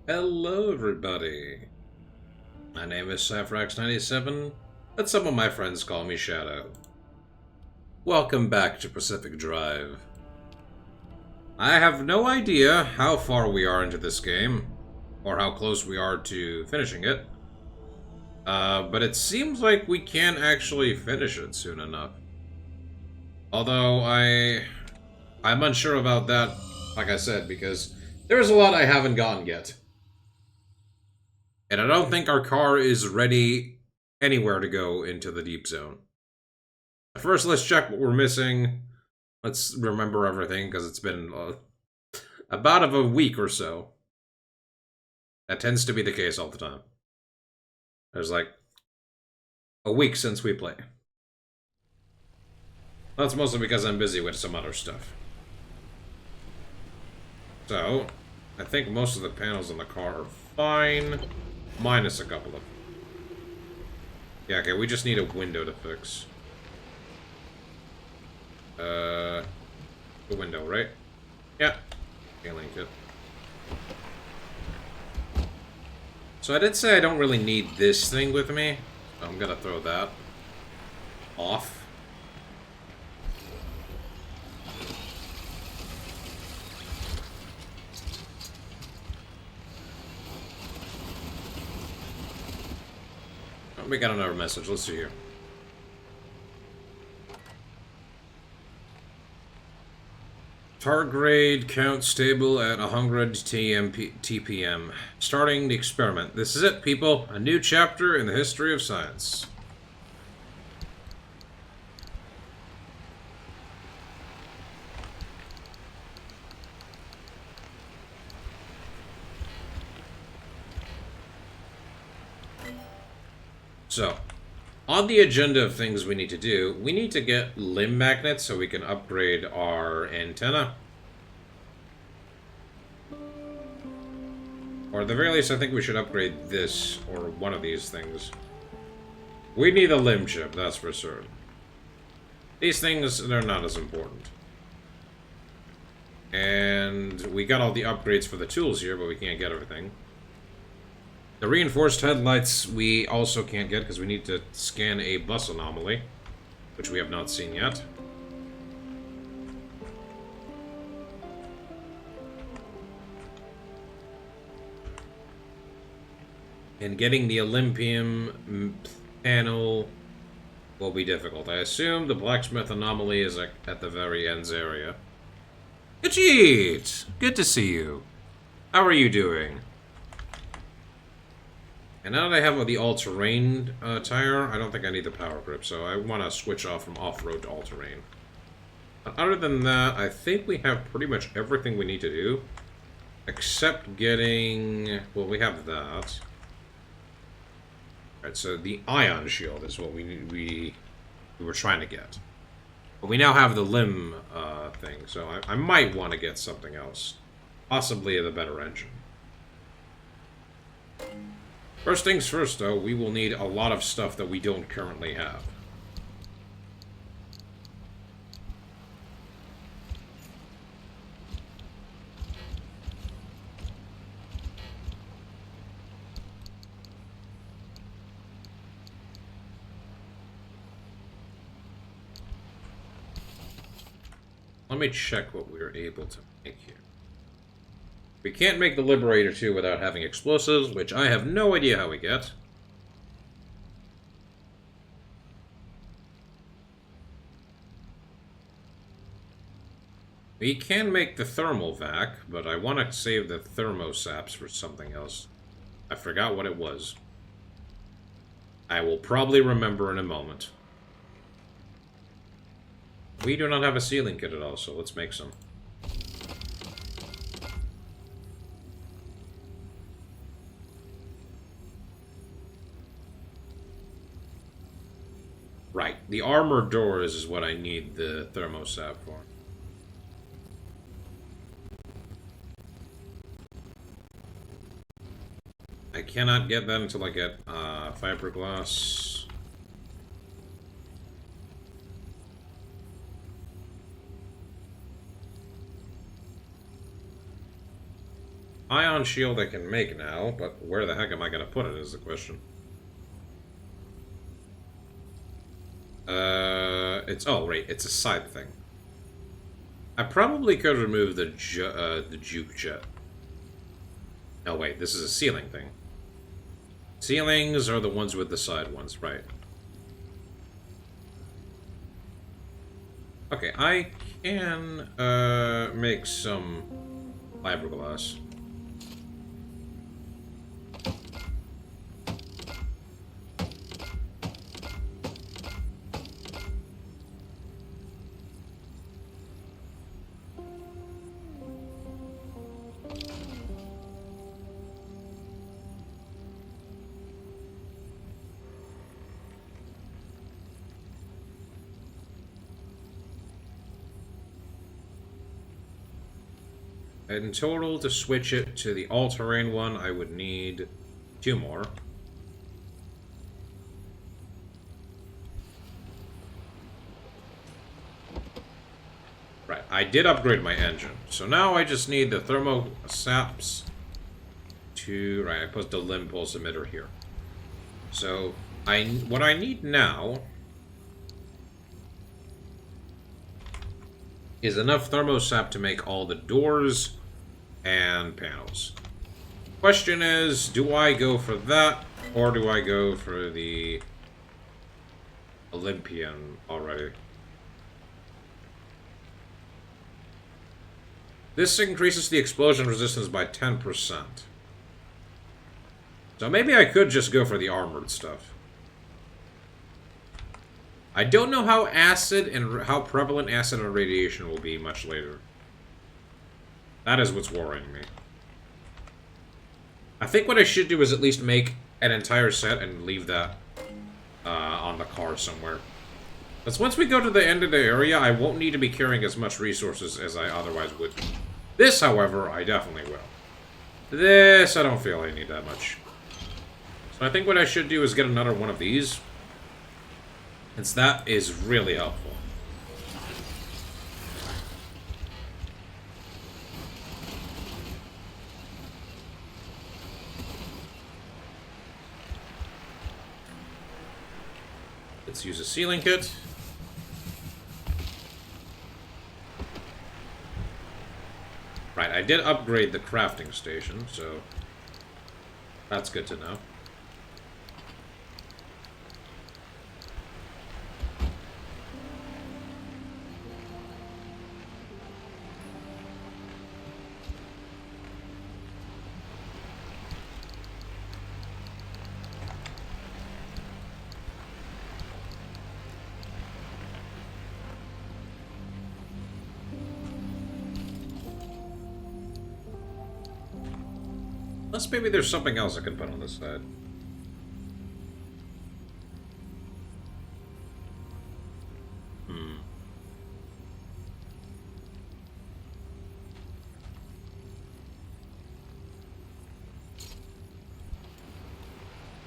Hello, everybody. My name is Cyphrax97, but some of my friends call me Shadow. Welcome back to Pacific Drive. I have no idea how far we are into this game, or how close we are to finishing it, but it seems like we can't actually finish it soon enough. Although I'm unsure about that, like I said, because there's a lot I haven't gotten yet. And I don't think our car is ready anywhere to go into the deep zone. First, let's check what we're missing. Let's remember everything, because it's been about of a week or so. That tends to be the case all the time. There's like a week since we played. That's mostly because I'm busy with some other stuff. So, I think most of the panels on the car are fine, minus a couple of. Yeah, okay, we just need a window to fix. The window, right? Yeah. Alien kit. So I did say I don't really need this thing with me. So I'm gonna throw that off. Oh, we got another message. Let's see here. Targrade count stable at 100 TPM. Starting the experiment. This is it, people. A new chapter in the history of science. So, on the agenda of things we need to do, we need to get limb magnets so we can upgrade our antenna. Or at the very least, I think we should upgrade this, or one of these things. We need a limb chip, that's for certain. These things, they're not as important. And we got all the upgrades for the tools here, but we can't get everything. The reinforced headlights we also can't get because we need to scan a bus anomaly, which we have not seen yet. And getting the Olympium panel will be difficult. I assume the blacksmith anomaly is at the very ends area. Khajiit! Good to see you. How are you doing? And now that I have the all-terrain tire, I don't think I need the power grip, so I want to switch off from off-road to all-terrain. Other than that, I think we have pretty much everything we need to do. Except getting... well, we have that. Alright, so the ion shield is what we were trying to get. But we now have the limb thing, so I might want to get something else. Possibly the better engine. First things first, though, we will need a lot of stuff that we don't currently have. Let me check what we were able to make here. We can't make the Liberator 2 without having explosives, which I have no idea how we get. We can make the thermal vac, but I want to save the thermosaps for something else. I forgot what it was. I will probably remember in a moment. We do not have a sealing kit at all, so let's make some. Right, the armored doors is what I need the thermosap for. I cannot get that until I get fiberglass. ion shield I can make now, but where the heck am I going to put it is the question. It's... Oh, right, it's a side thing. I probably could remove the juke jet. Oh, wait, this is a ceiling thing. Ceilings are the ones with the side ones, right. Okay, I can, make some fiberglass. In total, to switch it to the all-terrain one, I would need 2 more. Right, I did upgrade my engine. So now I just need the thermosaps to... Right, I put the limb pulse emitter here. So, what I need now is enough thermosap to make all the doors and panels. Question is, do I go for that, or do I go for the Olympian already? This increases the explosion resistance by 10%. So maybe I could just go for the armored stuff. I don't know how acid and how prevalent acid and radiation will be much later. That is what's worrying me. I think what I should do is at least make an entire set and leave that on the car somewhere. Because once we go to the end of the area, I won't need to be carrying as much resources as I otherwise would. This, however, I definitely will. This, I don't feel I need that much. So I think what I should do is get another one of these. Since that is really helpful. Let's use a sealing kit. Right, I did upgrade the crafting station, so that's good to know. Unless maybe there's something else I can put on this side.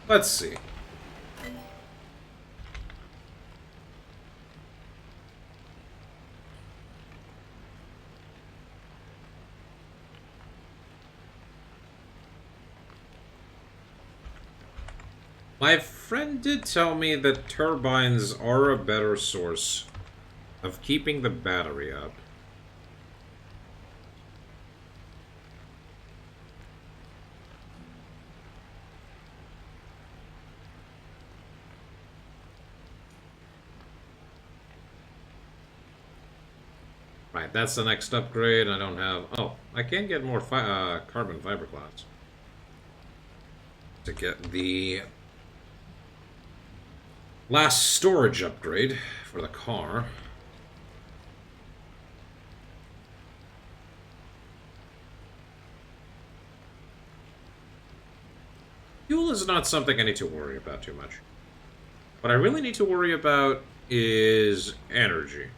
Let's see. My friend did tell me that turbines are a better source of keeping the battery up. Right, that's the next upgrade. I don't have... Oh, I can get more carbon fiberglass. To get the last storage upgrade for the car. Fuel is not something I need to worry about too much. What I really need to worry about is energy.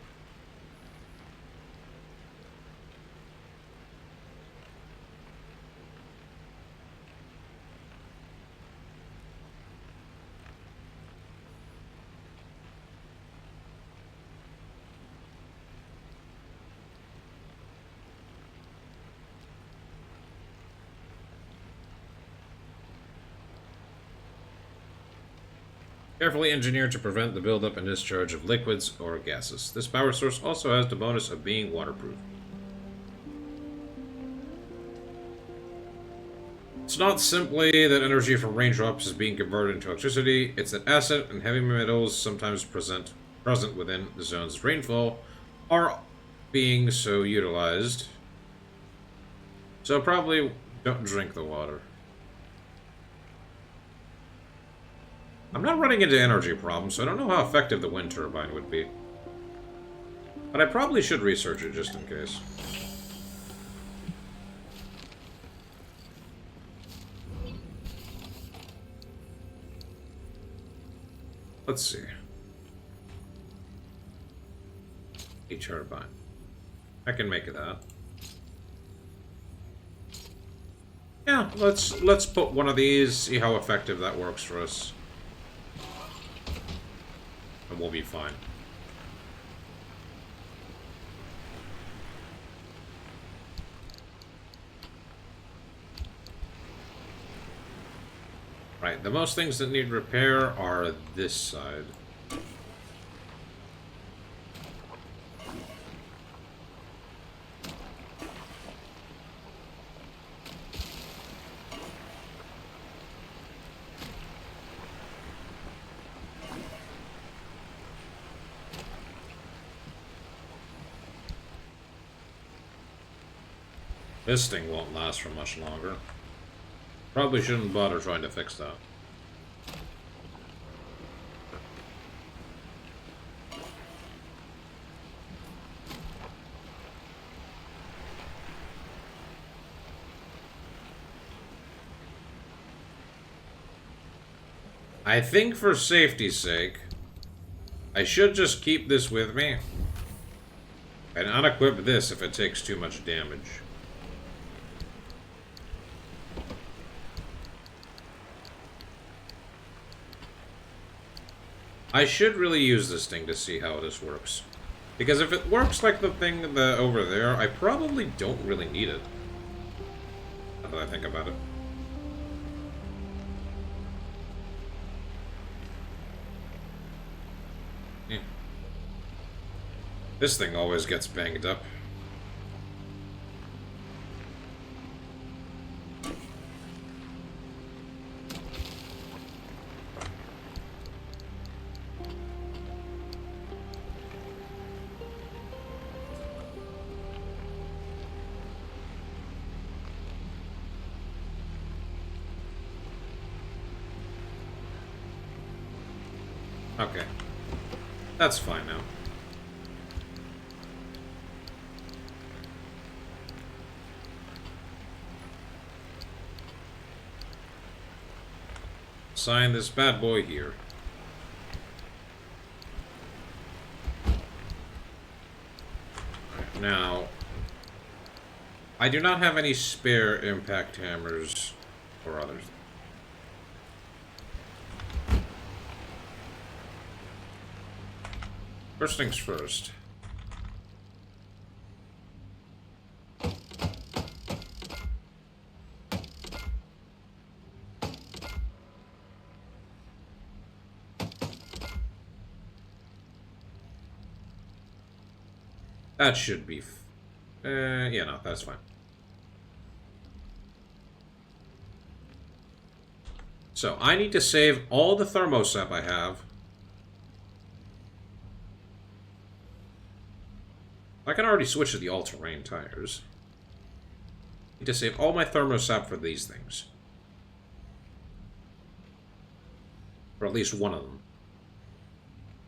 Carefully engineered to prevent the buildup and discharge of liquids or gases. This power source also has the bonus of being waterproof. It's not simply that energy from raindrops is being converted into electricity, it's that acid and heavy metals sometimes present within the zone's rainfall are being so utilized. So probably don't drink the water. I'm not running into energy problems, so I don't know how effective the wind turbine would be. But I probably should research it just in case. Let's see. A turbine. I can make that. Yeah, let's put one of these, see how effective that works for us. And we'll be fine. Right, the most things that need repair are this side. This thing won't last for much longer. Probably shouldn't bother trying to fix that. I think for safety's sake, I should just keep this with me and unequip this if it takes too much damage. I should really use this thing to see how this works. Because if it works like the thing over there, I probably don't really need it. Now that I think about it. Yeah. This thing always gets banged up. Okay. That's fine now. Sign this bad boy here. Right, now, I do not have any spare impact hammers or others. First things first. That should be... yeah, no, that's fine. So, I need to save all the thermosap I have. I can already switch to the all-terrain tires. I need to save all my thermosap for these things. Or at least one of them.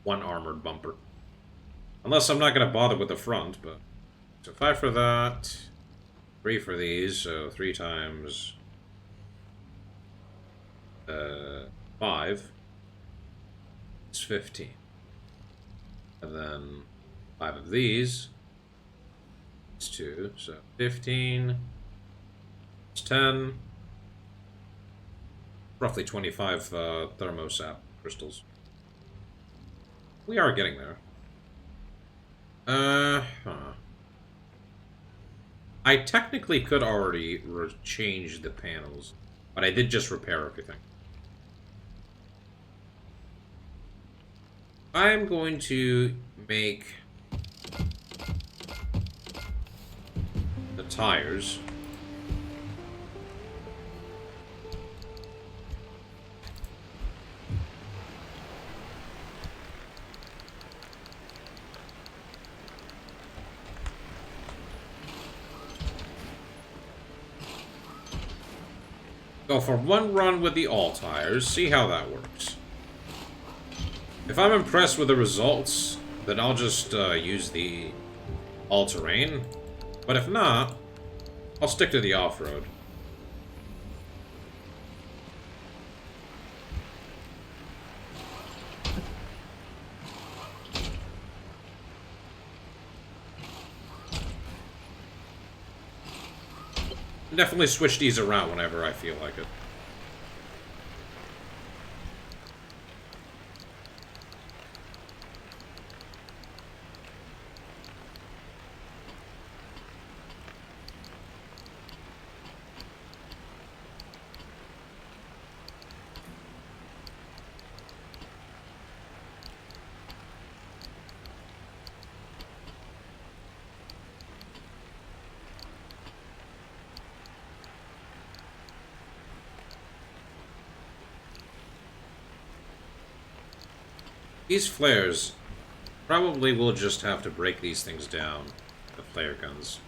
One armored bumper. Unless I'm not going to bother with the front, but... So 5 for that. 3 for these, so 3 times... 5. It's 15. And then 5 of these. It's 2, so 15. It's 10. Roughly 25 thermosap crystals. We are getting there. I technically could already change the panels, but I did just repair everything. I'm going to make the tires. Go for one run with the all tires, see how that works. If I'm impressed with the results, then I'll just use the all-terrain. But if not, I'll stick to the off-road. Definitely switch these around whenever I feel like it. These flares, probably will just have to break these things down, the flare guns.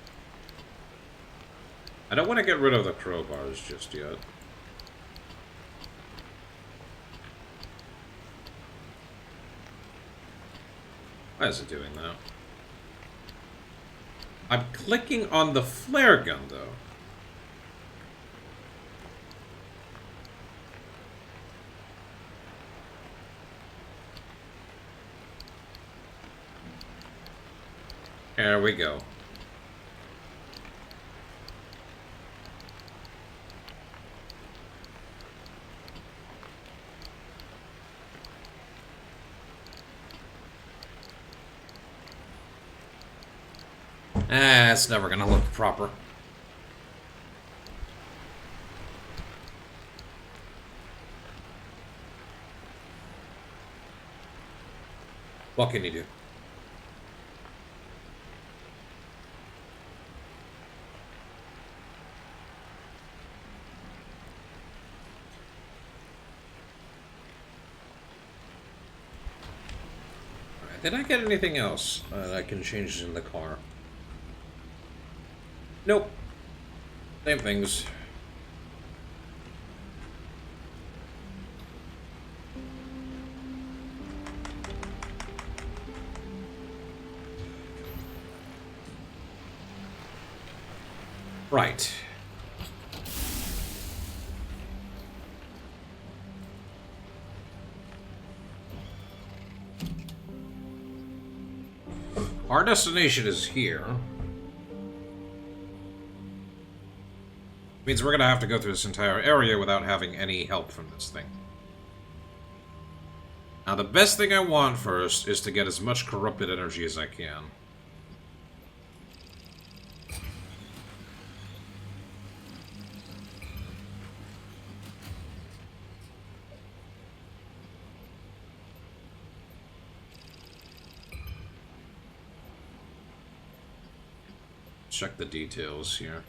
I don't want to get rid of the crowbars just yet. Why is it doing that? I'm clicking on the flare gun, though. There we go. It's never gonna look proper. What can you do? Alright, did I get anything else that I can change in the car? Nope. Same things. Right. Our destination is here. Means we're gonna have to go through this entire area without having any help from this thing. Now, the best thing I want first is to get as much corrupted energy as I can. Check the details here.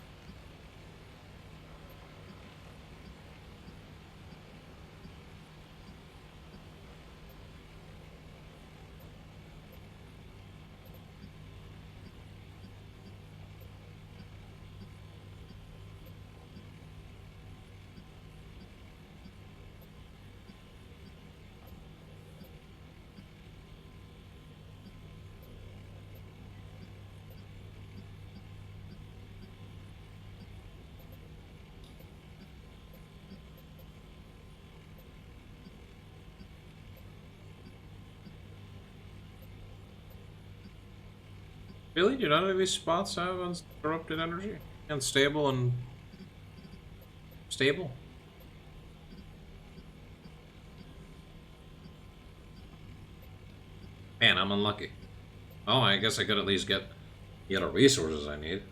Really? Do none of these spots have uncorrupted energy? Unstable and stable? Man, I'm unlucky. Oh, I guess I could at least get the other resources I need.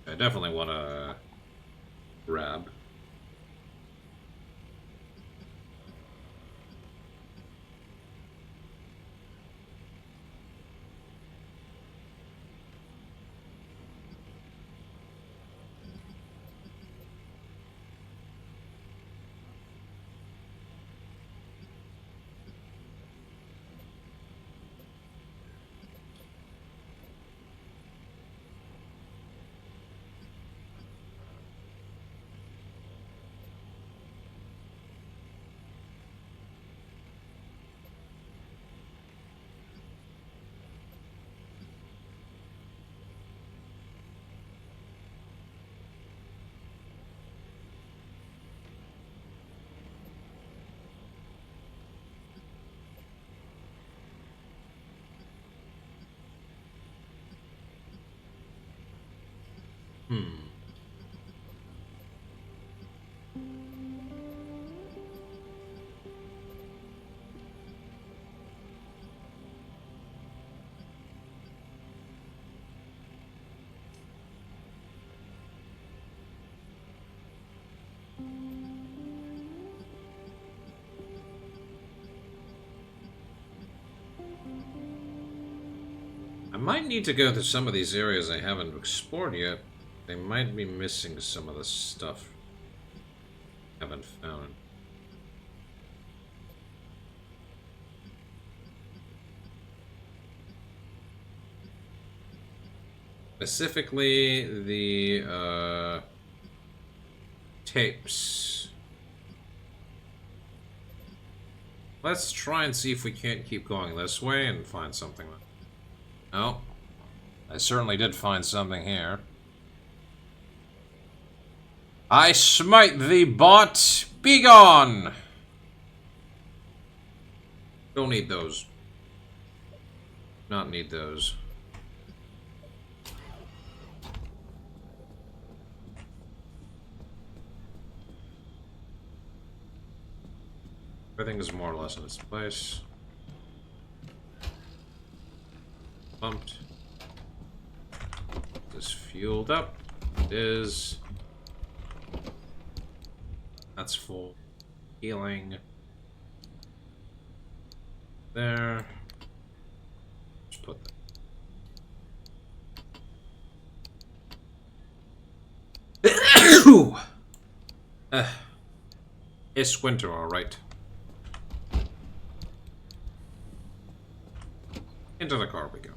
I definitely want to grab. Hmm. I might need to go to some of these areas I haven't explored yet. They might be missing some of the stuff I haven't found. Specifically, the tapes. Let's try and see if we can't keep going this way and find something. Oh, I certainly did find something here. I smite thee, bot! Begone! Don't need those. Not need those. Everything is more or less in its place. Pumped. This fueled up. It is. That's full. Healing. There. Just put that. It's winter, alright. Into the car we go.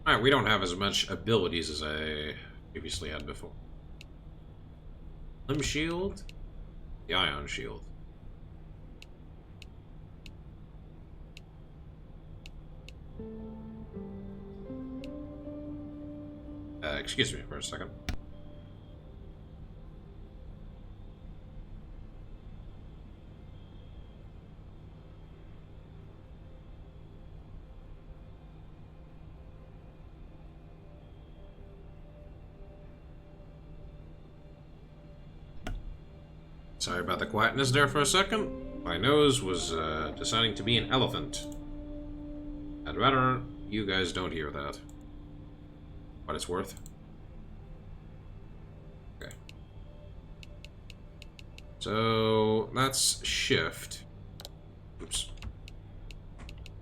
Alright, we don't have as much abilities as I previously had before. Limb shield? The ion shield. Excuse me for a second. Sorry about the quietness there for a second. My nose was deciding to be an elephant. I'd rather you guys don't hear that. What it's worth. Okay. So that's shift. Oops.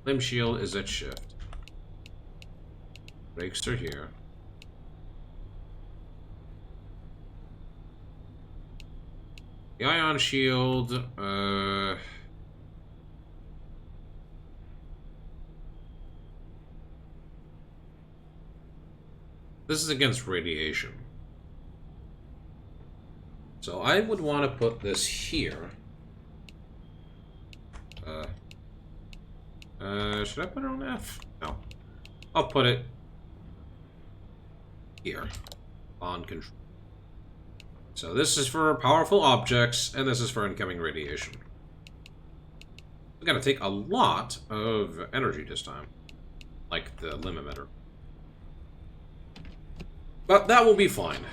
Limb shield is at shift. Brakes are here. The ion shield, this is against radiation. So I would want to put this here. Should I put it on F? No. I'll put it here. On control. So this is for powerful objects, and this is for incoming radiation. It's gonna take a lot of energy this time. Like the limb emitter. But that will be fine.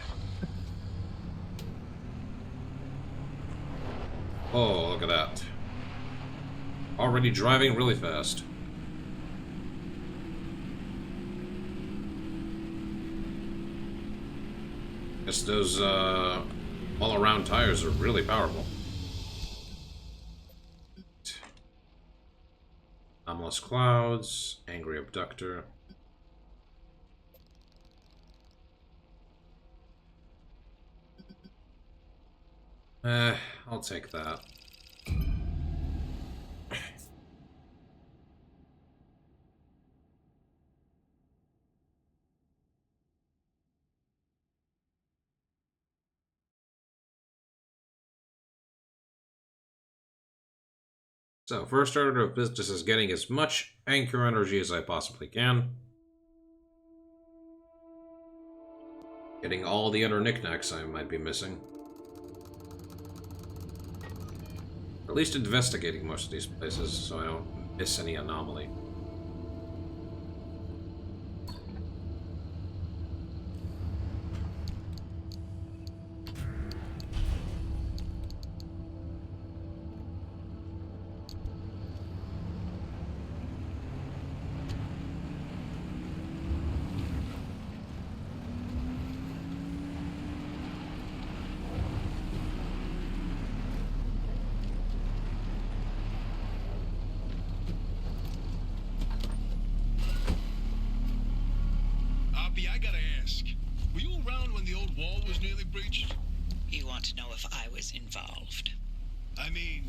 Oh, look at that. Already driving really fast. Guess those all-around tires are really powerful. Anomalous clouds, angry abductor. I'll take that. So, first order of business is getting as much anchor energy as I possibly can. Getting all the other knickknacks I might be missing. So at least investigating most of these places so I don't miss any anomaly. I gotta ask, were you around when the old wall was nearly breached? You want to know if I was involved? I mean,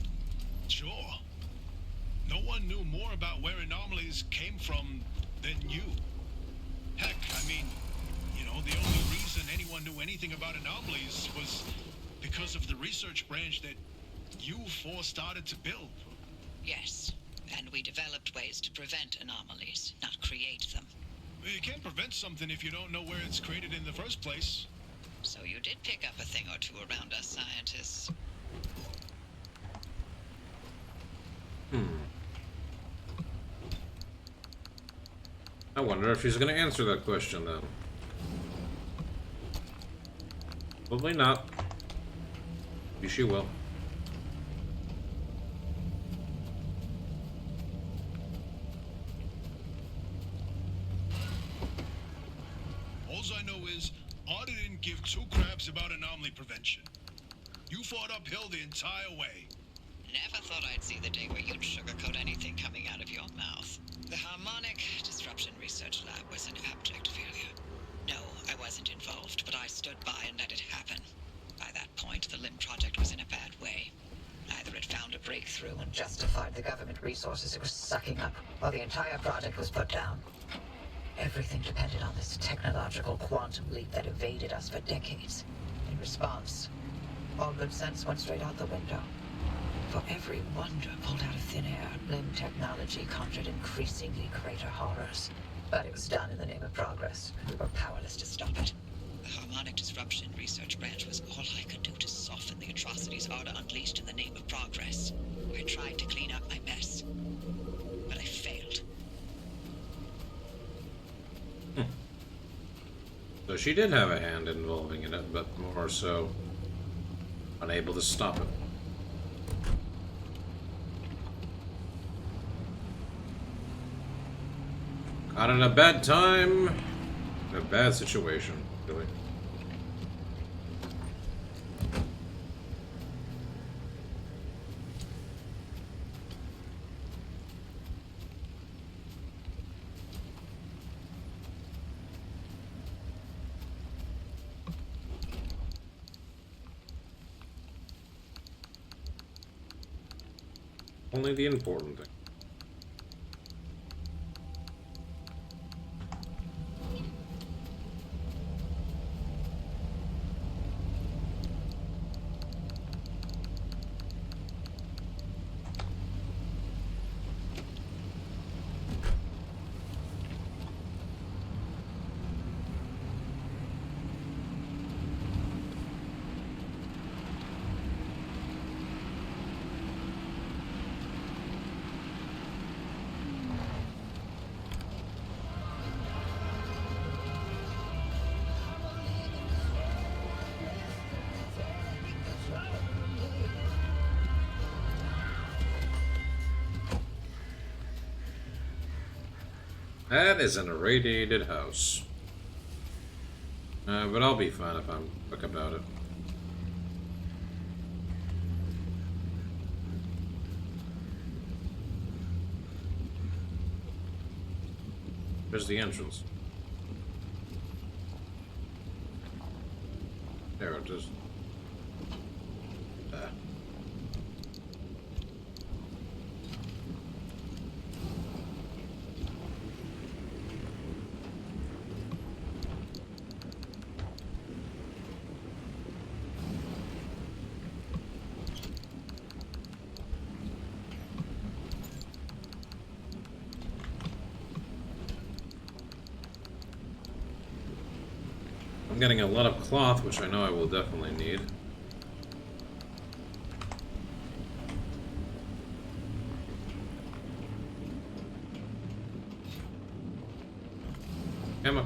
sure. No one knew more about where anomalies came from than you. Heck, I mean, the only reason anyone knew anything about anomalies was because of the research branch that you four started to build. Yes, and we developed ways to prevent anomalies, not create them. You can't prevent something if you don't know where it's created in the first place. So you did pick up a thing or two around us scientists. I wonder if she's going to answer that question, then. Probably not. Maybe she will. Alls I know is, Arda didn't give two craps about anomaly prevention. You fought uphill the entire way. Never thought I'd see the day where you'd sugarcoat anything coming out of your mouth. The Harmonic Disruption Research Lab was an abject failure. No, I wasn't involved, but I stood by and let it happen. By that point, the LIM project was in a bad way. Either it found a breakthrough and justified the government resources it was sucking up, or the entire project was put down. Everything depended on this technological quantum leap that evaded us for decades. In response, all good sense went straight out the window. For every wonder pulled out of thin air, LIM technology conjured increasingly greater horrors. But it was done in the name of progress. We were powerless to stop it. The Harmonic Disruption Research Branch was all I could do to soften the atrocities Arda unleashed in the name of progress. I tried to clean up my mess, but I failed. So she did have a hand involving in it, but more so unable to stop it. Caught in a bad time, in a bad situation, really. Only the important thing. That is an irradiated house. But I'll be fine if I'm quick about it. There's the entrance. There it is. I'm getting a lot of cloth, which I know I will definitely need.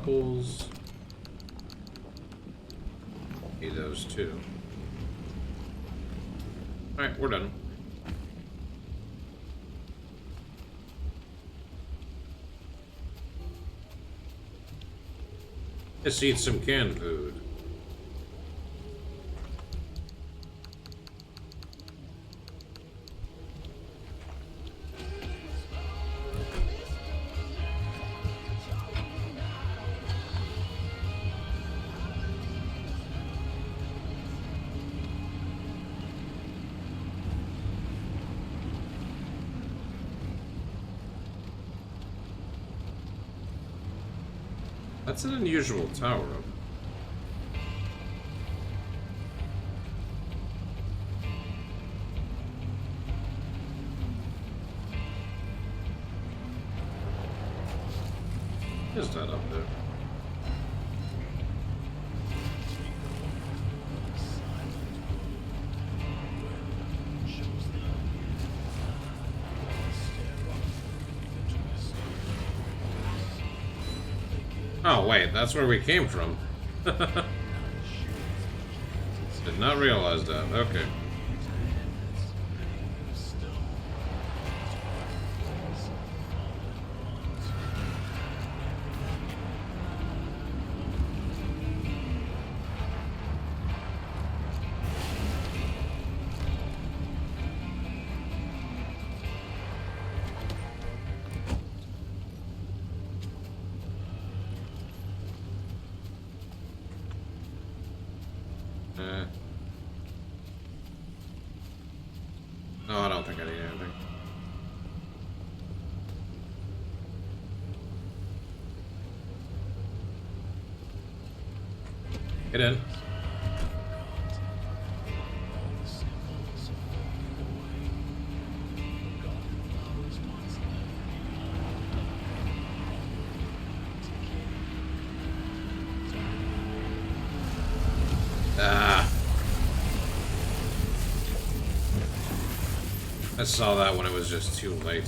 apples. Need those too. Alright, we're done. Let's eat some canned food. That's an unusual tower. What is that up there? Oh wait, that's where we came from. Did not realize that. Okay. No, I don't think I need anything. Get in. I saw that when it was just too late.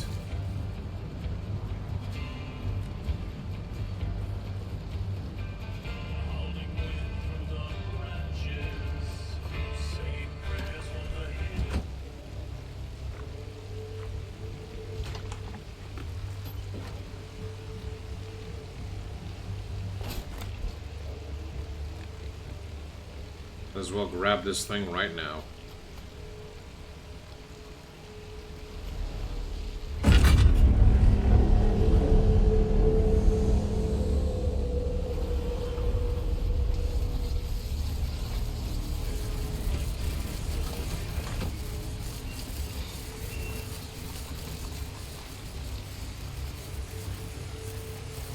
Might as well grab this thing right now.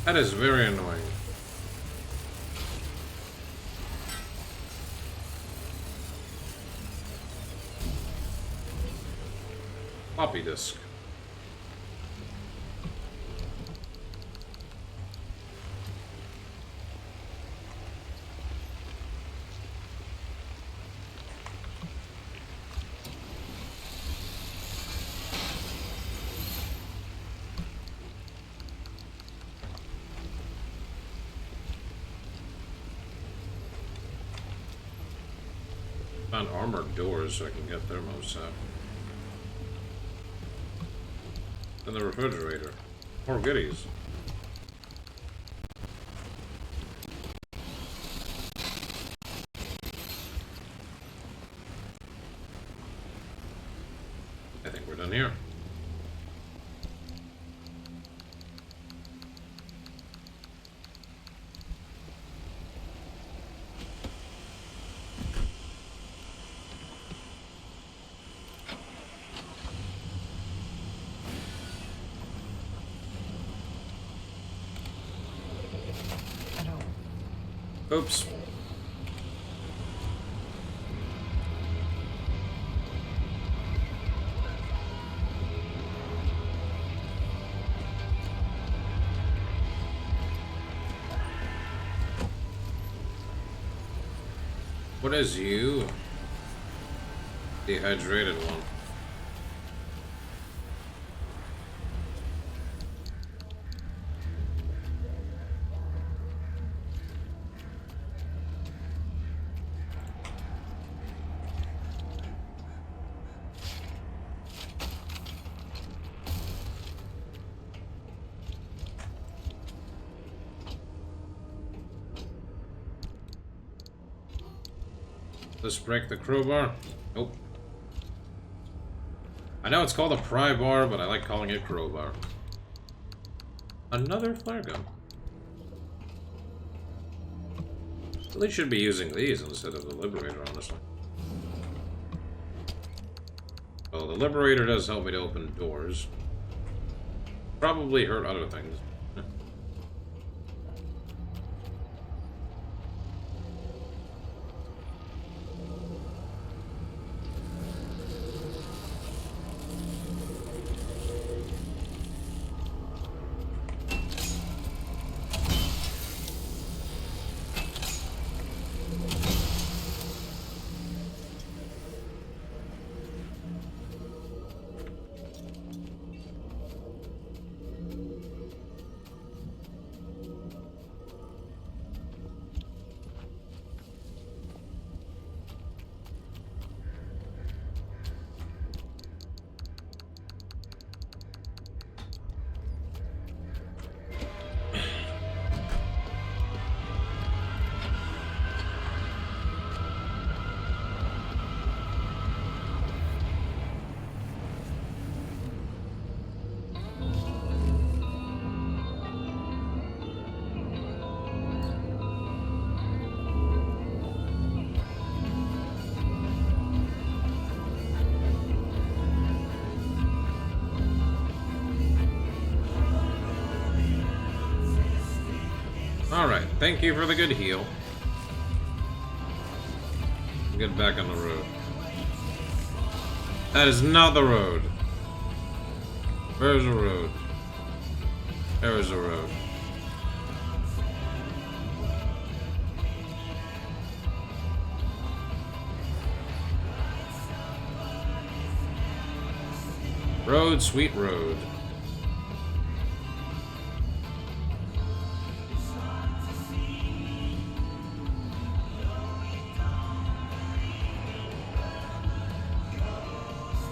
That is very annoying. Floppy disk. Found armored doors so I can get thermos out. And the refrigerator. More goodies. I think we're done here. Oops. What is you? Dehydrated one. Let's break the crowbar. Nope. I know it's called a pry bar, but I like calling it crowbar. Another flare gun. Really should be using these instead of the Liberator, honestly. Well, the Liberator does help me to open doors. Probably hurt other things. Alright, thank you for the good heal. Get back on the road. That is not the road. Where's the road? There is a road. Road, sweet road.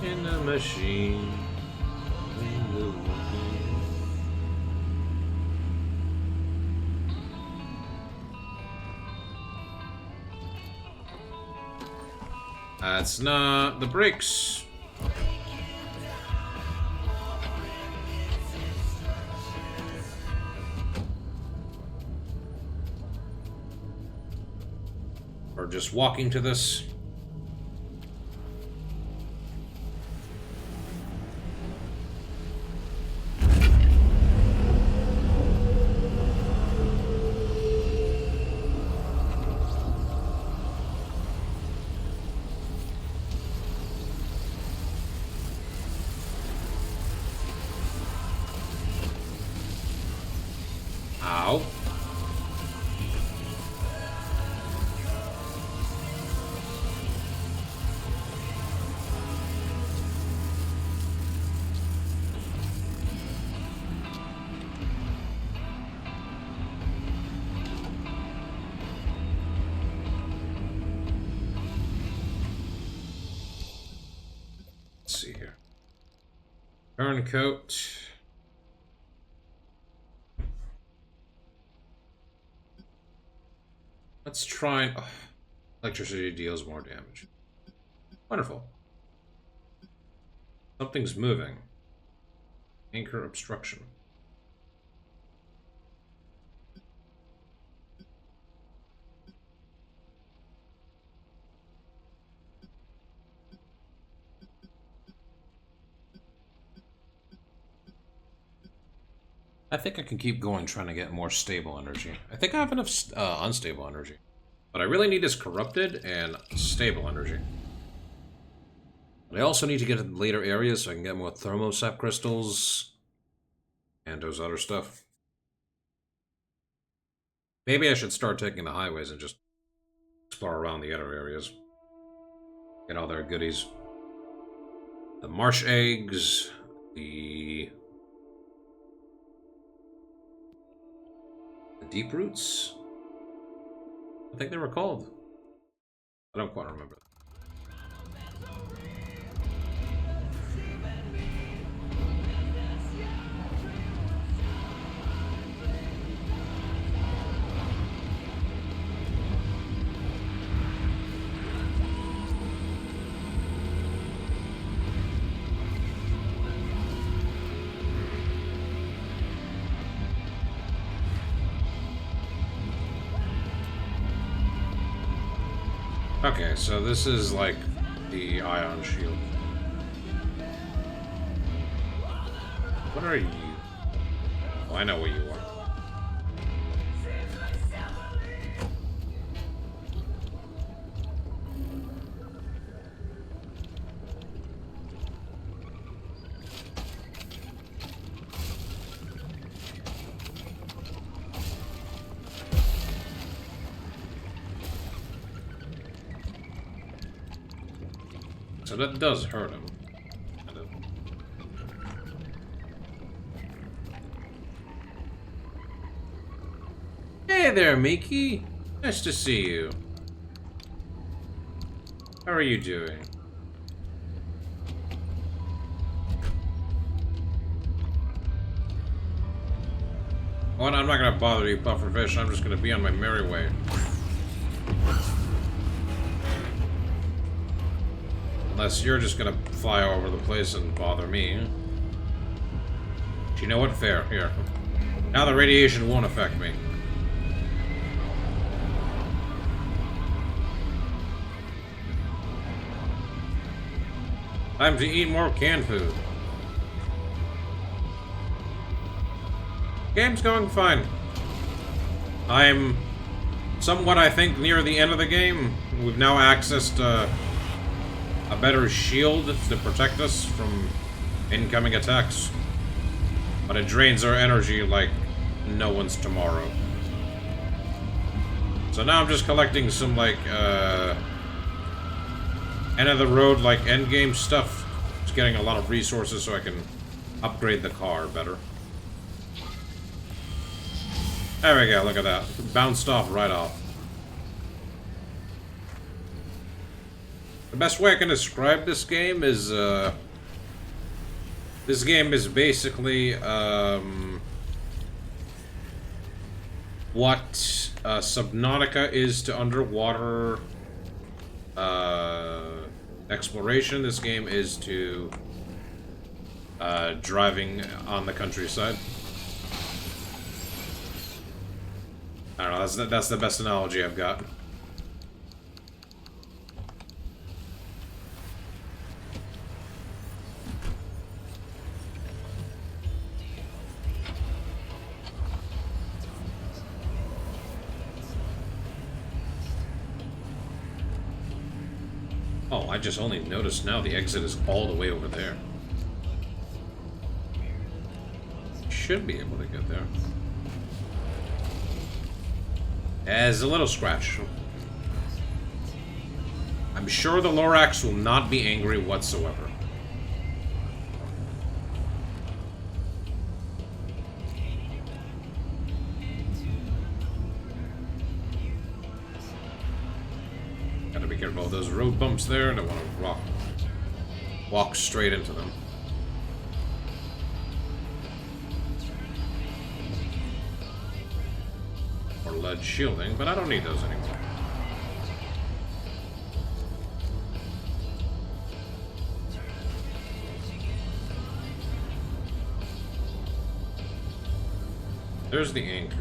In the machine. In the machine. That's not the brakes. Or just walking to this. Ow. Let's see here. Turncoat. Let's try and... Oh, electricity deals more damage. Wonderful. Something's moving. Anchor obstruction. I think I can keep going trying to get more stable energy. I think I have enough unstable energy. What I really need is corrupted and stable energy. But I also need to get to later areas so I can get more thermosap crystals and those other stuff. Maybe I should start taking the highways and just explore around the other areas. Get all their goodies. The marsh eggs, the deep roots? I think they were called. I don't quite remember. Okay, so this is like the ion shield. What are you? Oh, I know what you are. So that does hurt him. Kind of. Hey there, Miki. Nice to see you. How are you doing? Well, I'm not gonna bother you, Pufferfish. I'm just gonna be on my merry way. Unless you're just gonna fly all over the place and bother me. Do you know what? Fair. Here. Now the radiation won't affect me. Time to eat more canned food. Game's going fine. I'm somewhat, I think, near the end of the game. We've now accessed a better shield to protect us from incoming attacks. But it drains our energy like no one's tomorrow. So now I'm just collecting some, like, end of the road, like, endgame stuff. Just getting a lot of resources so I can upgrade the car better. There we go, look at that. Bounced off right off. The best way I can describe this game is, this game is basically, what Subnautica is to underwater exploration. This game is to driving on the countryside. I don't know, that's the best analogy I've got. Oh, I just only noticed now the exit is all the way over there. Should be able to get there. As a little scratch. I'm sure the Lorax will not be angry whatsoever. Gotta be careful of those road bumps there. I don't want to walk straight into them. Or lead shielding, but I don't need those anymore. There's the anchor.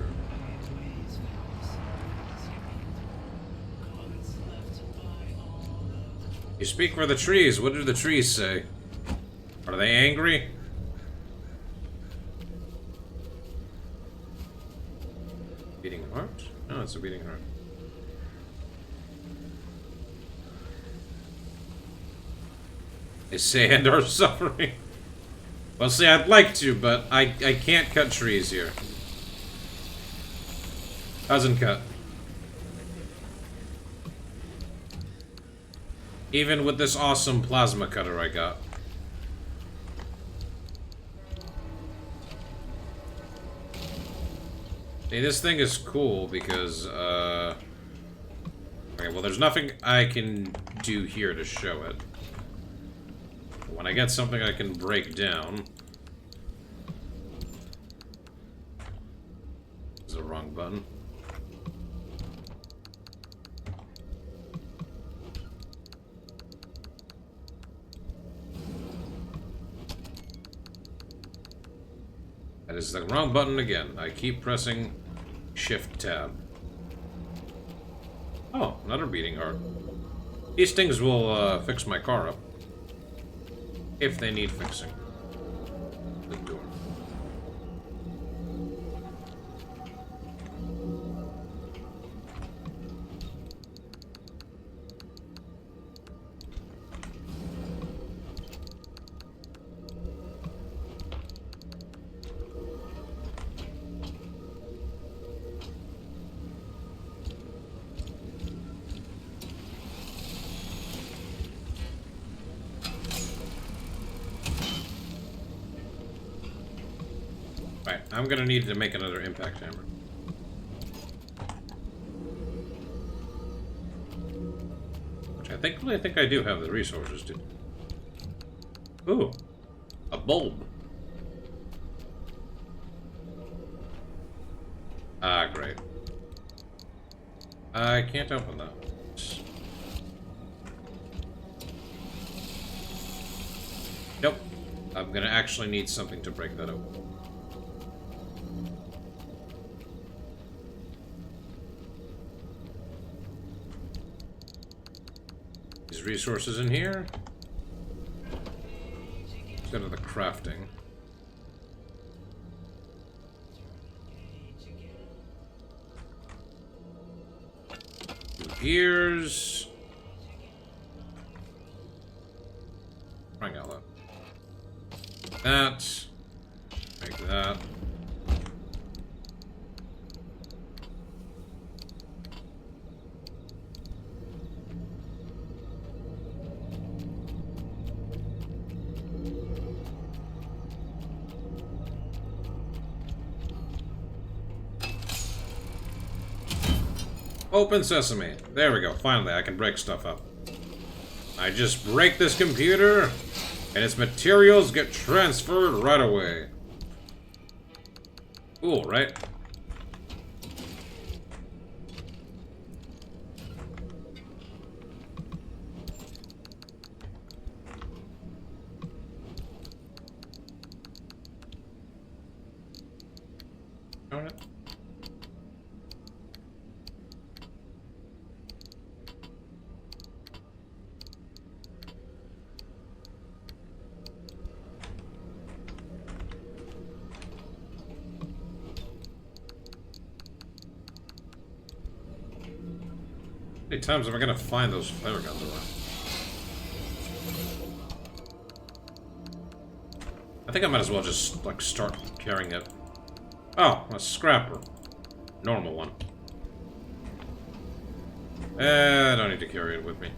You speak for the trees. What do the trees say? Are they angry? Beating heart? No, it's a beating heart. They say and are suffering. Well, see, I'd like to, but I can't cut trees here. Doesn't cut. Even with this awesome plasma cutter I got. Hey, this thing is cool because, okay, well, there's nothing I can do here to show it. When I get something I can break down... This is the wrong button. That is the wrong button again. I keep pressing Shift Tab. Oh, another beating heart. These things will fix my car up. If they need fixing. The door. Right, I'm gonna need to make another impact hammer. Which I think I do have the resources to. Ooh, a bulb. Ah, great. I can't open that. Nope. I'm gonna actually need something to break that open. These resources in here. Let's go to the crafting. Gears. Crying out loud. That. Make that. Open sesame. There we go. Finally, I can break stuff up. I just break this computer, and its materials get transferred right away. Cool, right? Darn it. How many times am I gonna find those flare guns around? I think I might as well just, like, start carrying it. Oh, a scrapper. Normal one. I don't need to carry it with me.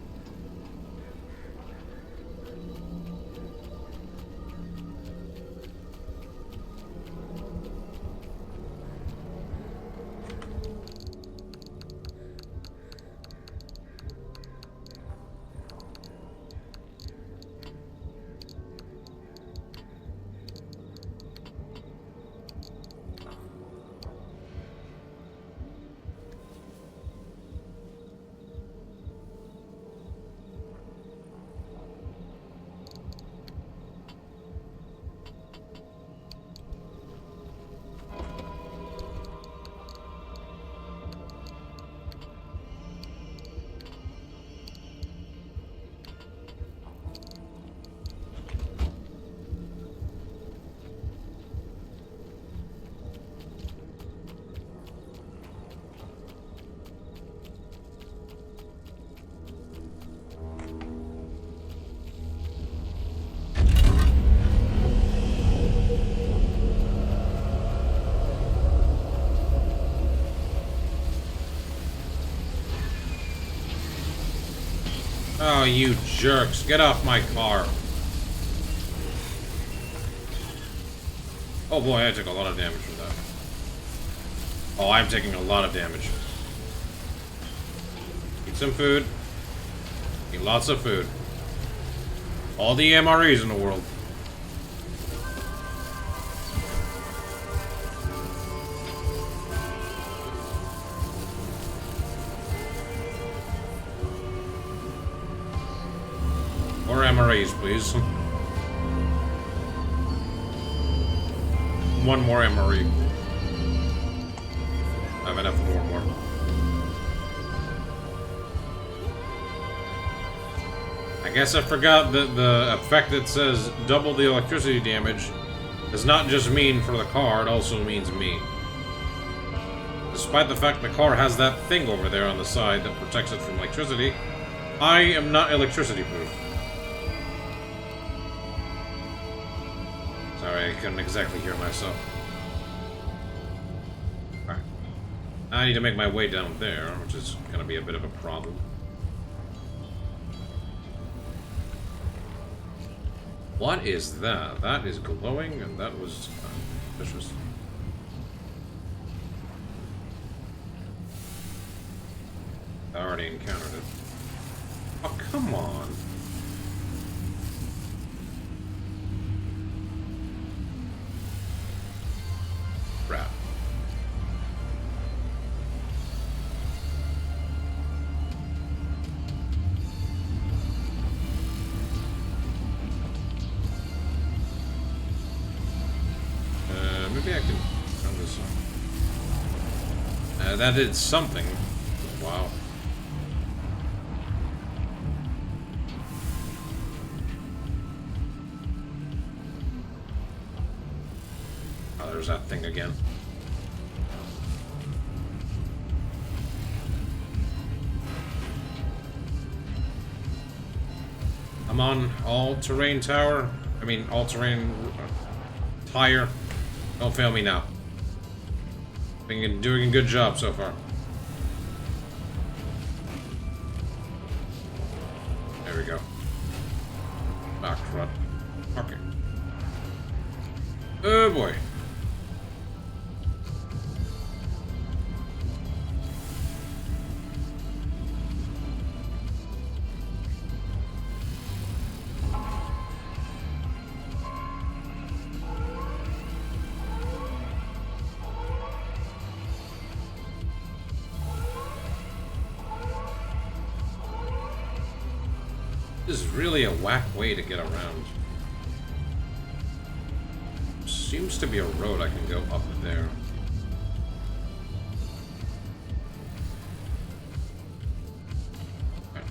Oh, you jerks. Get off my car. Oh boy, I took a lot of damage from that. Oh, I'm taking a lot of damage. Eat some food. Eat lots of food. All the MREs in the world. More MREs, please. One more MRE. I have enough for one more. I guess I forgot that the effect that says double the electricity damage does not just mean for the car, it also means me. Despite the fact the car has that thing over there on the side that protects it from electricity, I am not electricity proof. Sorry, I couldn't exactly hear myself. Alright. I need to make my way down there, which is going to be a bit of a problem. What is that? That is glowing, and that was vicious. I already encountered it. Oh, come on. Crap. Maybe I can turn this on. That did something. Wow. Oh, there's that thing again. I'm on all-terrain tower. I mean, all-terrain tire. Don't fail me now. Been doing a good job so far. There we go. Back front. Okay. Oh boy. This is really a whack way to get around. Seems to be a road I can go up there.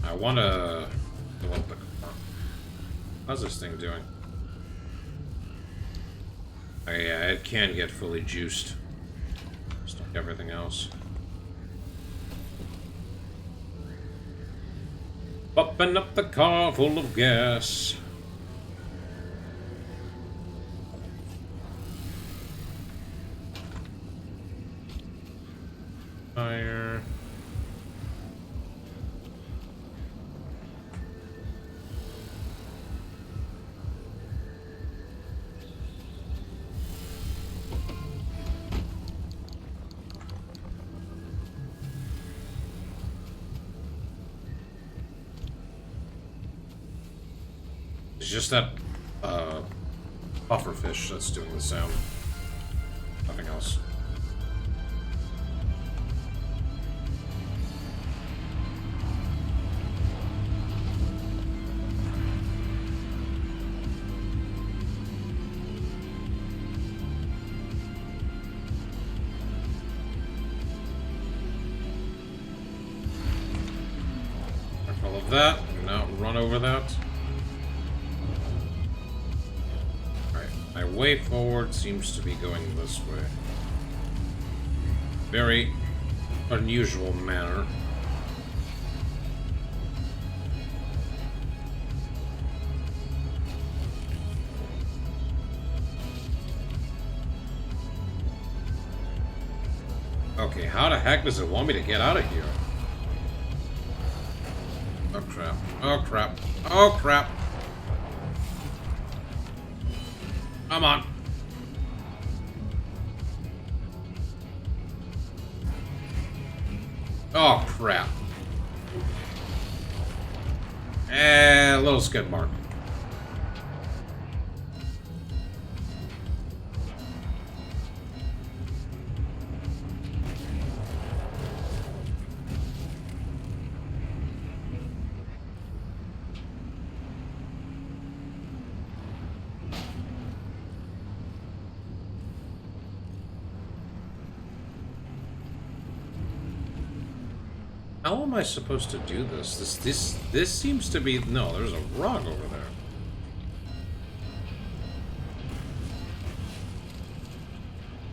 I want to go up the car. How's this thing doing? Oh yeah, it can get fully juiced. Just like everything else. Popping up the car full of gas. Fire. It's just that pufferfish that's doing the sound. Nothing else. All of that. Now run over that. My way forward seems to be going this way. Very unusual manner. Okay, how the heck does it want me to get out of here? Oh crap. Oh crap. Oh crap. Come on. Oh, crap. A little skid mark. How am I supposed to do this? This seems to be... No, there's a rock over there.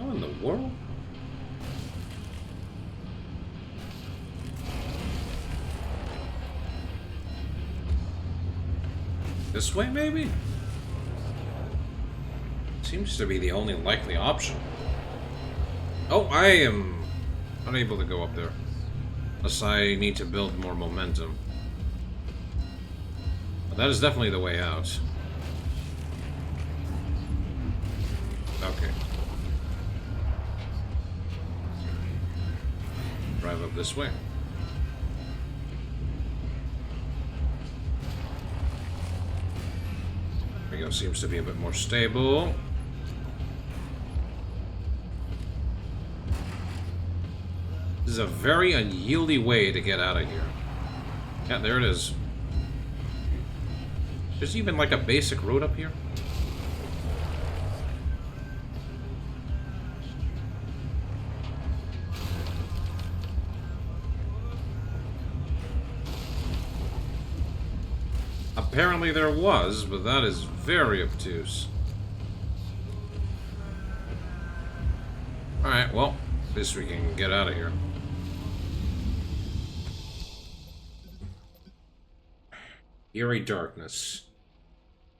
How in the world? This way, maybe? Seems to be the only likely option. Oh, I am unable to go up there. Unless I need to build more momentum. But that is definitely the way out. Okay. Drive up this way. There we go, seems to be a bit more stable. This is a very unyieldy way to get out of here. Yeah, there it is. There's even like a basic road up here. Apparently there was, but that is very obtuse. Alright, well, at least we can get out of here. Eerie darkness.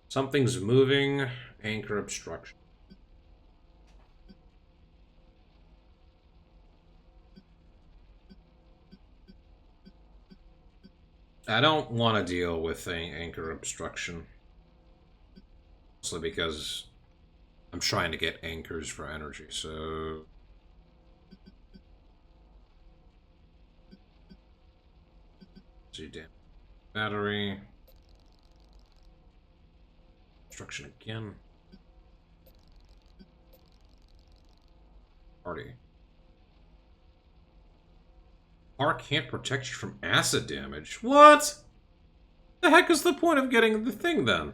Something's moving. Anchor obstruction. I don't want to deal with anchor obstruction. Mostly because I'm trying to get anchors for energy, so... See, damn. Battery. Obstruction again. Party. Park can't protect you from acid damage. What? The heck is the point of getting the thing then?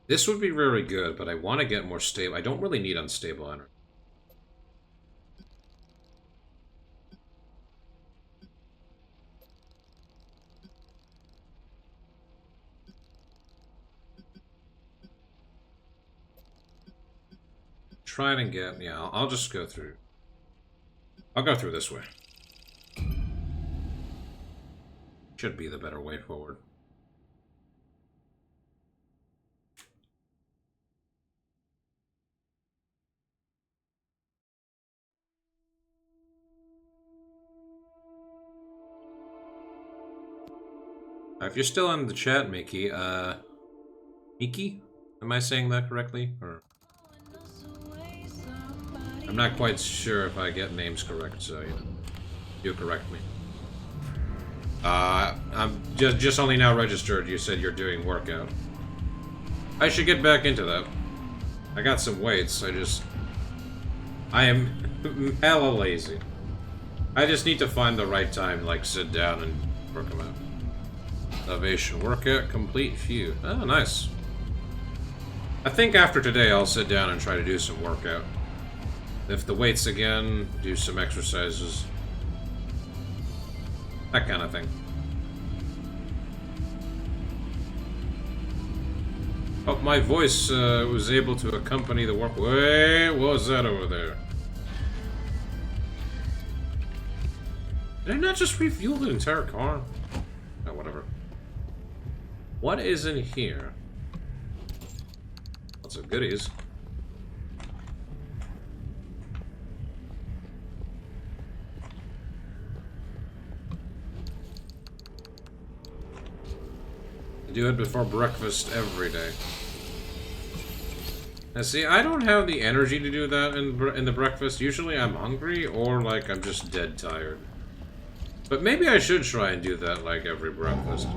This would be very good, but I want to get more stable. I don't really need unstable energy. Try and get... Yeah, I'll just go through. I'll go through this way. Should be the better way forward. If you're still in the chat, Mickey, Miki? Am I saying that correctly? Or... I'm not quite sure if I get names correct, so you know, do correct me. I'm just only now registered. You said you're doing workout. I should get back into that. I got some weights. I am hella lazy. I just need to find the right time, like sit down and work them out. Elevation workout complete. Phew. Oh, nice. I think after today I'll sit down and try to do some workout. Lift the weights again, do some exercises. That kind of thing. Oh, my voice was able to accompany the work. Wait, what was that over there? Did I not just refuel the entire car? Oh, whatever. What is in here? Lots of goodies. Do it before breakfast every day. Now see, I don't have the energy to do that in the breakfast. Usually I'm hungry or like I'm just dead tired. But maybe I should try and do that like every breakfast.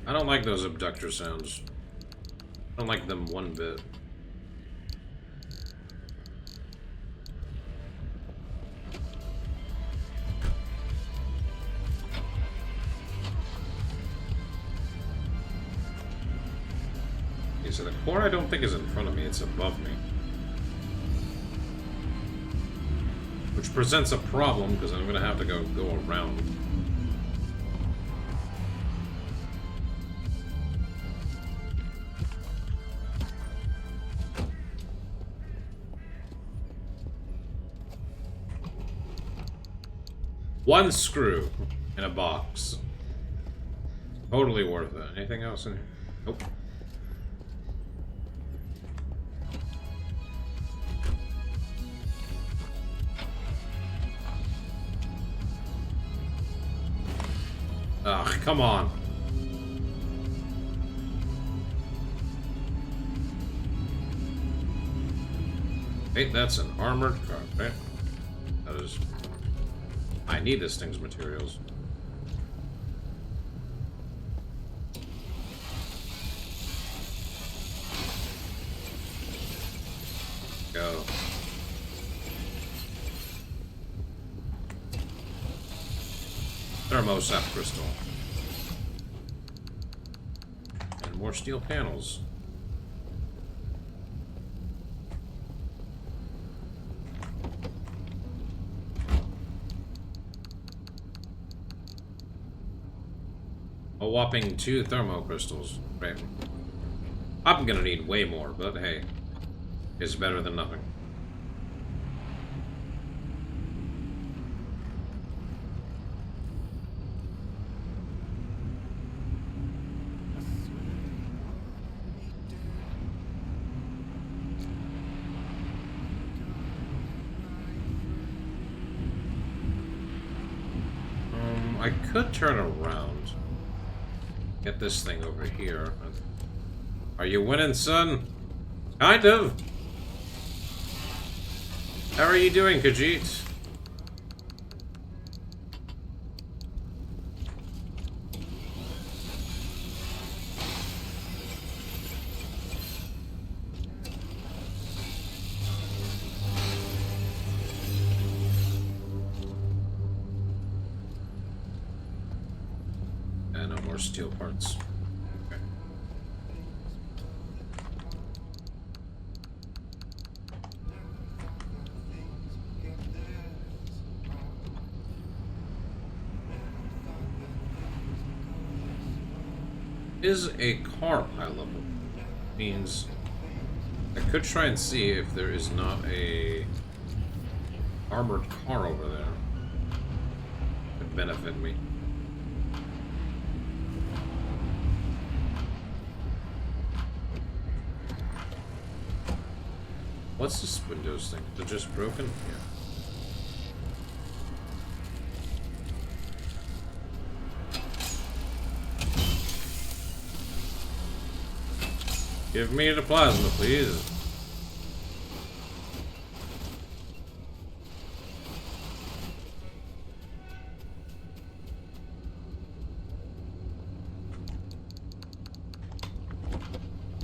I don't like those abductor sounds. I don't like them one bit. Okay, so the core I don't think is in front of me, it's above me. Which presents a problem, because I'm going to have to go around. One screw in a box. Totally worth it. Anything else in here? Nope. Ugh, come on. Hey, that's an armored car, right? That is... I need this thing's materials. Go. Thermosap crystal. And more steel panels. A whopping 2 thermo crystals. Right. I'm gonna need way more, but hey. It's better than nothing. I could turn around. Get this thing over here. Are you winning, son? Kind of. How are you doing, Khajiit? And no more steel parts. Okay. Is a car pileup. Means I could try and see if there is not a armored car over there. Could benefit me. What's this Windows thing? Is it just broken? Yeah. Give me the plasma, please.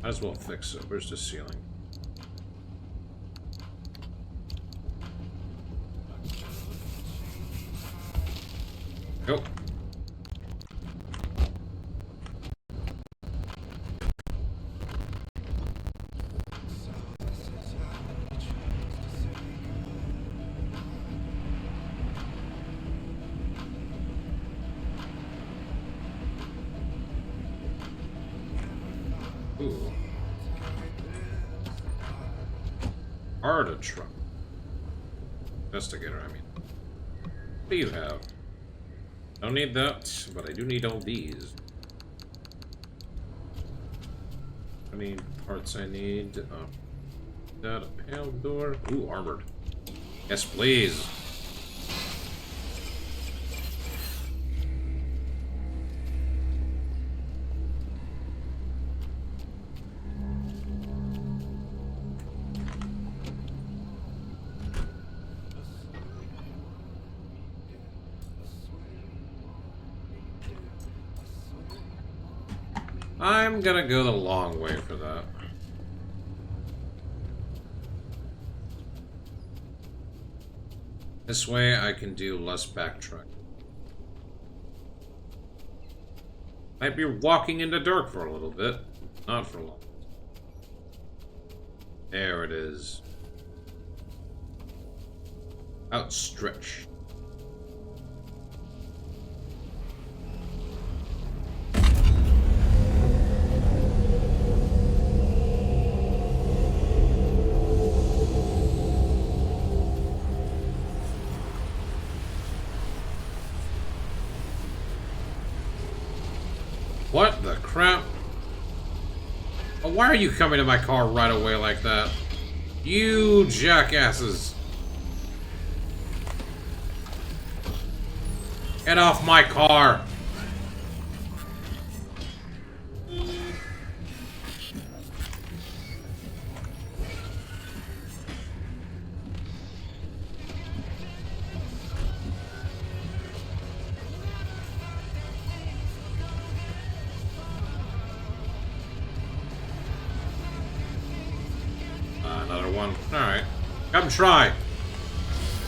Might as well fix it. Where's the ceiling? Nope. Ooh. Artichoke. Investigator, I mean. What do you have? Don't need that, but I do need all these. How many parts I need? That a panel door. Ooh, armored. Yes, please. I'm gonna go the long way for that. This way I can do less backtrack. Might be walking in the dark for a little bit. Not for long. There it is. Outstretched. What the crap? Oh, why are you coming to my car right away like that? You jackasses! Get off my car! Another one. Alright. Come try.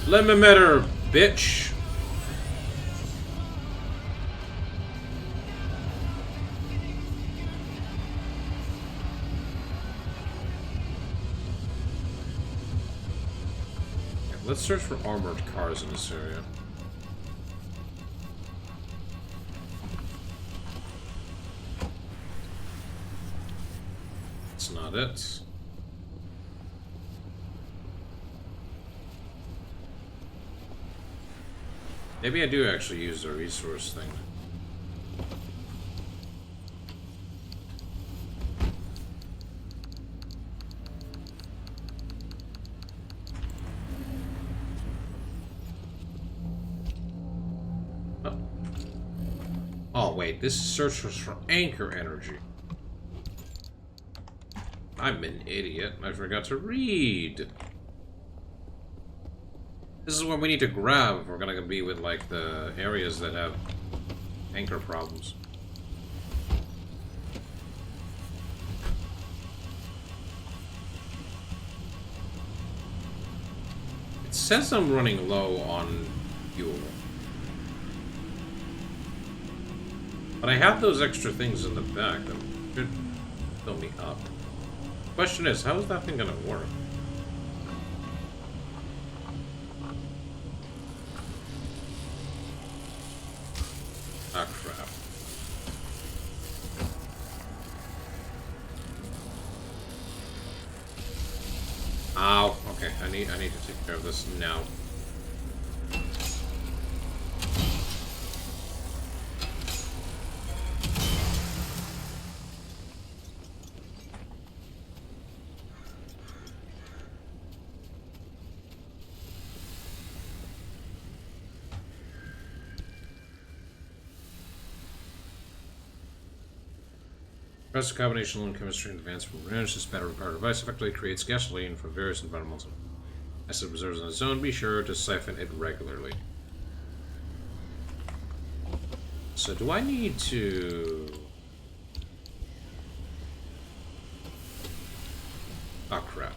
Limiter, bitch. Let's search for armored cars in this area. That's not it. Maybe I do actually use the resource thing. Oh wait, this search was for anchor energy. I'm an idiot. I forgot to read. This is what we need to grab if we're gonna be with, like, the areas that have anchor problems. It says I'm running low on fuel. But I have those extra things in the back that should fill me up. The question is, how is that thing gonna work? Ah, crap. Ow. Okay, I need to take care of this now. Press a combination of chemistry and advanced range. This battery-powered device effectively creates gasoline from various environmental acid reserves in the zone. Be sure to siphon it regularly. So do I need to... Oh, crap.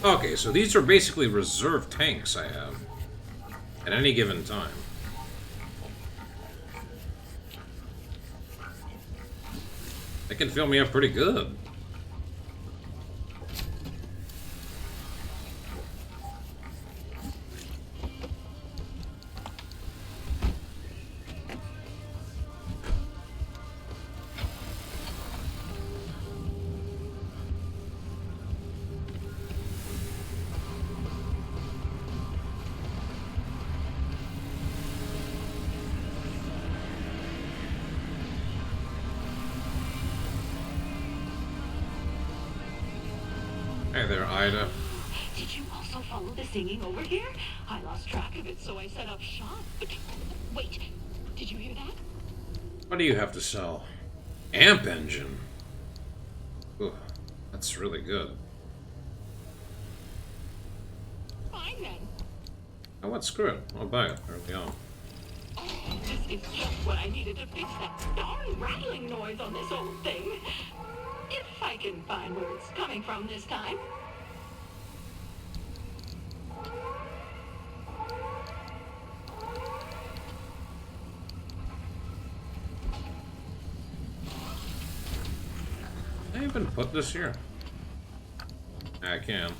Okay, so these are basically reserve tanks I have at any given time. They can fill me up pretty good. Hey there, Ida. Did you also follow the singing over here? I lost track of it, so I set up shop. But wait, did you hear that? What do you have to sell? Amp engine. Ooh, that's really good. Fine then. Oh, what? Screw it. I'll buy it early on. Oh, This is just what I needed to fix that darn rattling noise on this old thing. If I can find where it's coming from this time. I even put this here. I can.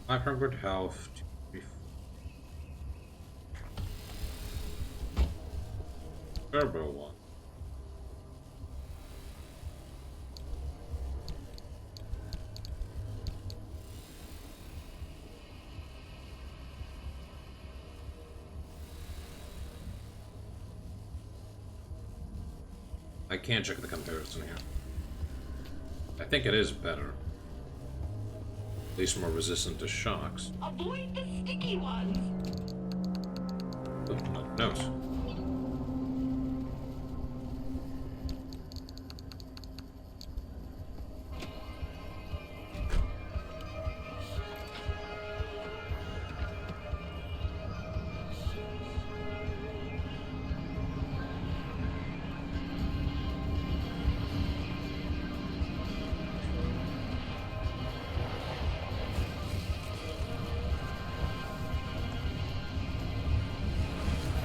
$500 health. Turbo one. I can't check the comparison here. I think it is better. At least more resistant to shocks. Avoid the sticky ones. Oh, note.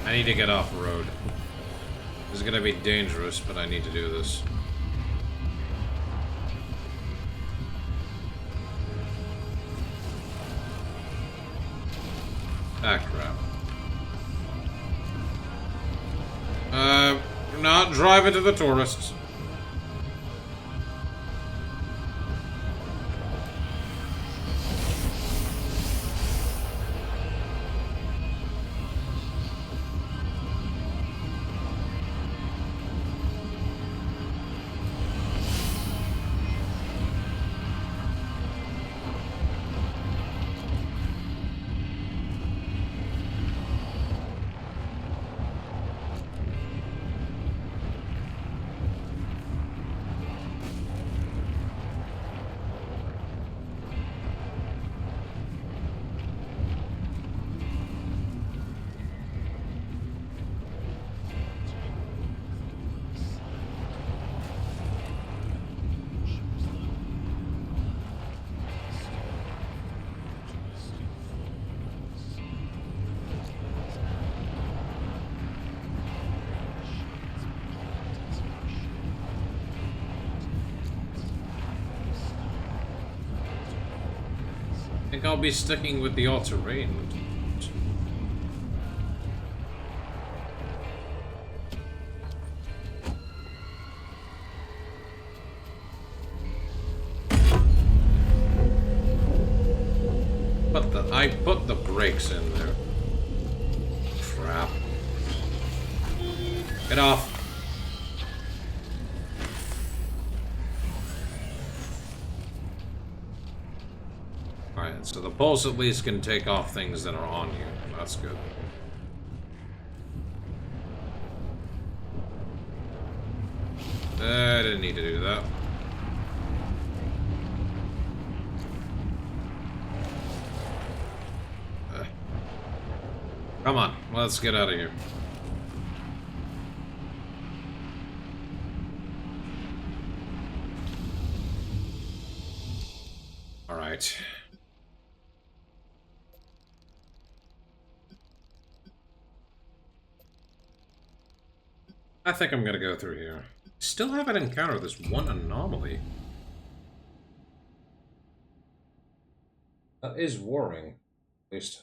I need to get off road. This is gonna be dangerous, but I need to do this. Ah, crap. Not drive into the tourists. I think I'll be sticking with the all-terrain. I put the brakes in there. Crap. Get off. Alright, so the pulse at least can take off things that are on you. That's good. I didn't need to do that. Come on, let's get out of here. All right. I think I'm gonna go through here. Still haven't encountered this one anomaly. That is worrying, at least.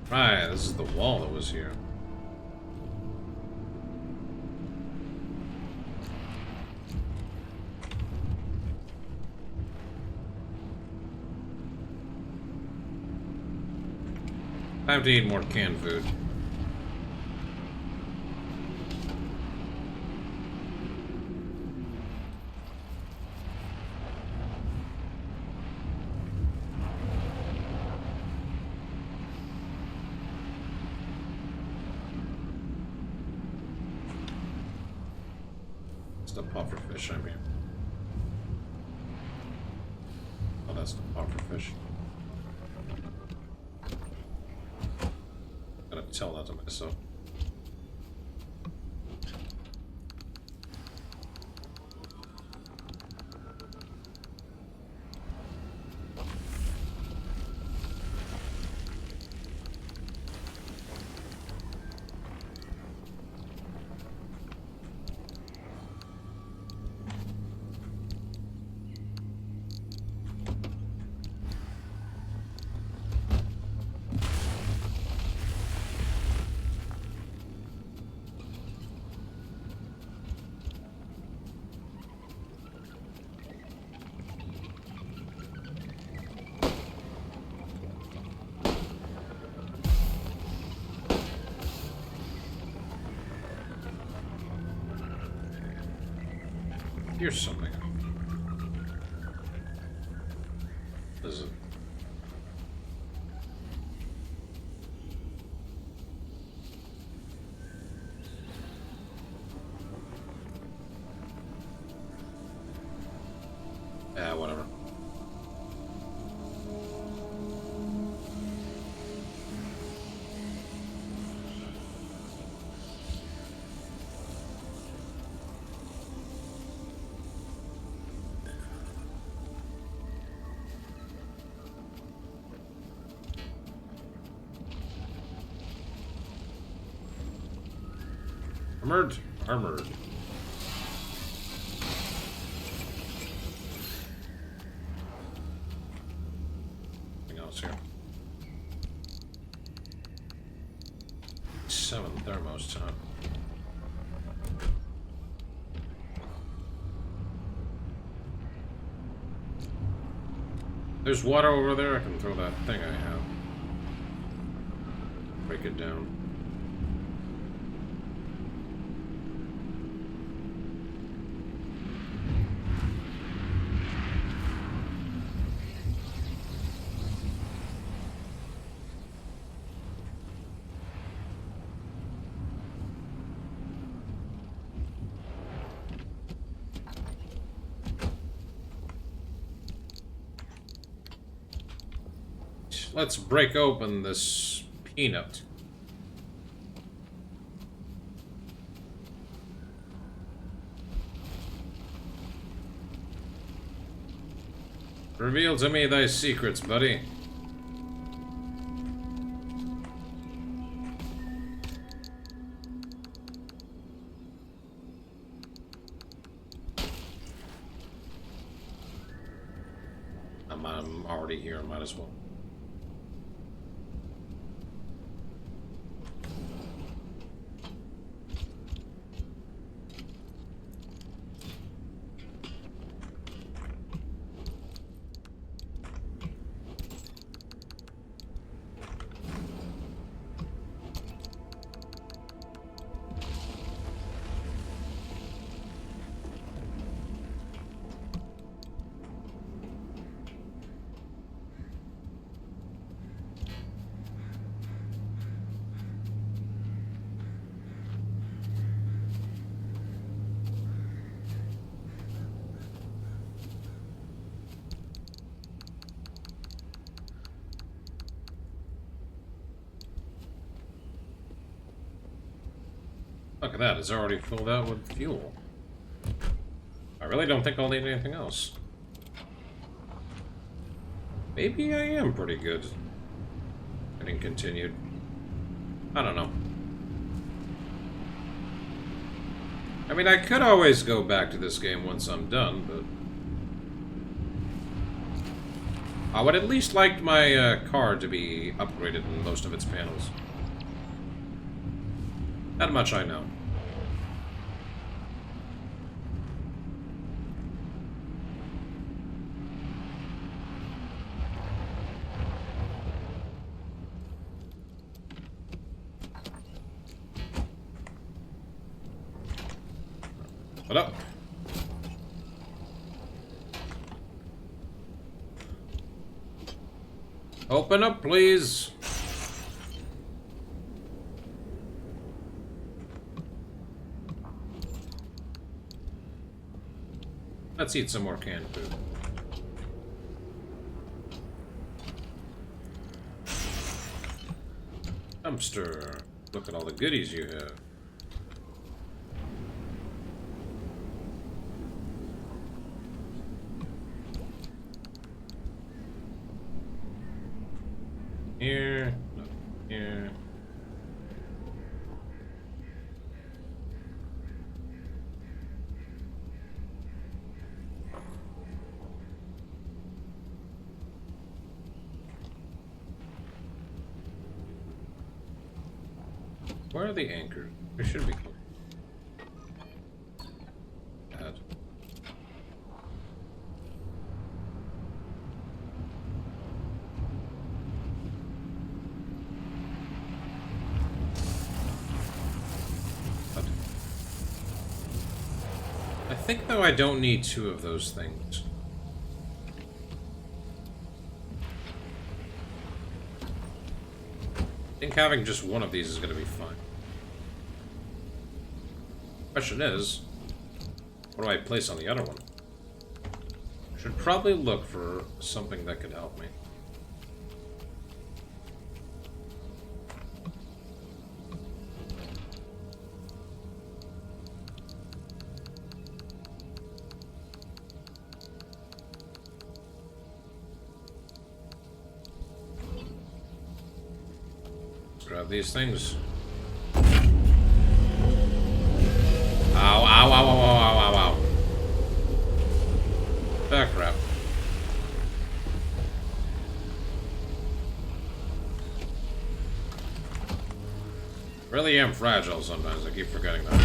Right, this is the wall that was here. I have to eat more canned food. the puffer fish, I mean. Oh, that's the puffer fish. Gotta tell that to myself. Here's something. Is it? Yeah, whatever. Armored. Armored. Anything else here? 7 thermos, huh? There's water over there. I can throw that thing I have. Break it down. Let's break open this peanut. Reveal to me thy secrets, buddy. I'm already here, might as well. Look at that, it's already filled out with fuel. I really don't think I'll need anything else. Maybe I am pretty good. Getting continued. I don't know. I mean, I could always go back to this game once I'm done, but... I would at least like my car to be upgraded in most of its panels. That much I know. What up? Open up, please. Let's eat some more canned food. Dumpster. Look at all the goodies you have. Here. Nothing here. Where are the anchors? They should be close. Bad. What? I think, though, I don't need 2 of those things. I think having just 1 of these is going to be fine. Question is, what do I place on the other one? Should probably look for something that could help me. Let's grab these things. Ow, ow, ow, ow, ow, ow, ow. Ah, crap. Really am fragile sometimes, I keep forgetting that.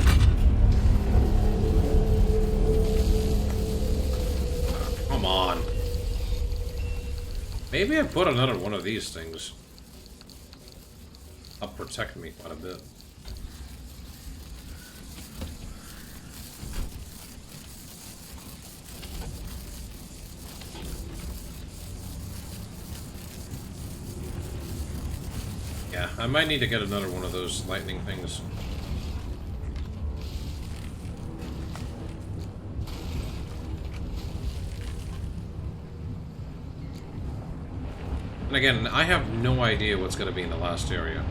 Come on. Maybe I put another one of these things. That'll protect me quite a bit. Yeah, I might need to get another one of those lightning things. And again, I have no idea what's going to be in the last area.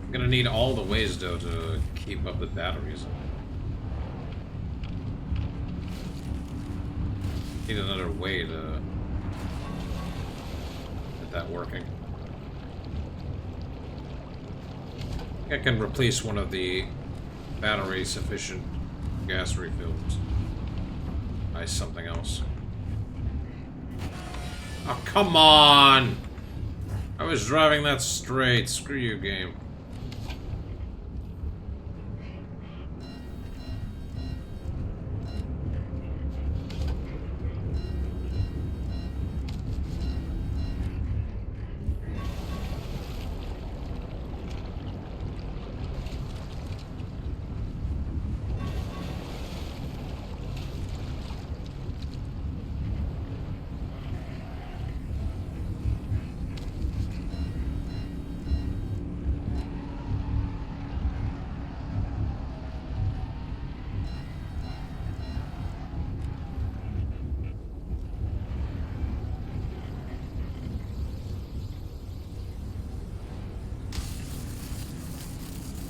I'm gonna need all the ways, though, to keep up the batteries. Need another way to get that working. I can replace one of the battery-sufficient gas refills by something else. Oh, come on! I was driving that straight. Screw you, game.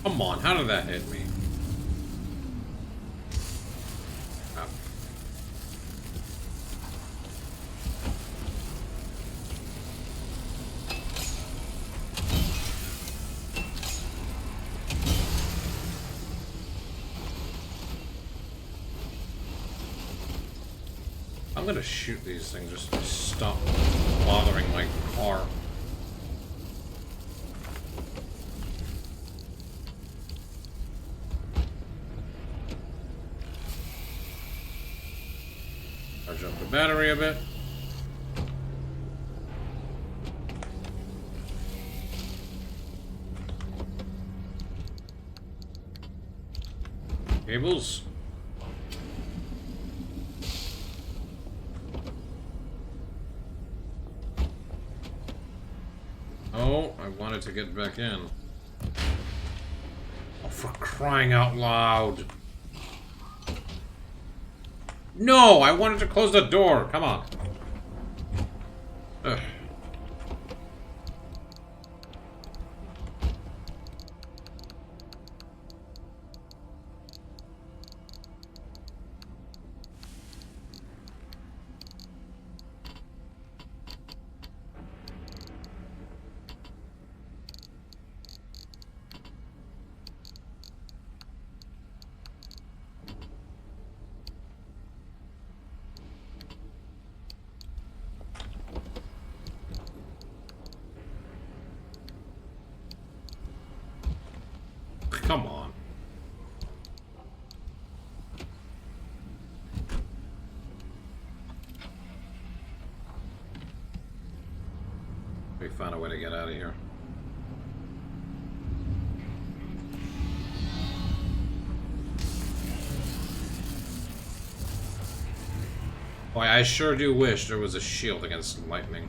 Come on, how did that hit me? Oh. I'm gonna shoot these things just to stop bothering my car. Charge up the battery a bit. Cables? Oh, I wanted to get back in. Oh, for crying out loud. No, I wanted to close the door. Come on. Ugh. Come on. We found a way to get out of here. Boy, I sure do wish there was a shield against lightning.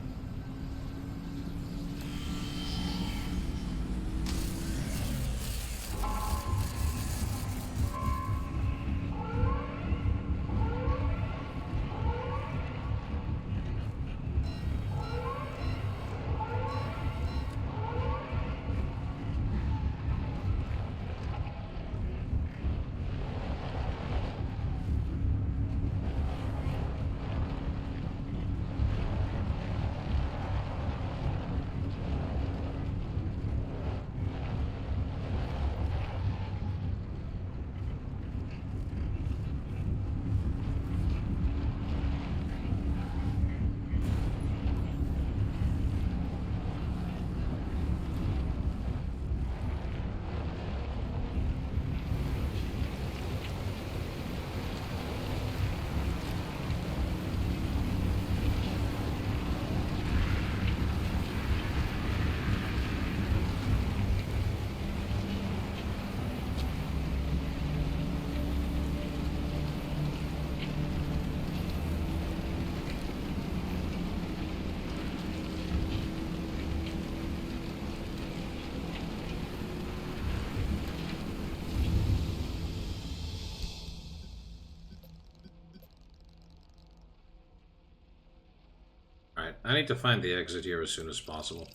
Alright, I need to find the exit here as soon as possible.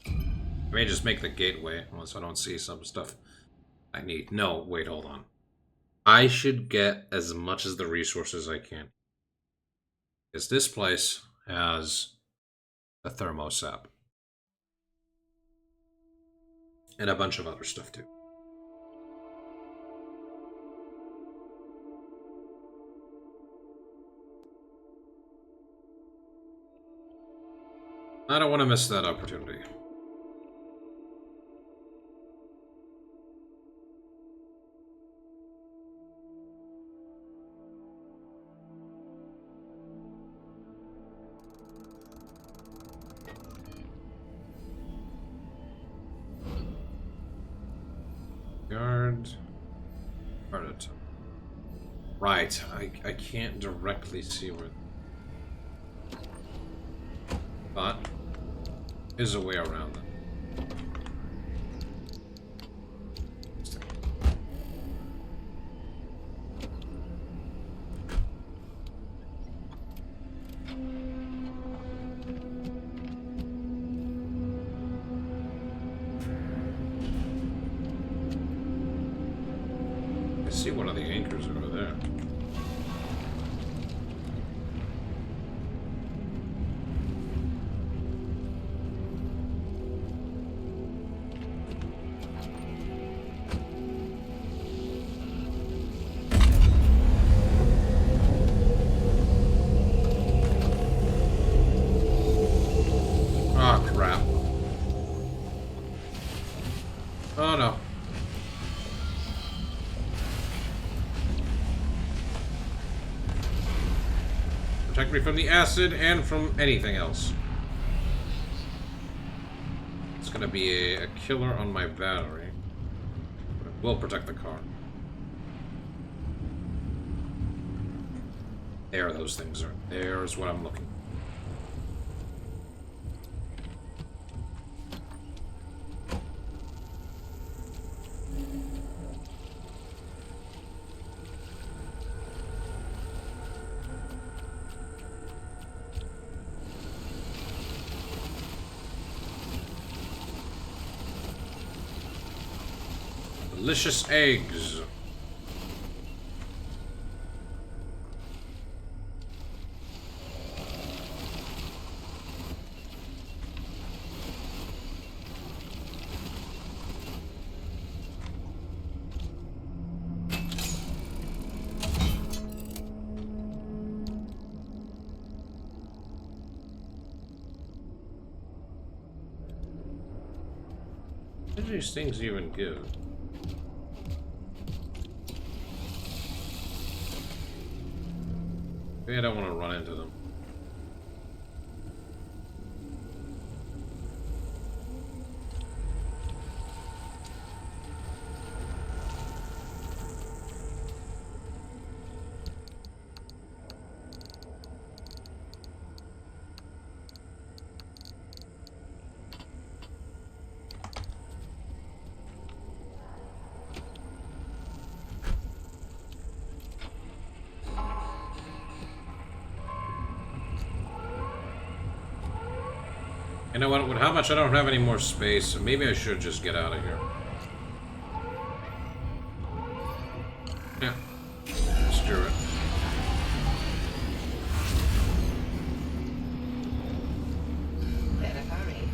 I may just make the gateway, once I don't see some stuff I need. No, wait, hold on. I should get as much as the resources I can. Because this place has a thermosap. And a bunch of other stuff too. I don't want to miss that opportunity. Guard. Guard. Right, I can't directly see where... But is a way around it. I see one of the anchors over there. Oh no. Protect me from the acid and from anything else. It's gonna be a killer on my battery. But it will protect the car. There, those things are. There's what I'm looking for. Delicious eggs. What do these things even give? Maybe I don't want to run into them. You know what? With how much I don't have any more space, so maybe I should just get out of here. Yeah. Screw it. Better hurry.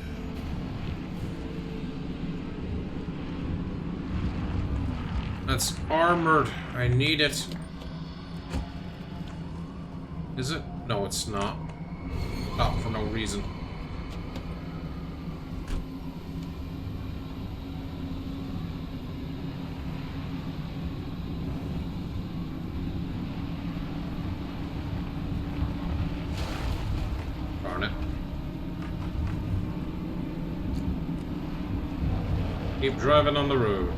That's armored. I need it. Is it? No, it's not. Stop for no reason. Darn it. Keep driving on the road.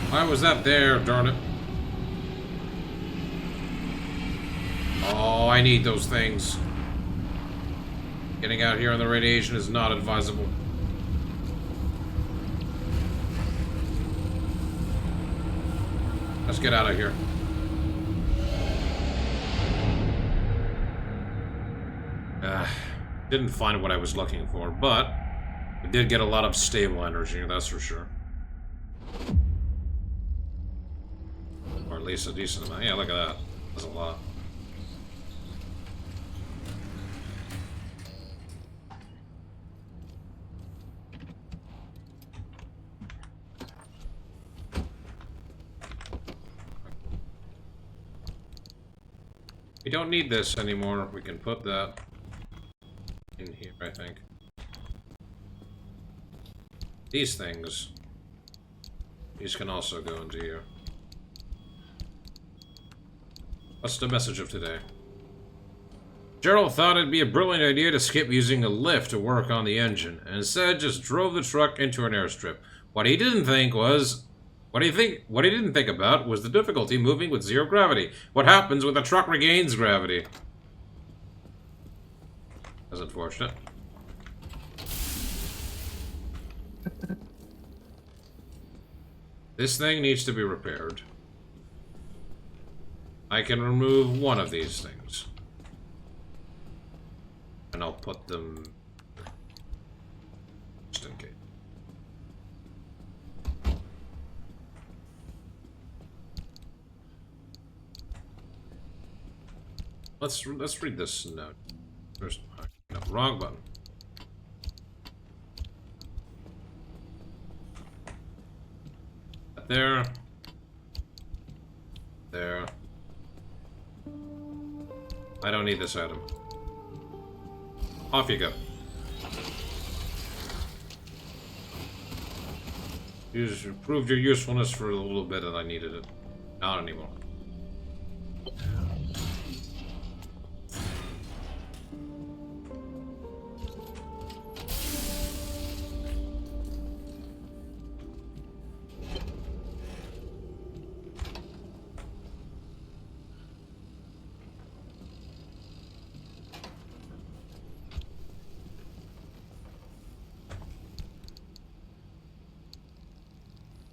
Why was that there, darn it? Oh, I need those things. Getting out here on the radiation is not advisable. Let's get out of here. Didn't find what I was looking for, but I did get a lot of stable energy, that's for sure. Or at least a decent amount. Yeah, look at that. That's a lot. We don't need this anymore. We can put that in here, I think. These things. These can also go into here. What's the message of today? Gerald thought it'd be a brilliant idea to skip using a lift to work on the engine, and instead just drove the truck into an airstrip. What he didn't think about was the difficulty moving with zero gravity. What happens when the truck regains gravity? That's unfortunate. This thing needs to be repaired. I can remove one of these things. And I'll put them just in case. Let's read this note. First, no, wrong button. There. There. I don't need this item. Off you go. You proved your usefulness for a little bit and I needed it. Not anymore.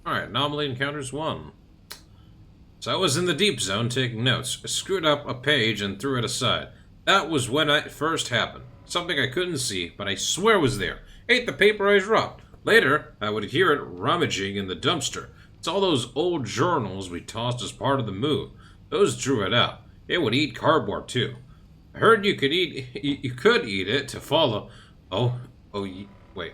Alright, anomaly encounters 1. So I was in the deep zone taking notes. I screwed up a page and threw it aside. That was when it first happened. Something I couldn't see, but I swear was there. Ate the paper I dropped. Later, I would hear it rummaging in the dumpster. It's all those old journals we tossed as part of the move. Those drew it out. It would eat cardboard too. I heard you could eat it to follow. Wait.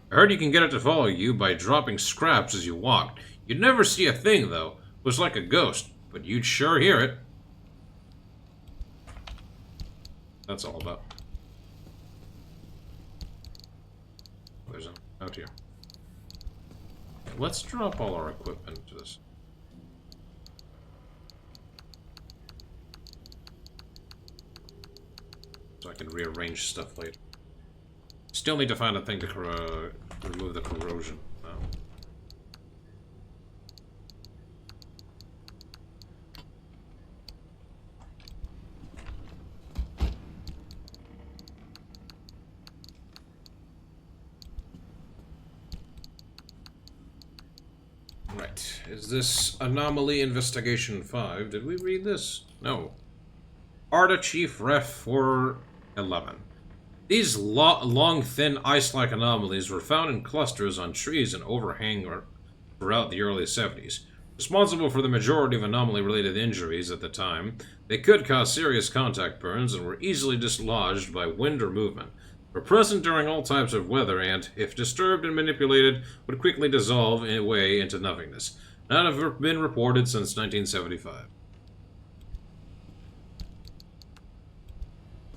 I heard you can get it to follow you by dropping scraps as you walked. You'd never see a thing, though. It was like a ghost, but you'd sure hear it. That's all about. There's an out here. Let's drop all our equipment into this. So I can rearrange stuff later. Still need to find a thing to remove the corrosion. No. Right. Is this Anomaly Investigation 5? Did we read this? No. Arda Chief Ref 411. These long, thin, ice-like anomalies were found in clusters on trees and overhang throughout the early 70s. Responsible for the majority of anomaly-related injuries at the time, they could cause serious contact burns and were easily dislodged by wind or movement. Were present during all types of weather and, if disturbed and manipulated, would quickly dissolve away into nothingness. None have been reported since 1975.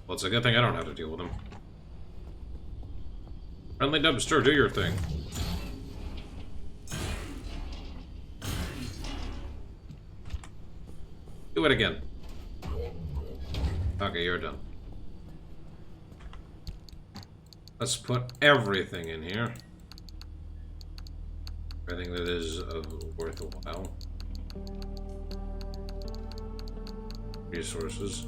Well, it's a good thing I don't have to deal with them. Friendly dumpster, do your thing. Do it again. Okay, you're done. Let's put everything in here. Everything that is worthwhile. Resources.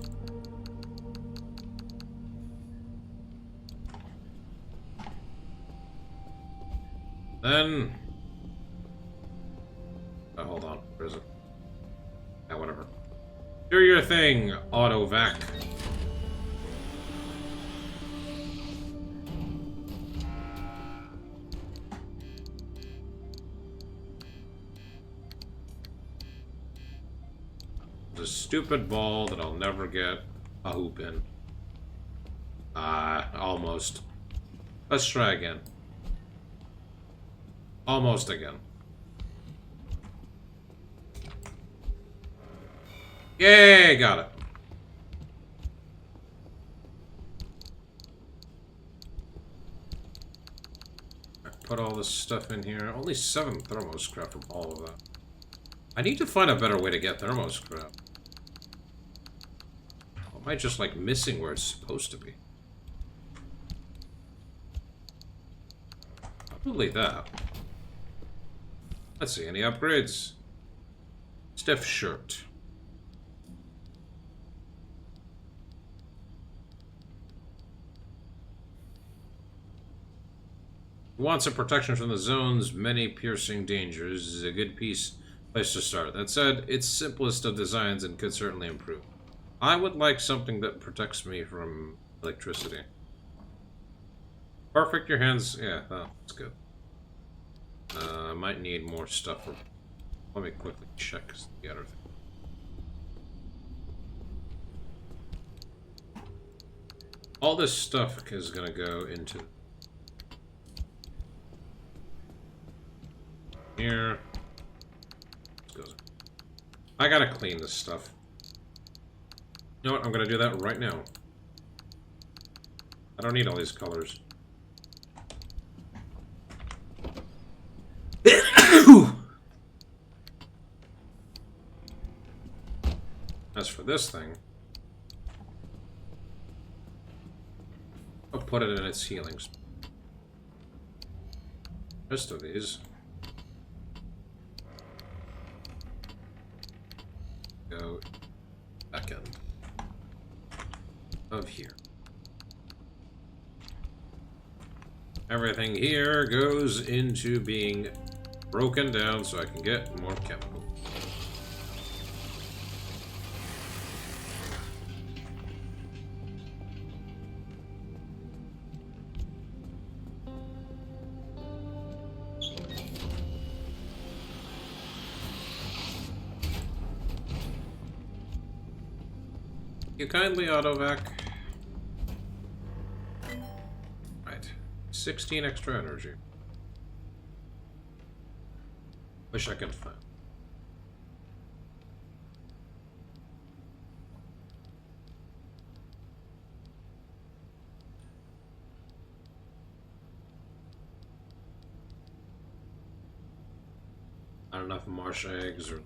Then... oh, hold on. Where is it? Yeah, whatever. Do your thing, auto-vac. The stupid ball that I'll never get a hoop in. Almost. Let's try again. Almost again. Yay, got it. Put all this stuff in here. Only 7 thermo scrap from all of that. I need to find a better way to get thermo scrap. Am I just like missing where it's supposed to be? Probably that. Let's see, any upgrades? Stiff shirt. Wants some protection from the zone's many piercing dangers. Is a good place to start. That said, it's simplest of designs and could certainly improve. I would like something that protects me from electricity. Perfect, your hands. Yeah, that's good. I might need more stuff. Let me quickly check the other thing. All this stuff is gonna go into here. I gotta clean this stuff. You know what? I'm gonna do that right now. I don't need all these colors. As for this thing, I'll put it in its healings. Rest of these go back end of here. Everything here goes into being broken down so I can get more chemical. You kindly autovac. Right. 16 extra energy. Wish I could find. Not enough marsh eggs or.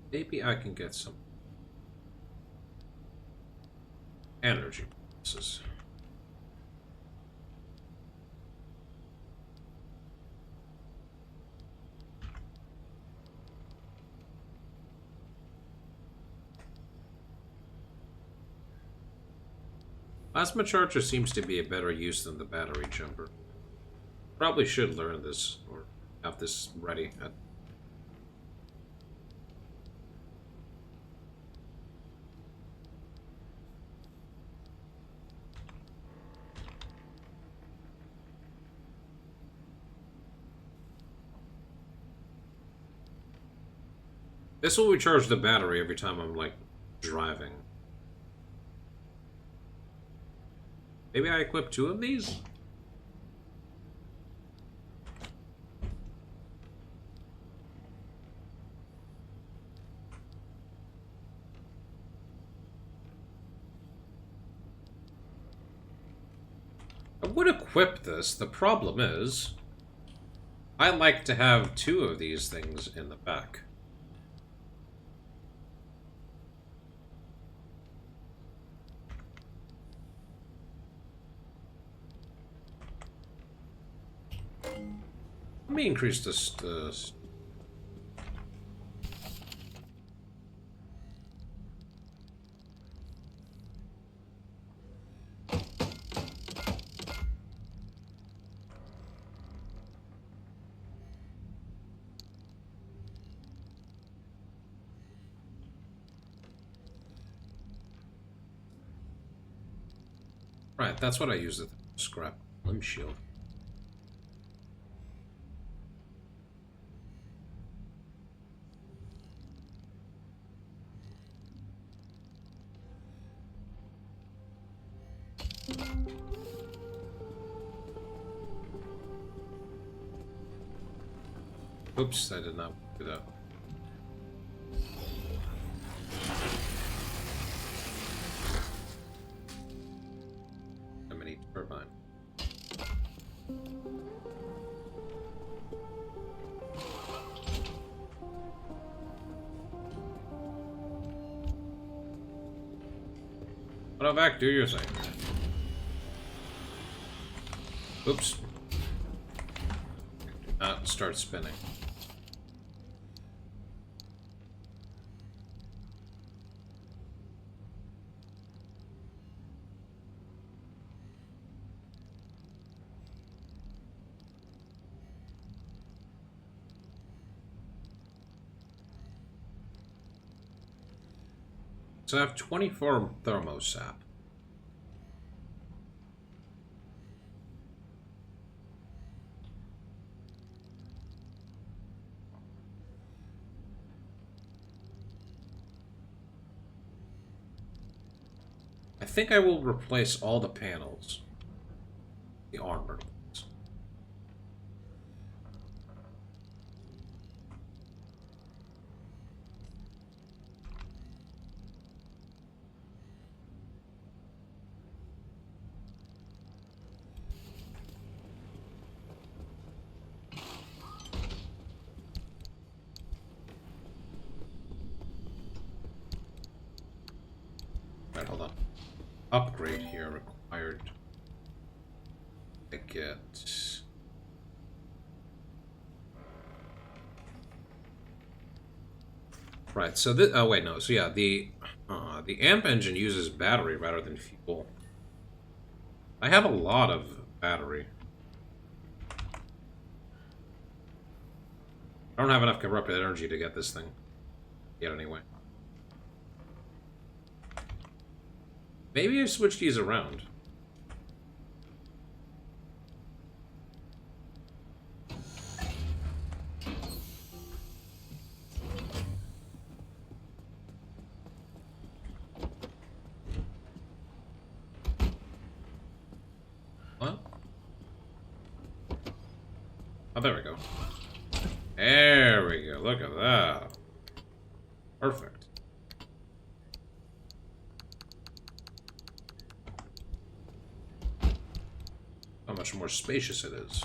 Maybe I can get some energy bonuses. Plasma charger seems to be a better use than the battery jumper. Probably should learn this or have this ready at. This will recharge the battery every time I'm, like, driving. Maybe I equip 2 of these? I would equip this. The problem is, I like to have 2 of these things in the back. Let me increase this. Right, that's what I use the scrap limb shield. Oops, I did not do that. How many turbine? Autovac, do your thing. Oops. Do not start spinning. So I have 24 thermosap. I think I will replace all the panels. The armored ones. hold on. Upgrade here required. Ticket. Right, so this, oh wait, no, so yeah, the AMP engine uses battery rather than fuel. I have a lot of battery. I don't have enough corrupted energy to get this thing. Yet anyway. Maybe I switch these around. What? Oh, there we go. There we go. Look at that. Perfect. How much more spacious it is.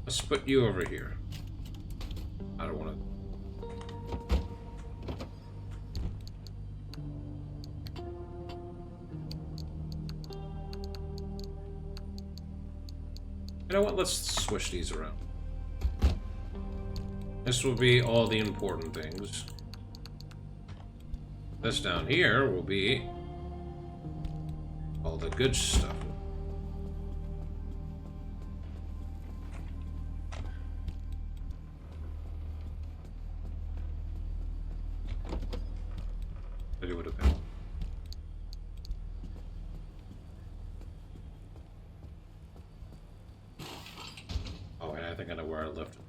Let's put you over here. I don't want to. You know what? Let's switch these around. This will be all the important things. This down here will be all the good stuff. I do it a bit. Oh, and I think I know where I left it.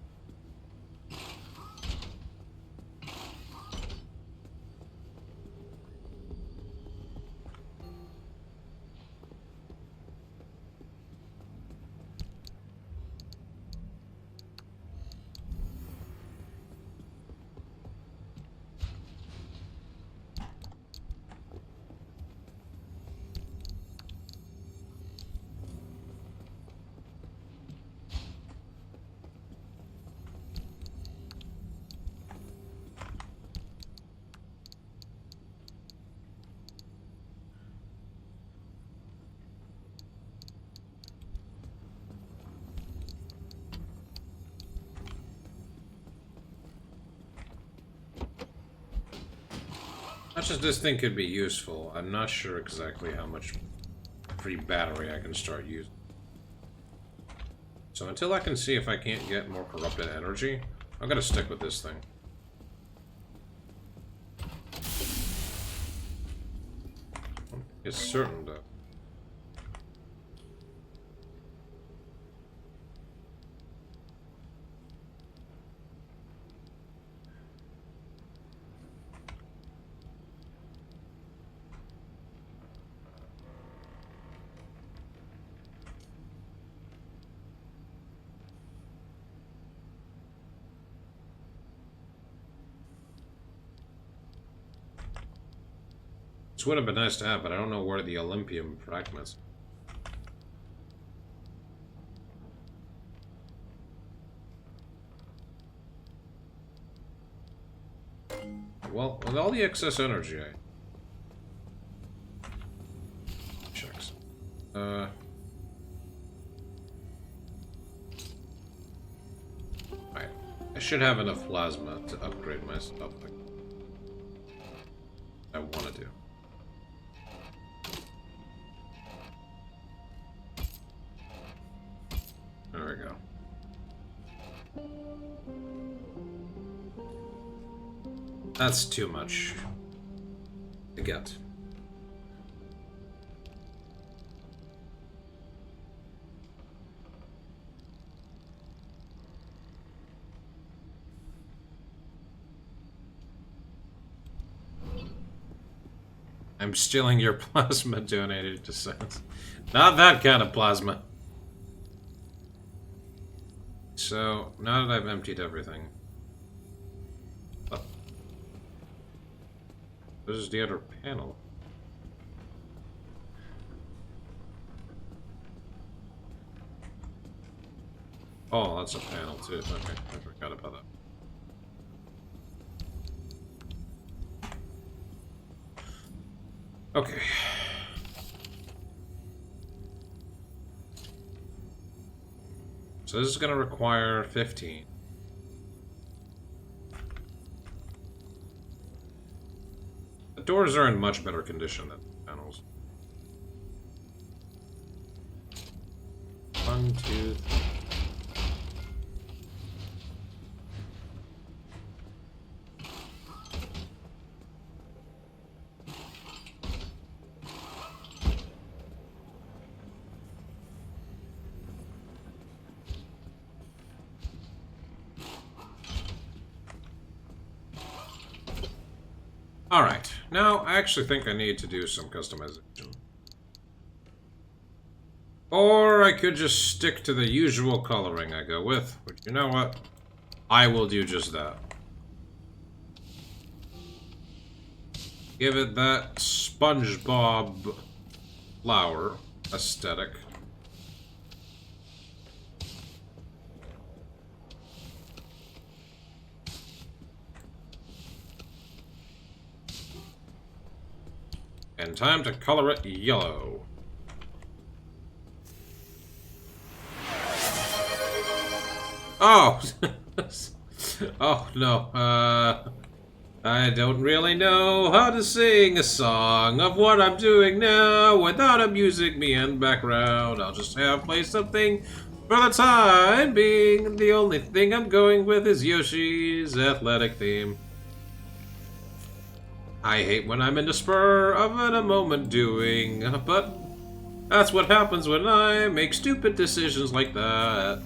Much as this thing could be useful, I'm not sure exactly how much free battery I can start using. So until I can see if I can't get more corrupted energy, I'm gonna stick with this thing. It's certain though. This would have been nice to have, but I don't know where the Olympium fragments. Well, with all the excess energy, checks. Right. I should have enough plasma to upgrade my stuff. Like I want to do. There we go. That's too much to get. I'm stealing your plasma donated to science. Not that kind of plasma. So, now that I've emptied everything... Oh. This is the other panel. Oh, that's a panel too. Okay, I forgot about that. Okay. So this is going to require 15. The doors are in much better condition than the panels. 1, 2, 3. Alright, now I actually think I need to do some customization. Or I could just stick to the usual coloring I go with, which, you know what? I will do just that. Give it that SpongeBob flower aesthetic. And time to color it yellow. Oh! Oh, no. I don't really know how to sing a song of what I'm doing now without amusing me in background. I'll just have play something for the time being. The only thing I'm going with is Yoshi's athletic theme. I hate when I'm in the spur of a moment doing, but that's what happens when I make stupid decisions like that.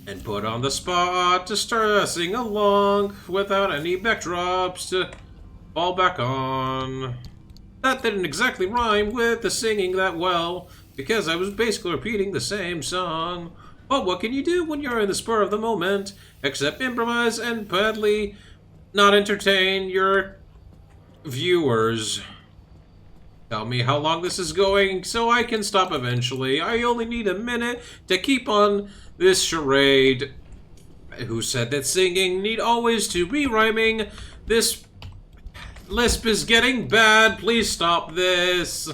And put on the spot to start sing along without any backdrops to fall back on. That didn't exactly rhyme with the singing that well, because I was basically repeating the same song. But what can you do when you're in the spur of the moment, except improvise and badly not entertain your viewers? Tell me how long this is going so I can stop eventually. I only need a minute to keep on this charade. Who said that singing need always to be rhyming? This lisp is getting bad. Please stop this.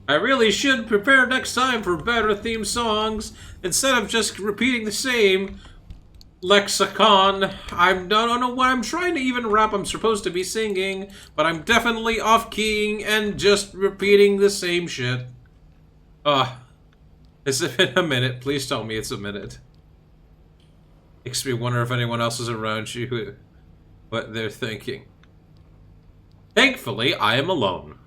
I really should prepare next time for better theme songs instead of just repeating the same lexicon. I don't know what I'm trying to even rap I'm supposed to be singing, but I'm definitely off-keying and just repeating the same shit. Has it been a minute? Please tell me it's a minute. Makes me wonder if anyone else is around you, what they're thinking. Thankfully, I am alone.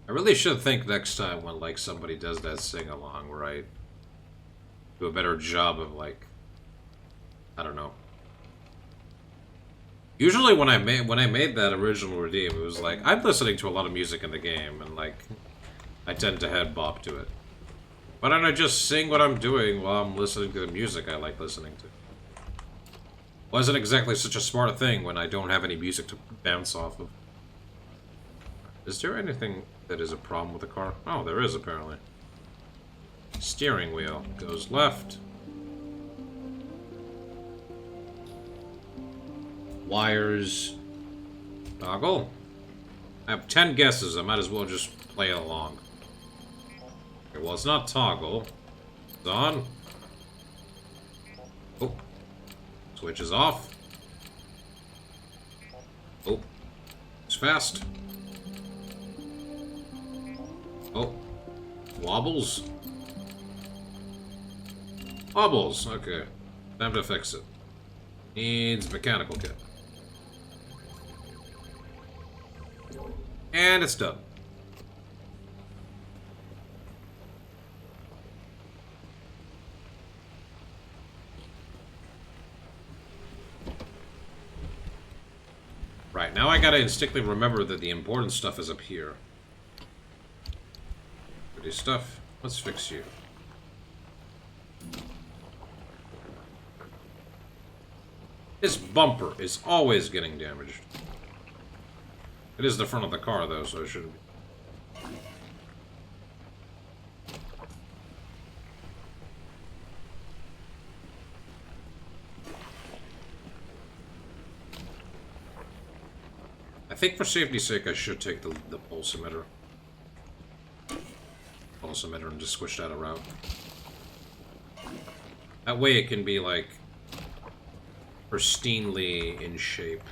I really should think next time when, like, somebody does that sing-along, where I do a better job of, like, I don't know. Usually when I made that original redeem, it was like, I'm listening to a lot of music in the game, and, like, I tend to head bop to it. Why don't I just sing what I'm doing while I'm listening to the music I like listening to? Wasn't exactly such a smart thing when I don't have any music to bounce off of. Is there anything that is a problem with the car? Oh, there is, apparently. Steering wheel goes left. Wires. Toggle. I have 10 guesses. I might as well just play it along. Okay, well, it's not toggle. It's on. Oh. Switch is off. Oh. It's fast. Oh. Wobbles. Wobbles. Okay. Time to fix it. Needs mechanical kit. And it's done. Right, now I gotta instinctively remember that the important stuff is up here. Pretty stuff. Let's fix you. This bumper is always getting damaged. It is the front of the car, though, so it shouldn't be. think for safety's sake, I should take the pulse emitter. Pulse emitter and just switch that around. That way it can be, like, pristinely in shape.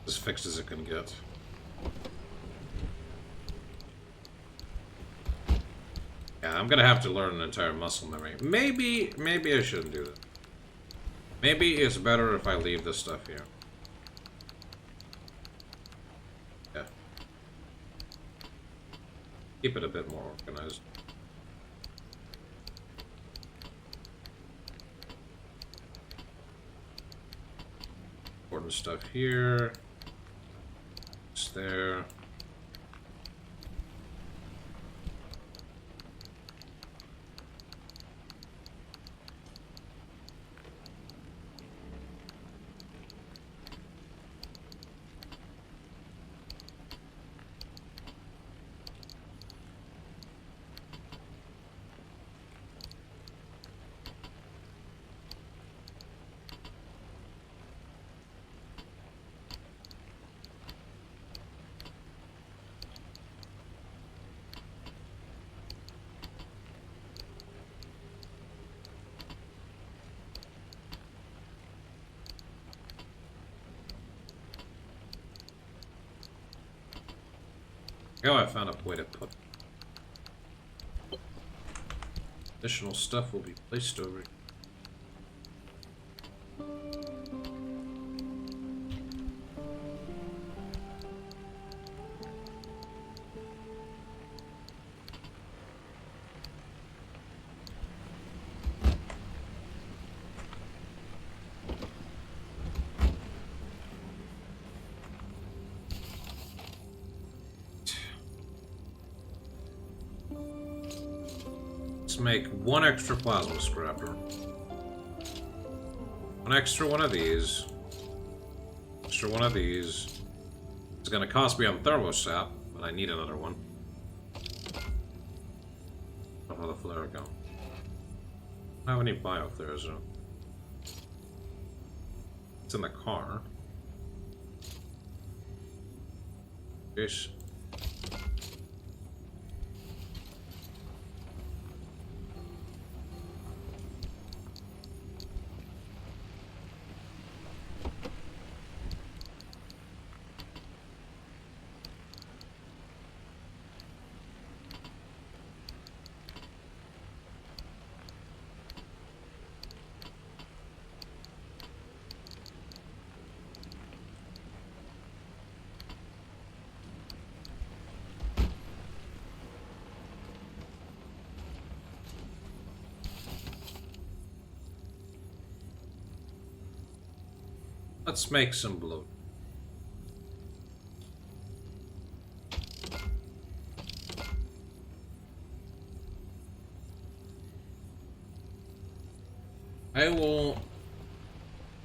As fixed as it can get. Yeah, I'm gonna have to learn an entire muscle memory. Maybe I shouldn't do that. Maybe it's better if I leave this stuff here. Yeah. Keep it a bit more organized. Important stuff here. It's there. Oh, I found a way to put additional stuff will be placed over. Make one extra plasma scrapper. One extra one of these. Extra one of these. It's gonna cost me on thermosap, but I need another one. Where'd the flare go? I don't have any bioflares though. It's in the car. Fish. Let's make some bloat. I will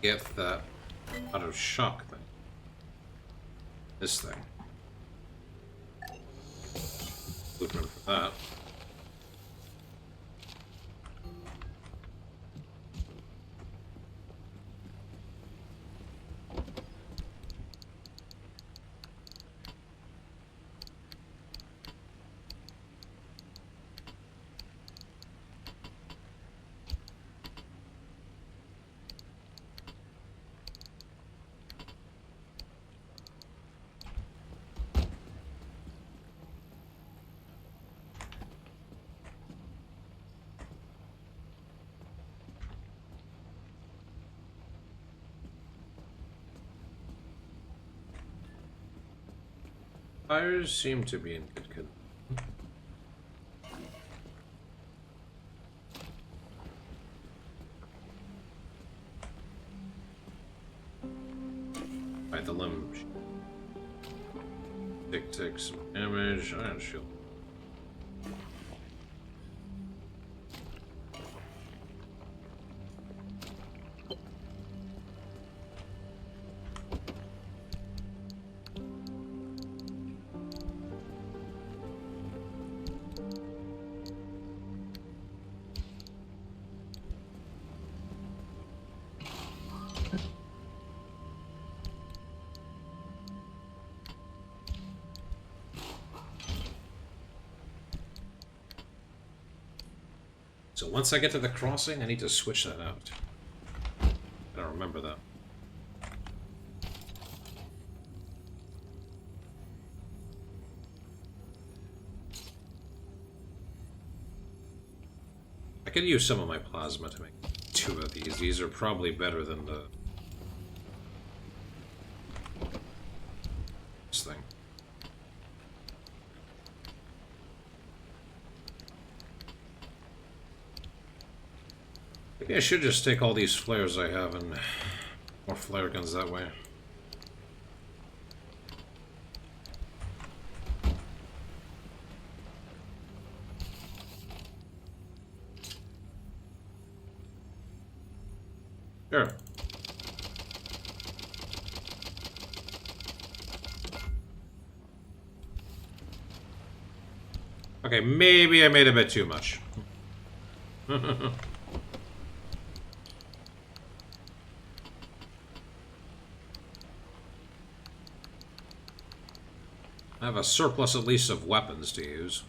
get that out of shock thing. This thing. Blueprint for that. Tires seem to be in good condition. Right, the limb. Take some damage. Iron shield. So once I get to the crossing, I need to switch that out. I don't remember that. I could use some of my plasma to make 2 of these. These are probably better than this thing. Maybe I should just take all these flares I have and more flare guns that way. Sure. Okay, maybe I made a bit too much. I have a surplus at least of weapons to use.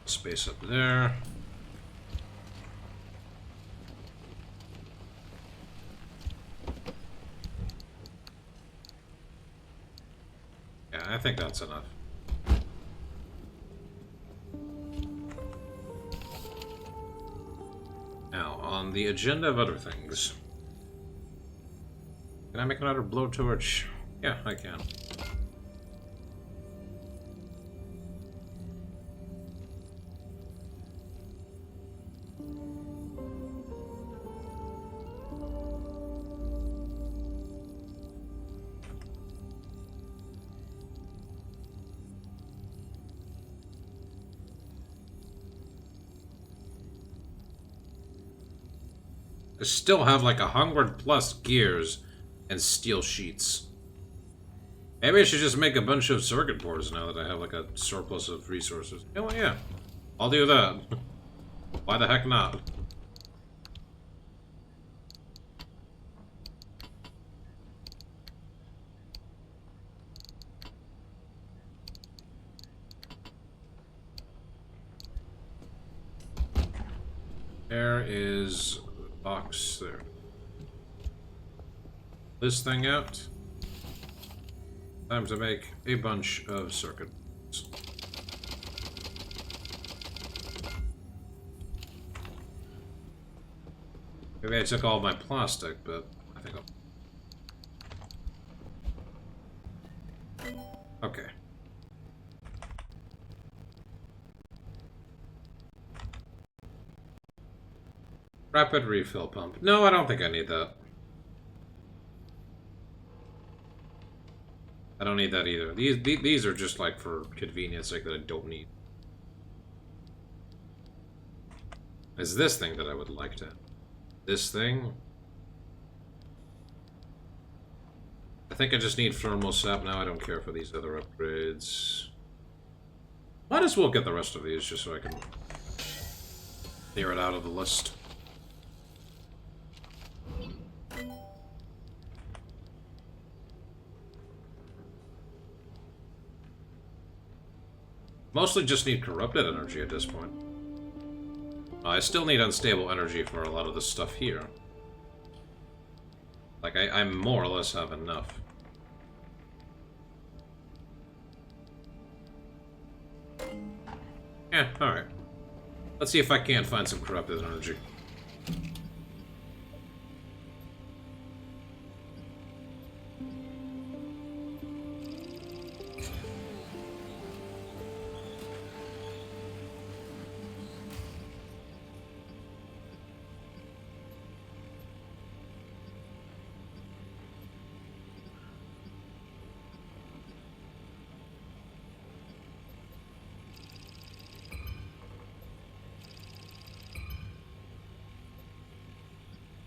Space up there. Yeah, I think that's enough. Now, on the agenda of other things. Can I make another blowtorch? Yeah, I can. I still have like 100 plus gears and steel sheets. Maybe I should just make a bunch of circuit boards now that I have like a surplus of resources. Oh yeah, I'll do that. Why the heck not? There is a box there. This thing out. Time to make a bunch of circuit boards. Maybe I took all my plastic, but I think I'll... Okay. Rapid refill pump. No, I don't think I need that. I don't need that either. These are just like for convenience sake that I don't need. It's this thing that I would like to... This thing? I think I just need thermal sap now. I don't care for these other upgrades. Might as well get the rest of these just so I can clear it out of the list. Mostly just need corrupted energy at this point. I still need unstable energy for a lot of the stuff here. Like, I more or less have enough. Yeah, alright. Let's see if I can't find some corrupted energy.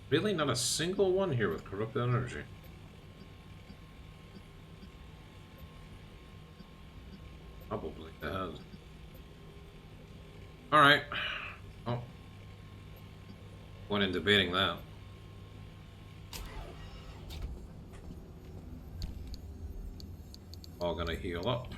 Really? Not a single one here with corrupted energy. Probably has. Alright. Oh. Point in debating that. All gonna heal up.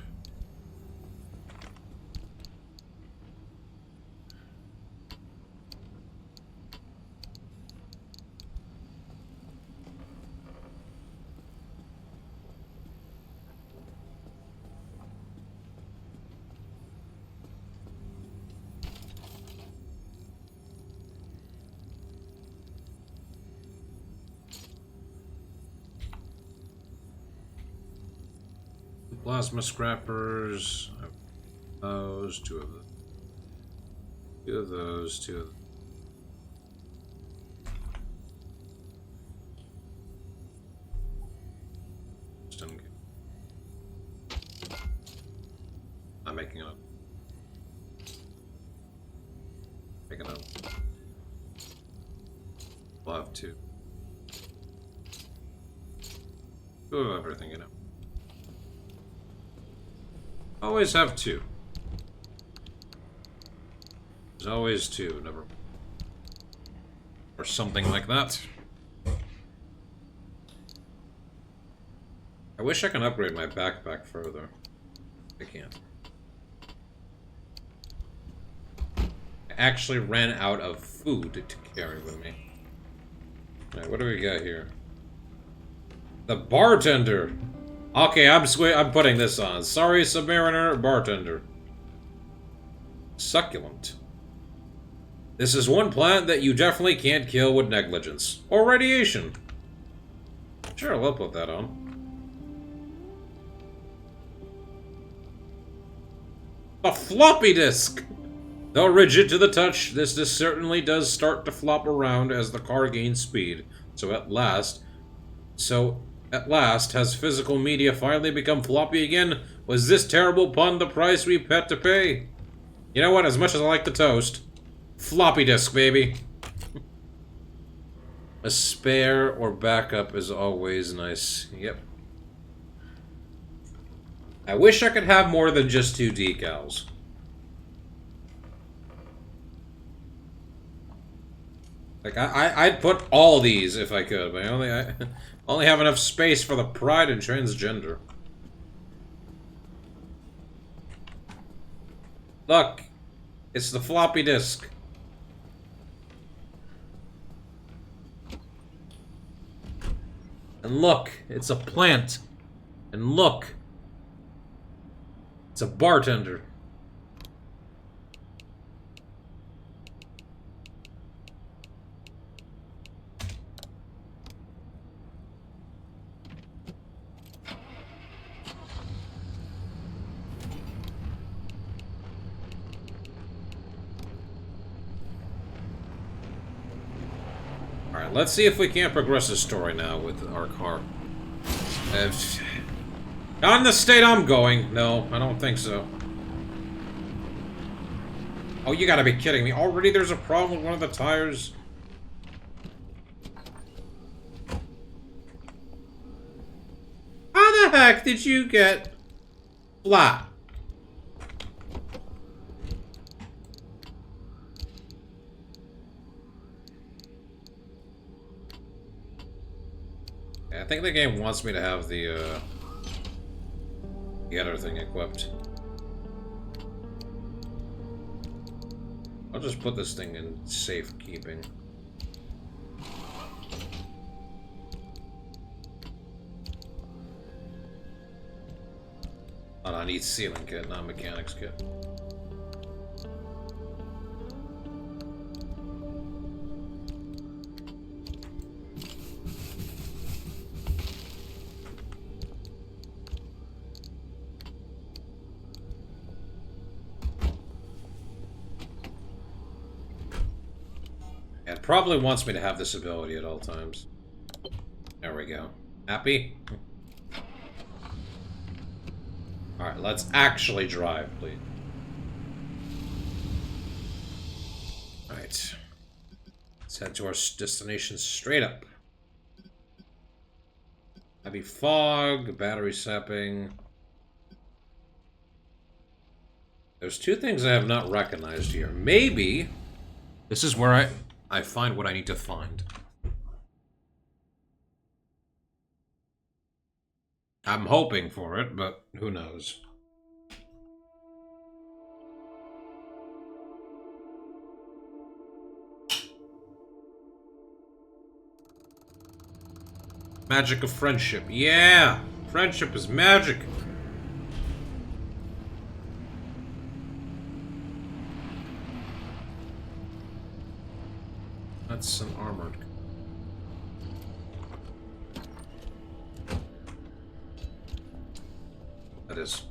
Plasma scrappers. Those, two of them. Two of those, two of them. I'm making it up. Making it up. We'll have two. Two of everything, you know. Always have two. There's always two, never. Or something like that. I wish I can upgrade my backpack further. I can't. I actually ran out of food to carry with me. Alright, what do we got here? The bartender! Okay, I'm putting this on. Sorry, Submariner, bartender. Succulent. This is one plant that you definitely can't kill with negligence. Or radiation. Sure, I'll put that on. A floppy disk! Though rigid to the touch, this certainly does start to flop around as the car gains speed. So at last, has physical media finally become floppy again? Was this terrible pun the price we had to pay? You know what, as much as I like the toast, floppy disk, baby. A spare or backup is always nice. Yep. I wish I could have more than just two decals. Like, I'd put all these if I could, but I only have enough space for the pride and transgender. Look, it's the floppy disk. And look, it's a plant. And look, it's a bartender. Alright, let's see if we can't progress the story now with our car. Not in the state I'm going. No, I don't think so. Oh, you gotta be kidding me. Already there's a problem with one of the tires? How the heck did you get flat? I think the game wants me to have the other thing equipped. I'll just put this thing in safekeeping. Oh, no, I need sealing kit, not mechanics kit. It probably wants me to have this ability at all times. There we go. Happy? Alright, let's actually drive, please. Alright. Let's head to our destination straight up. Heavy fog, battery sapping. There's two things I have not recognized here. Maybe this is where I find what I need to find. I'm hoping for it, but who knows. Magic of friendship. Yeah! Friendship is magic! That's an armored. That is.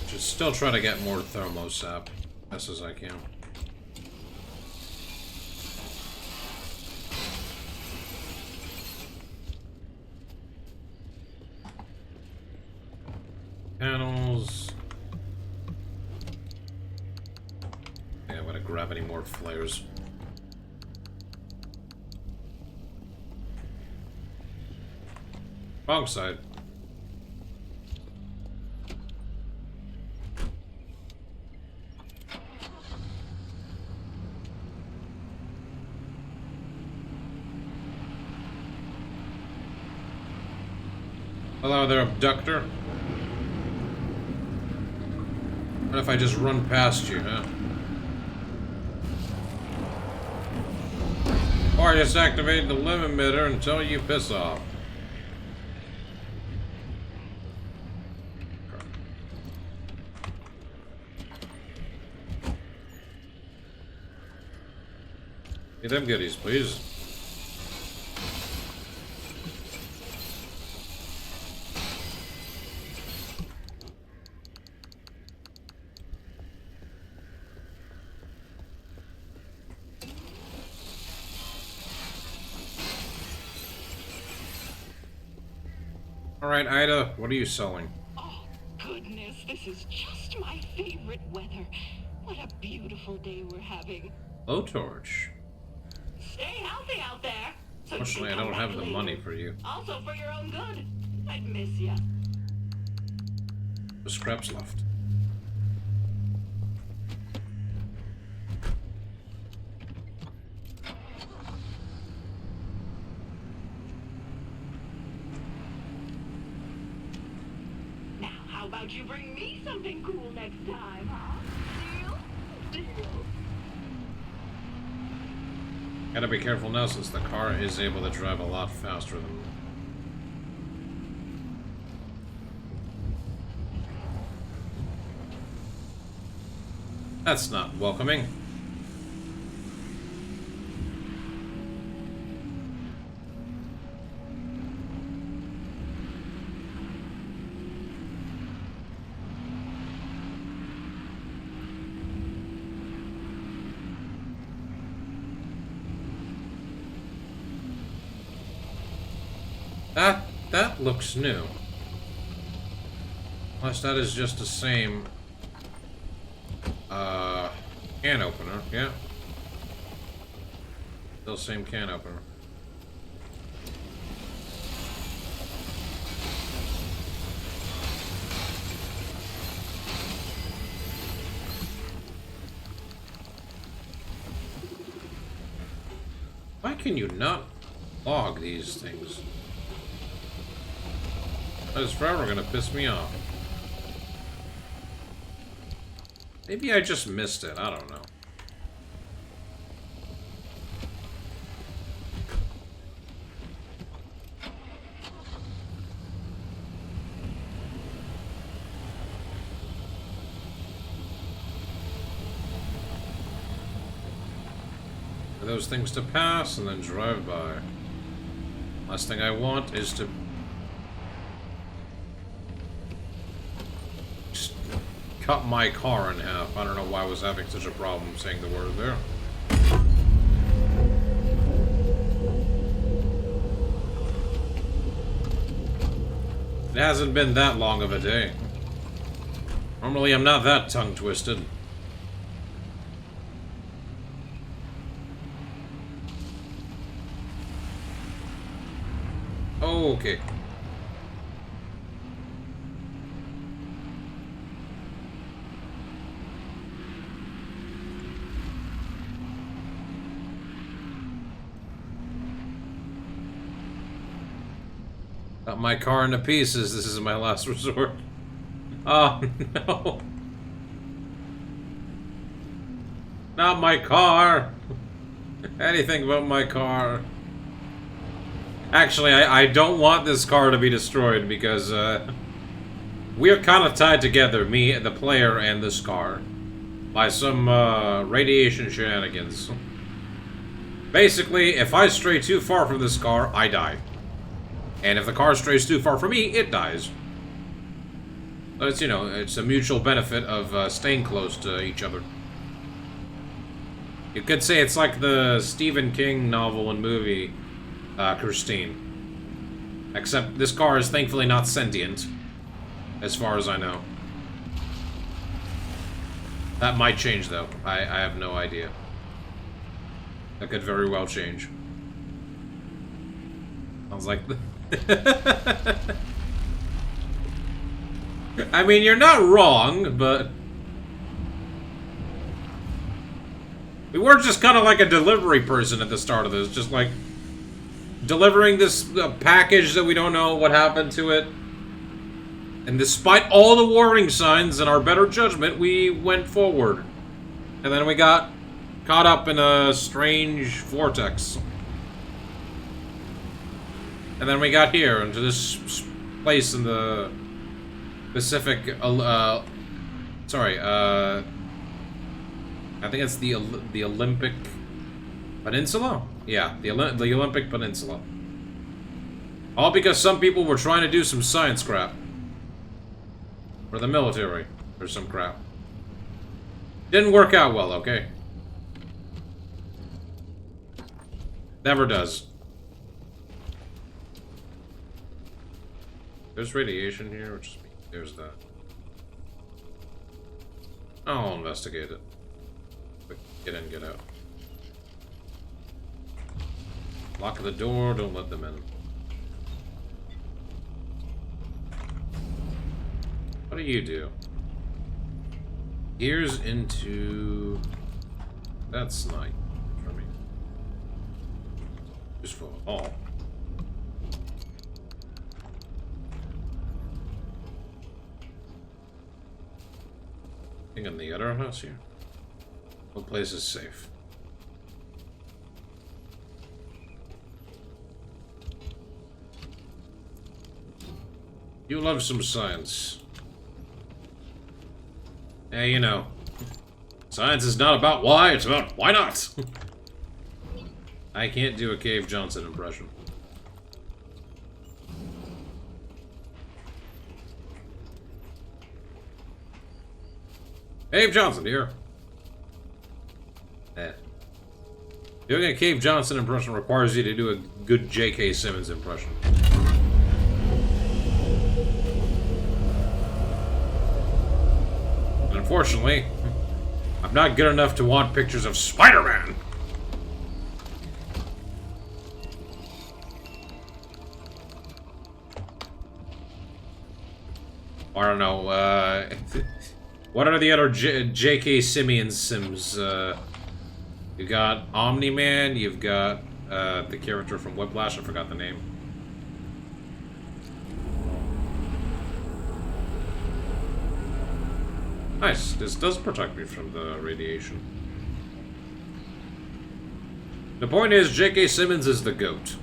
Should still try to get more thermosap, best as I can. Panels. Yeah, I'm gonna grab any more flares. Wrong side. Hello there, abductor. What if I just run past you, huh? Or just activate the limb emitter until you piss off. Get them goodies, please. Alright, Ida, what are you selling? Oh, goodness, this is just my favorite weather. What a beautiful day we're having. Blowtorch. Stay healthy out there. So Fortunately, I don't have the money for you. Also for your own good. I'd miss ya. The scraps left. Now, how about you bring me something cool next time, huh? Deal? Deal. Gotta be careful now since the car is able to drive a lot faster than... That's not welcoming. That looks new. Unless that is just the same can opener, yeah. Still same can opener. Why can you not log these things? That is forever gonna piss me off. Maybe I just missed it, I don't know. For those things to pass and then drive by. Last thing I want is to cut my car in half. I don't know why I was having such a problem saying the word there. It hasn't been that long of a day. Normally I'm not that tongue-twisted. Okay. Got my car into pieces. This is my last resort. Oh, no. Not my car. Anything but my car. Actually, I don't want this car to be destroyed because, we're kind of tied together, me, the player, and this car, by some, radiation shenanigans. Basically, if I stray too far from this car, I die. And if the car strays too far from me, it dies. But it's, you know, it's a mutual benefit of, staying close to each other. You could say it's like the Stephen King novel and movie, Christine. Except this car is thankfully not sentient, as far as I know. That might change, though. I have no idea. That could very well change. Sounds like... I mean, you're not wrong, but... We were just kind of like a delivery person at the start of this, just like... delivering this package that we don't know what happened to it. And despite all the warning signs and our better judgment, we went forward. And then we got caught up in a strange vortex. And then we got here, into this place in the Pacific, sorry, I think it's the Olympic Peninsula? Yeah, the Olympic Peninsula. All because some people were trying to do some science crap. For the military, or some crap. Didn't work out well, okay? Never does. There's radiation here, which is me. There's that. I'll investigate it. Quick, get in, get out. Lock the door, don't let them in. What do you do? Gears into... That's not for me. Just for all. Thing in the other house here? What place is safe? You love some science. Hey, you know, science is not about why, it's about why not. I can't do a Cave Johnson impression. Cave Johnson here. Doing a Cave Johnson impression requires you to do a good J.K. Simmons impression. Unfortunately, I'm not good enough to want pictures of Spider-Man. I don't know, what are the other J.K. Simmons Sims? You got Omni-Man, you've got, the character from Whiplash, I forgot the name. Nice, this does protect me from the radiation. The point is, J.K. Simmons is the GOAT.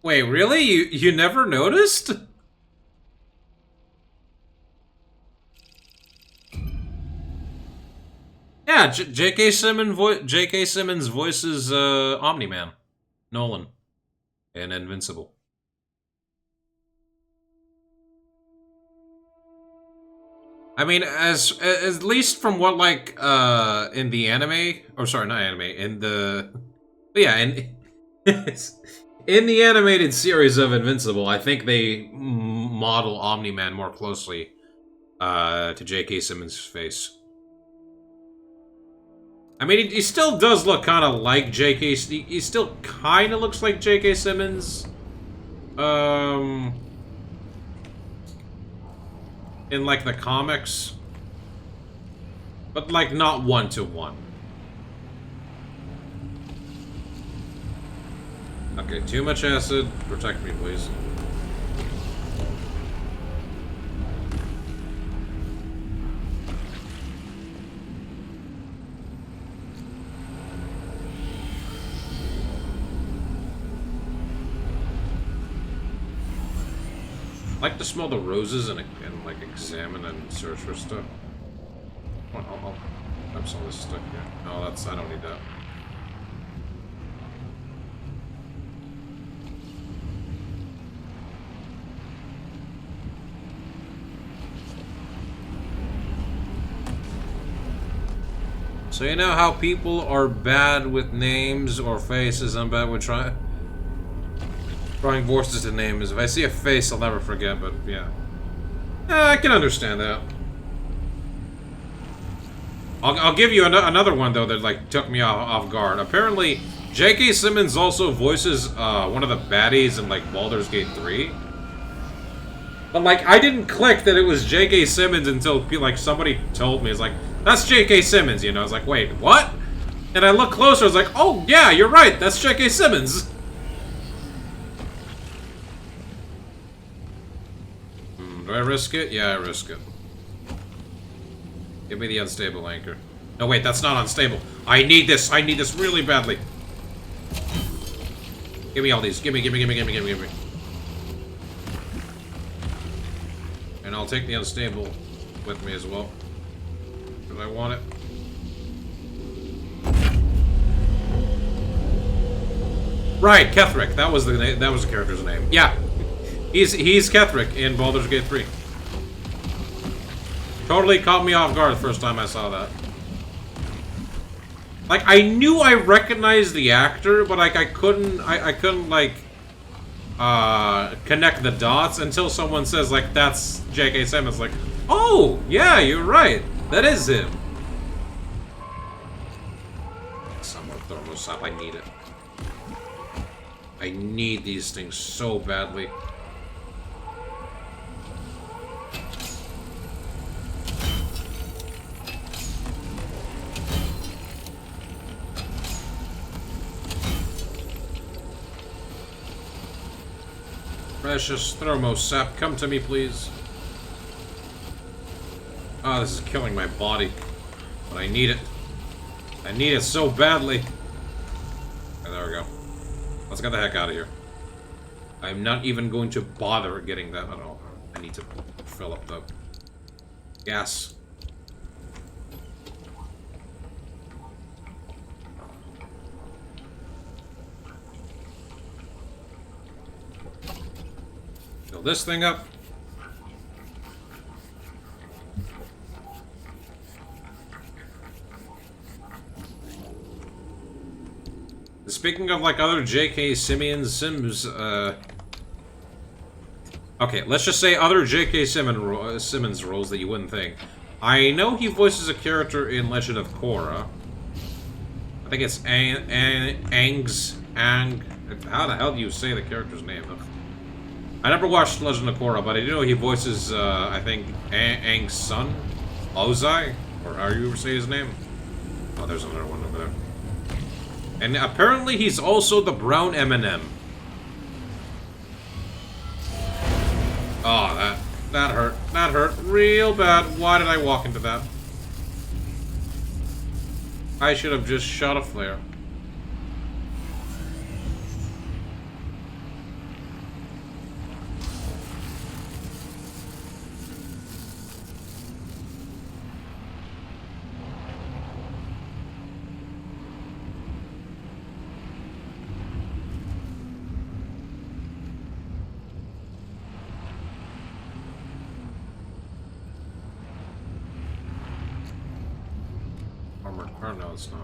Wait, really? You never noticed? Yeah, J.K. Simmons voices Omni-Man, Nolan, and Invincible. I mean, as at least from what like in the anime, or sorry, not anime, in the yeah, in in the animated series of Invincible, I think they model Omni-Man more closely to J.K. Simmons' face. I mean, he still does look kind of like J.K. He still kind of looks like J.K. Simmons. In, like, the comics. But, like, not one-to-one. Okay, too much acid. Protect me, please. I like to smell the roses and like examine and search for stuff. I'll some of this stuff here. No, I don't need that. So you know how people are bad with names or faces? I'm bad with drawing voices to names. If I see a face, I'll never forget, but yeah. I can understand that. I'll give you another one, though, that, like, took me off guard. Apparently, J.K. Simmons also voices one of the baddies in, like, Baldur's Gate 3. But, like, I didn't click that it was J.K. Simmons until, like, somebody told me. It's like, that's J.K. Simmons, you know? I was like, wait, what? And I looked closer, I was like, oh, yeah, you're right, that's J.K. Simmons. Do I risk it? Yeah, I risk it. Give me the unstable anchor. No, wait, that's not unstable. I need this really badly. Give me all these. Give me. And I'll take the unstable with me as well. Because I want it. Right, Ketheric. That was the character's name. Yeah. He's Ketheric in Baldur's Gate 3. Totally caught me off guard the first time I saw that. Like, I knew I recognized the actor, but like I couldn't like connect the dots until someone says like that's J.K. Simmons. Like, oh yeah, you're right, that is him. Somewhat thermosap. I need it. I need these things so badly. Precious thermosap, come to me, please. Ah, this is killing my body. But I need it. I need it so badly. Okay, there we go. Let's get the heck out of here. I'm not even going to bother getting that at all. I need to fill up the gas. Fill this thing up. Speaking of, like, other J.K. Simmons, okay, let's just say other J.K. Simmons roles that you wouldn't think. I know he voices a character in Legend of Korra. I think it's Ang. How the hell do you say the character's name? I never watched Legend of Korra, but I do know he voices, I think, Aang's son? Ozai? Or how you ever say his name? Oh, there's another one over there. And apparently he's also the brown M&M. Oh, that hurt. That hurt real bad. Why did I walk into that? I should have just shot a flare. Or no, it's not.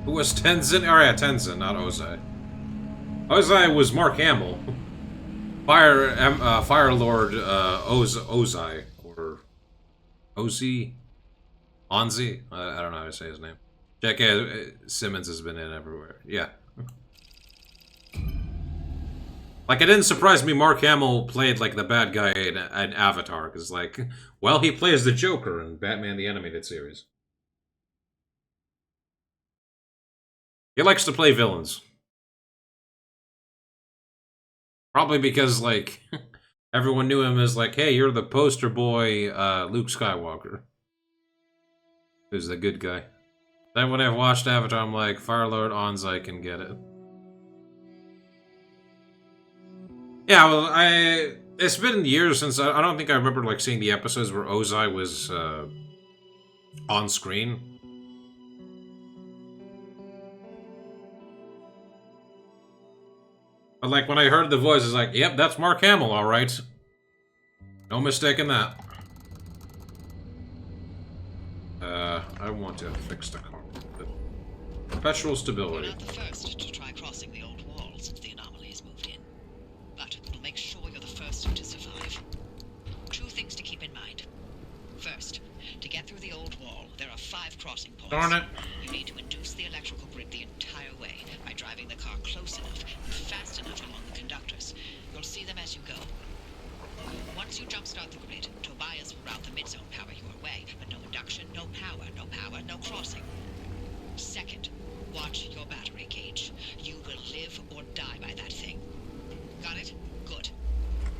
Who was Tenzin? Oh yeah, Tenzin, not Ozai. Ozai was Mark Hamill. Fire Lord Ozai, or Ozzy. Onzi? I don't know how to say his name. J.K. Simmons has been in everywhere. Yeah. Like, it didn't surprise me Mark Hamill played, like, the bad guy in Avatar, because, like, well, he plays the Joker in Batman the Animated Series. He likes to play villains. Probably because, like, everyone knew him as, like, hey, you're the poster boy, Luke Skywalker. Who's the good guy. Then when I watched Avatar, I'm like, Firelord Onsai can get it. Yeah, well, it's been years since I don't think I remember like seeing the episodes where Ozai was on screen. But like when I heard the voice, it's like, yep, that's Mark Hamill, all right. No mistaking that. I want to fix the car. Perpetual stability. You're not the first to try crossing the old wall since the anomaly has moved in. But we'll make sure you're the first to survive. 2 things to keep in mind. First, to get through the old wall, there are 5 crossing points. Darn it. You need to induce the electrical grid the entire way by driving the car close enough and fast enough along the conductors. You'll see them as you go. Once you jumpstart the grid, Tobias will route the mid-zone power your way, but no induction, no power, no crossing. Second, watch your battery gauge. You will live or die by that thing. Got it? Good.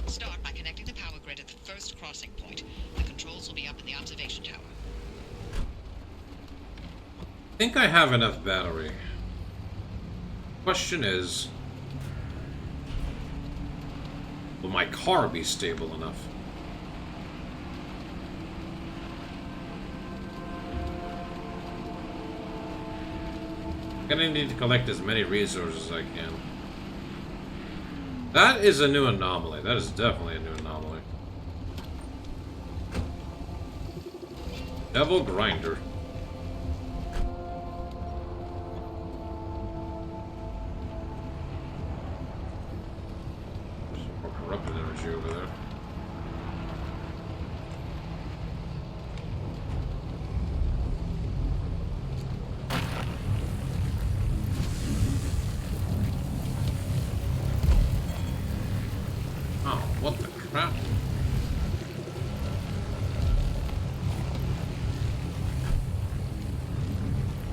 Start by connecting the power grid at the first crossing point. The controls will be up in the observation tower. I think I have enough battery. Question is, will my car be stable enough? I'm gonna need to collect as many resources as I can. That is a new anomaly. That is definitely a new anomaly. Devil Grinder. There's some more corrupted energy over there. Oh, what the crap?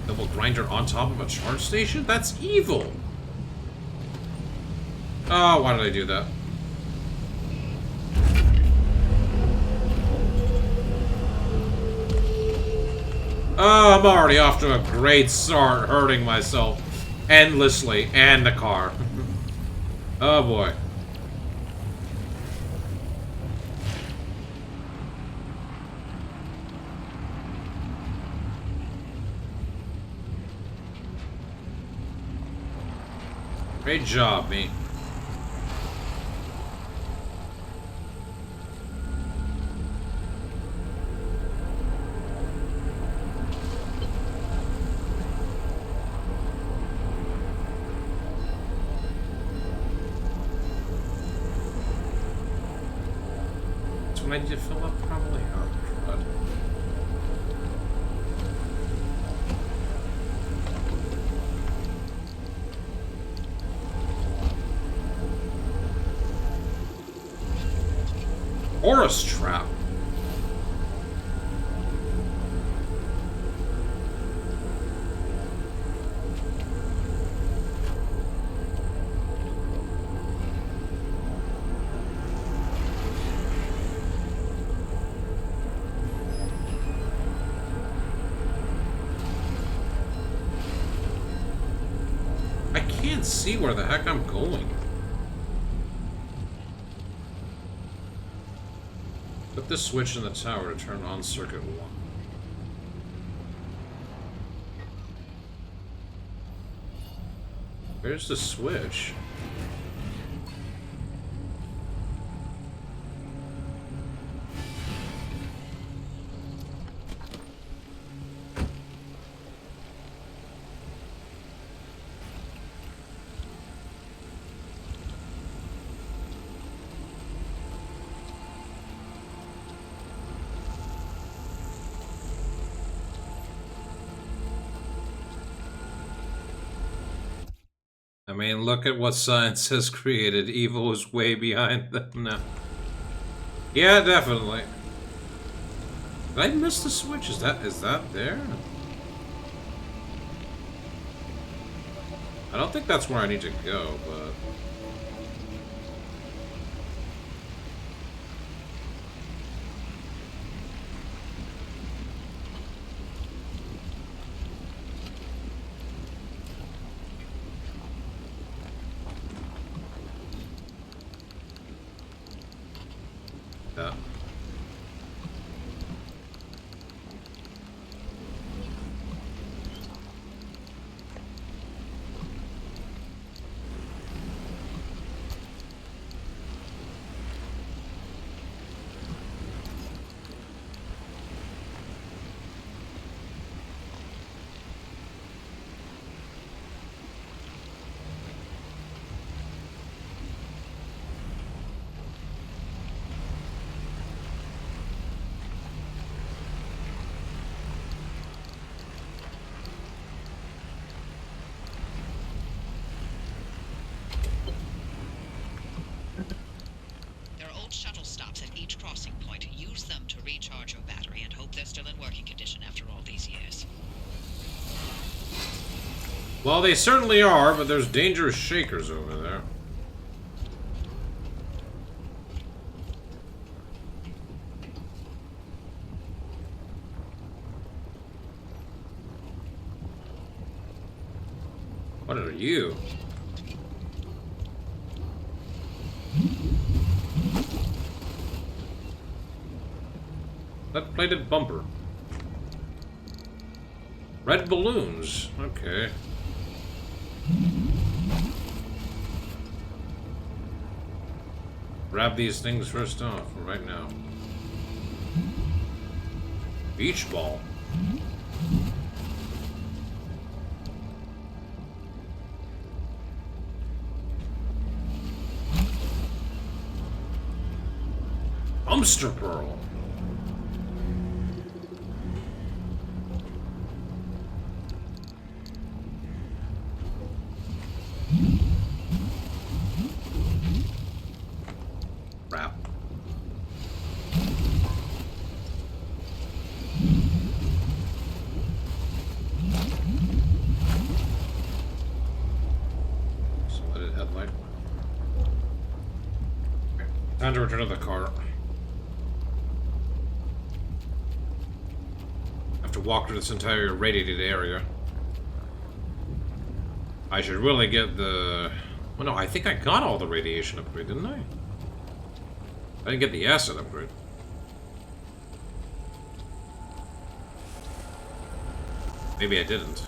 Double grinder on top of a charge station? That's evil! Oh, why did I do that? Oh, I'm already off to a great start, hurting myself endlessly, and the car. Oh boy. Great job, me. That's when I need to fill up, probably. Oh, God. Horus trap. I can't see where the heck I'm going. Put the switch in the tower to turn on circuit 1. Where's the switch? I mean, look at what science has created. Evil is way behind them now. Yeah, definitely. Did I miss the switch? Is that there? I don't think that's where I need to go, but... Yeah. There are old shuttle stops at each crossing point. Use them to recharge your battery and hope they're still in working condition after all these years. Well, they certainly are, but there's dangerous shakers over there. What are you? Lead-plated bumper. Red balloons. Okay. Grab these things first off, right now. Beach ball. Dumpster pearl. Wrap. Solid headlight. Time to return to the car. Have to walk through this entire irradiated area. I should really get the... Well, no, I think I got all the radiation upgrade, didn't I? I didn't get the acid upgrade. Maybe I didn't.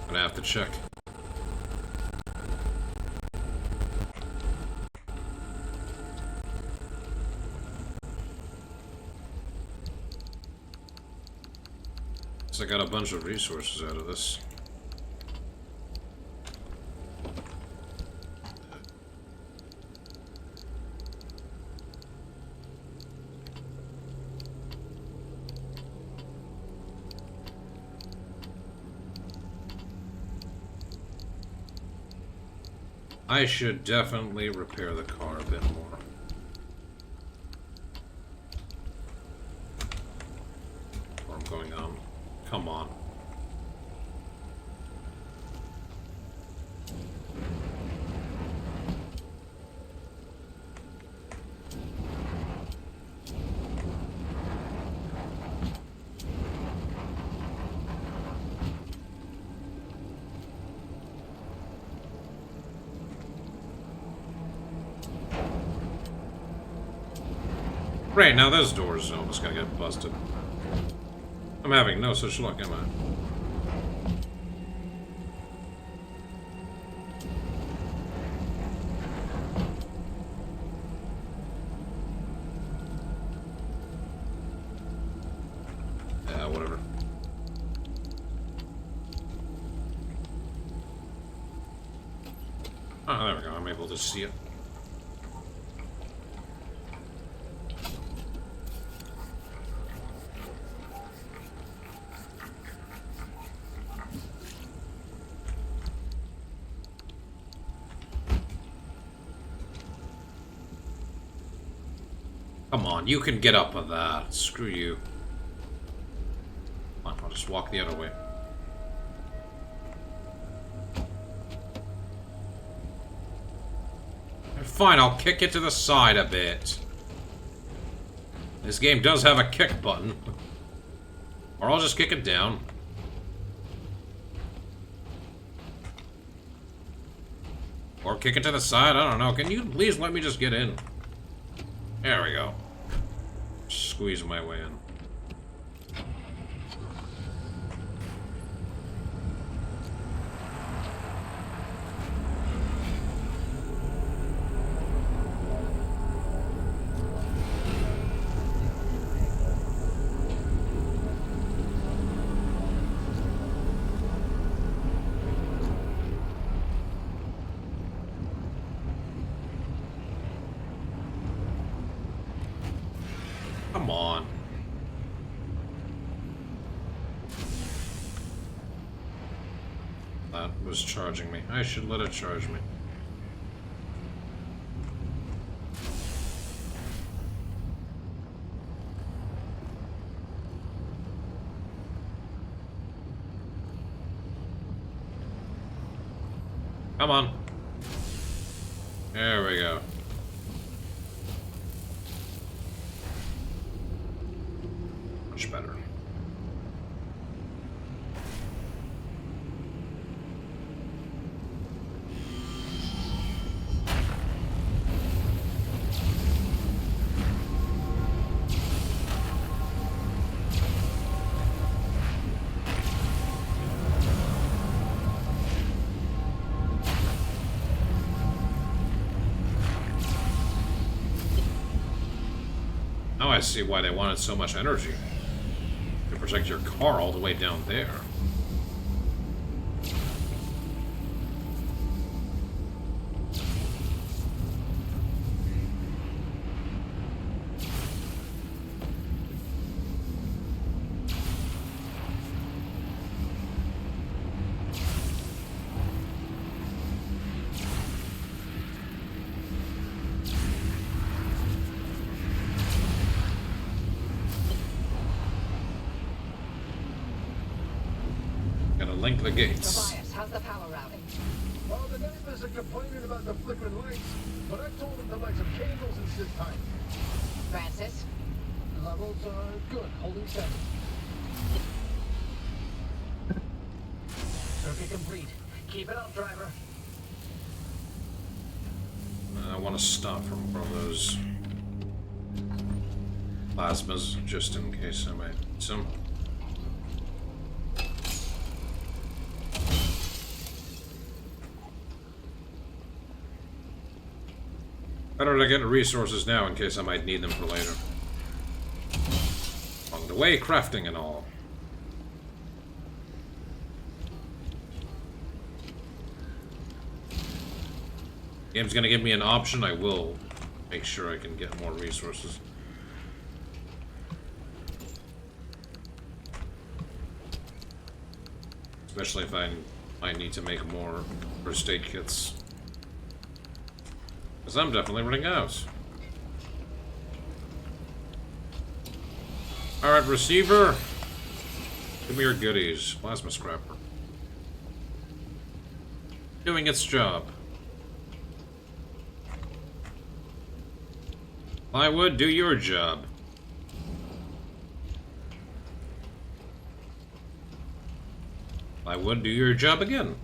I'm gonna have to check. So I got a bunch of resources out of this. I should definitely repair the car a bit more. Where I'm going on. Come on. Great, now those doors are almost gonna get busted. I'm having no such luck, am I? Yeah, whatever. Oh, there we go. I'm able to see it. Come on, you can get up with that. Screw you. Come on, I'll just walk the other way. Fine, I'll kick it to the side a bit. This game does have a kick button. Or I'll just kick it down. Or kick it to the side, I don't know. Can you please let me just get in? There we go. Squeeze my way in. Come on. That was charging me. I should let it charge me. Come on. There we go. Much better. Now I see why they wanted so much energy. To protect your car all the way down there. Gotta link the gates. Tobias, how's the power routing? Well, the neighbors are complaining about the flickering lights, but I told them to light some candles and sit tight. Francis? Levels are good, holding steady. Circuit complete. Keep it up, driver. I want to stop from one of those plasmas, just in case I might need some. Better to get resources now in case I might need them for later. Along the way, crafting and all. Game's gonna give me an option, I will make sure I can get more resources. Especially if I might need to make more first aid kits. Because I'm definitely running out. Alright, receiver. Give me your goodies. Plasma scrapper. Doing its job. Plywood, do your job. Plywood, do your job again.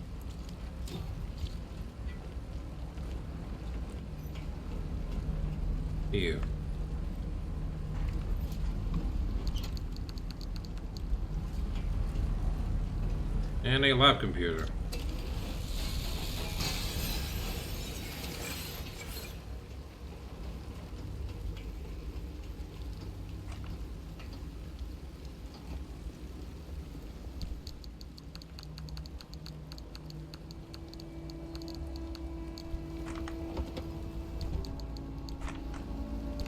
You. And a lab computer.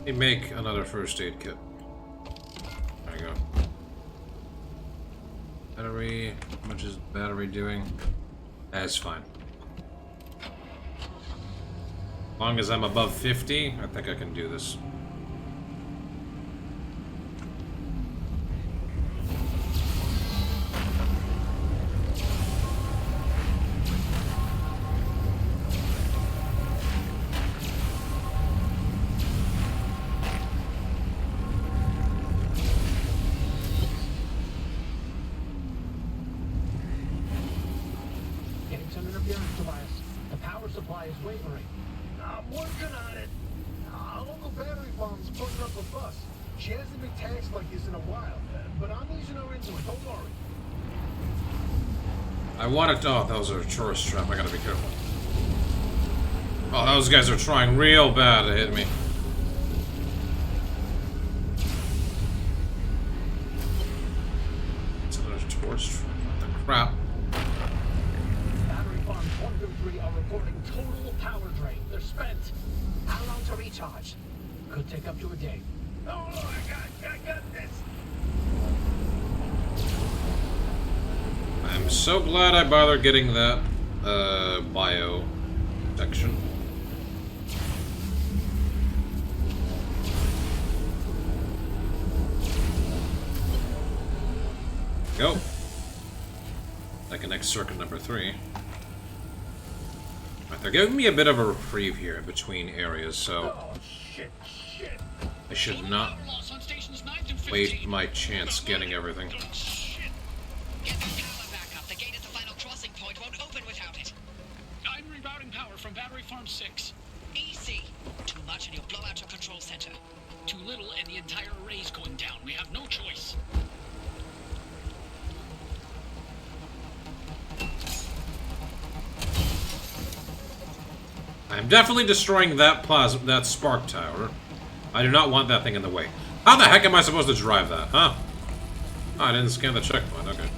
Let me make another first aid kit. There you go. Battery. How much is battery doing? That's fine. As long as I'm above 50, I think I can do this. here, Tobias. The power supply is wavering. I'm working on it. A local battery farm's putting up a bus. She hasn't been taxed like this in a while, but I'm easing her into it. Don't worry. I wanted to... Oh, that was a tourist trap. I gotta be careful. Oh, those guys are trying real bad to hit me. It's another tourist trap. What the crap? Battery farms 1 through 3 are reporting total power drain. They're spent. How long to recharge? Could take up to a day. Oh, I got this. I'm so glad I bothered getting that, bio section. Go. Like next circuit number 3. Right, they're giving me a bit of a reprieve here in between areas, so Oh, shit. I should not waste my chance getting everything. Get the power back up. The gate at the final crossing point won't open without it. I'm rerouting power from Battery Farm 6. Easy. Too much and you'll blow out your control center. Too little and the entire array's going down. We have no choice. I'm definitely destroying that spark tower. I do not want that thing in the way. How the heck am I supposed to drive that, huh? Oh, I didn't scan the checkpoint, okay.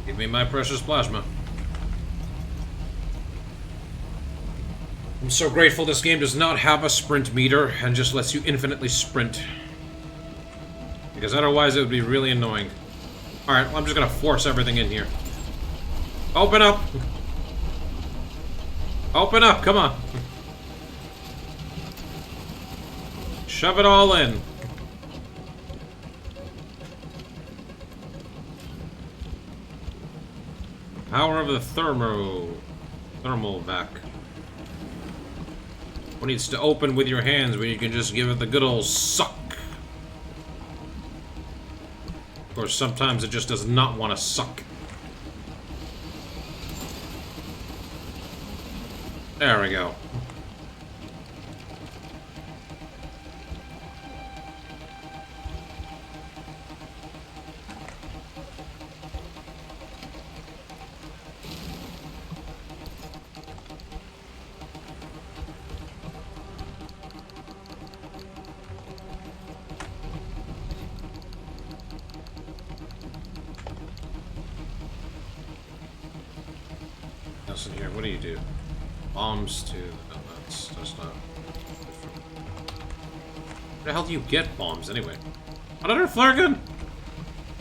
Give me my precious plasma. I'm so grateful this game does not have a sprint meter and just lets you infinitely sprint. Because otherwise it would be really annoying. Alright, well, I'm just gonna force everything in here. Open up! Open up, come on! Shove it all in. Power of the thermal vac. What needs to open with your hands when you can just give it the good old suck? Of course, sometimes it just does not want to suck. There we go. Listen here, what do you do? Bombs too. No, that's not. Where the hell do you get bombs anyway? Another flare gun?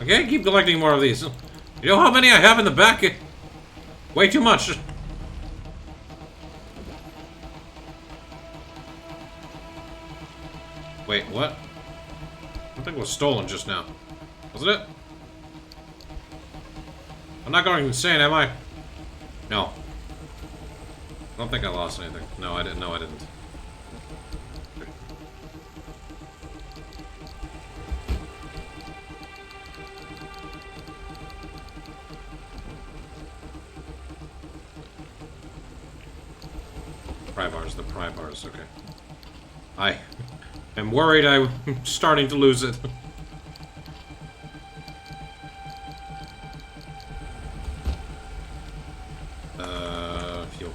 Okay, keep collecting more of these. You know how many I have in the back? Way too much. Wait, what? Something was stolen just now. Wasn't it? I'm not going insane, am I? No. I don't think I lost anything. No, I didn't. No, I didn't. Pry bars, the pry bars, okay. I am worried I'm starting to lose it. Fuel.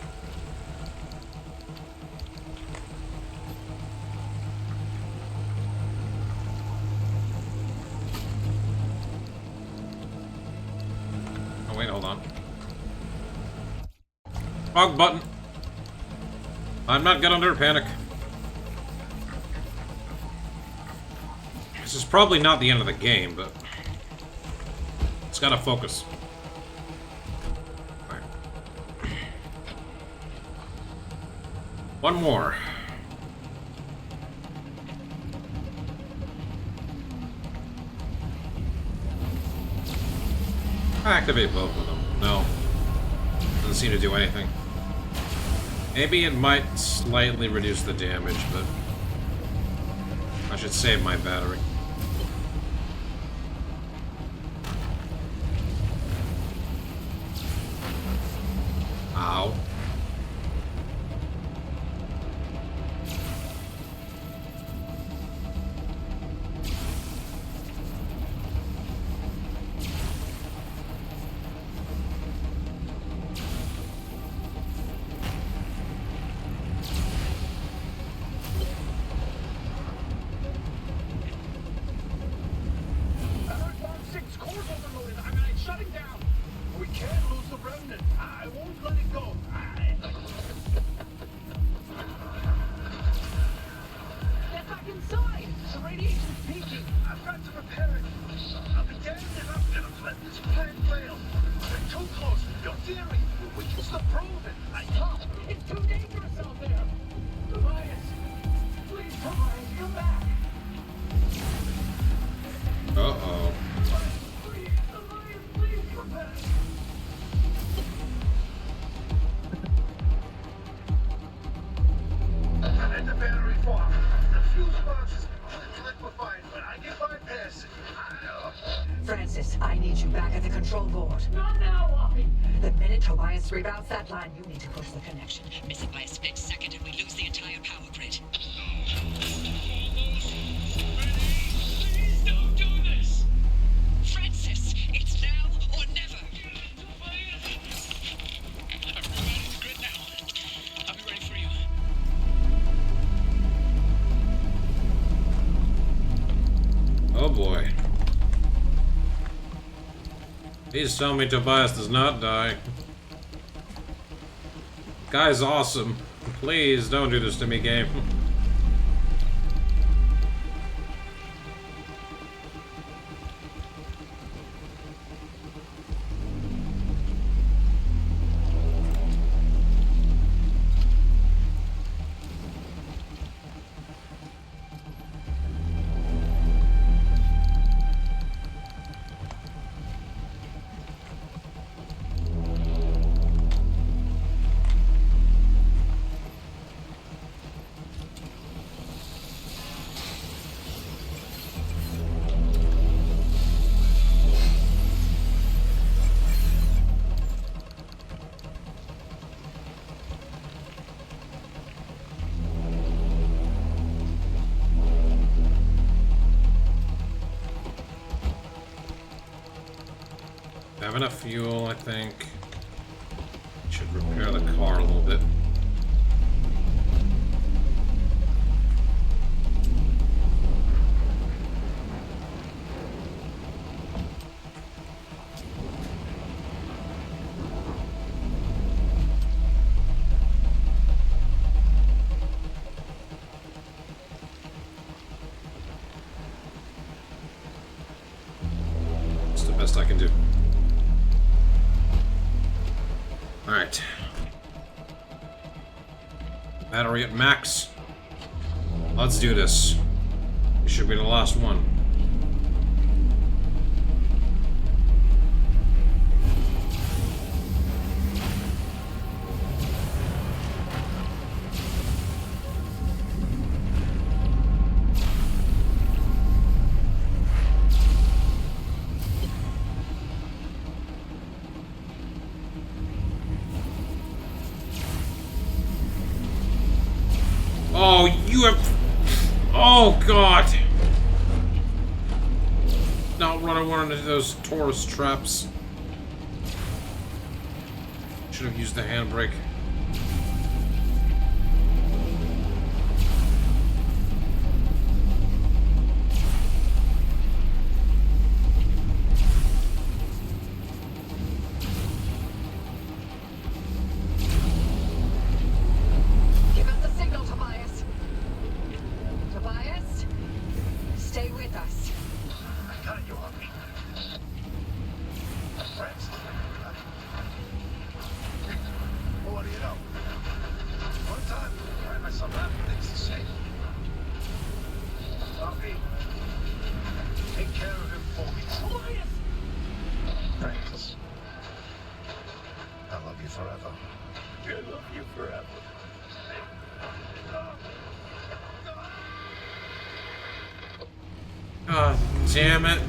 Oh wait, hold on. Wrong button. I'm not get under panic. This is probably not the end of the game, but it's gotta focus. All right. One more. Activate both of them. No. Doesn't seem to do anything. Maybe it might slightly reduce the damage, but I should save my battery. Ow. Alert Bomb 6, core's overloaded. I mean, it's shutting down. We can't lose the remnant. I won't let it go. Get back inside! The radiation's peaking. I've got to repair it. I'll be damned if I'm gonna let this plan fail. We're too close. Your theory. We can still prove it. Tom, it's too dangerous out there! Tobias. Please, Tobias, come back. Uh-oh. Please, Tobias, please come back. And the battery farm. The fuse box is liquefied, but I can bypass it. Francis, I need you back at the control board. Not now, Whoppy! The minute Tobias reroutes that line, you need to push the connection. Miss it by a split second and we lose the entire power grid. Please don't do this! Francis, it's now or never. I'm rerouting the grid now. I'll be ready for you. Oh boy. Please tell me Tobias does not die. Guy's awesome. Please don't do this to me, game. Have enough fuel, I think. Should repair the car a little bit. It's the best I can do. Alright. Battery at max. Let's do this. This should be the last one. Oh, you have... Oh, God! Not running one into those Taurus traps. Should have used the handbrake. Give us the signal, Tobias. Tobias, stay with us. I got you, Hoppy. Francis. Well, what do you know? One time, I find myself having things to say. Hoppy, take care of him for me. Tobias! Francis. I love you forever. I love you forever. God damn it.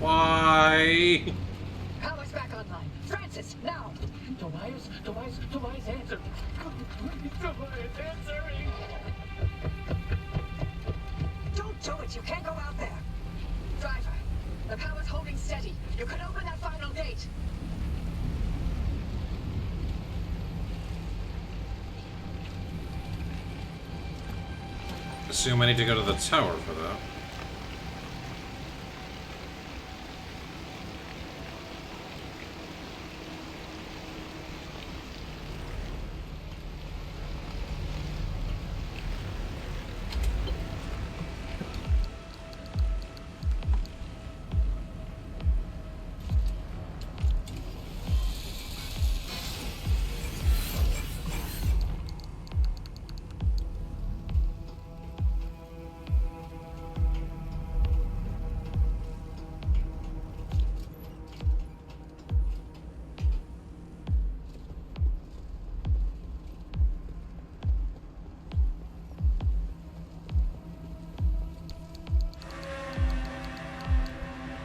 Why? Power's back online. Francis, now. Tobias, Tobias, answer. Tobias, answering. Don't do it. You can't go out there. Driver, the power's holding steady. You can open that final gate. Assume I need to go to the tower for that.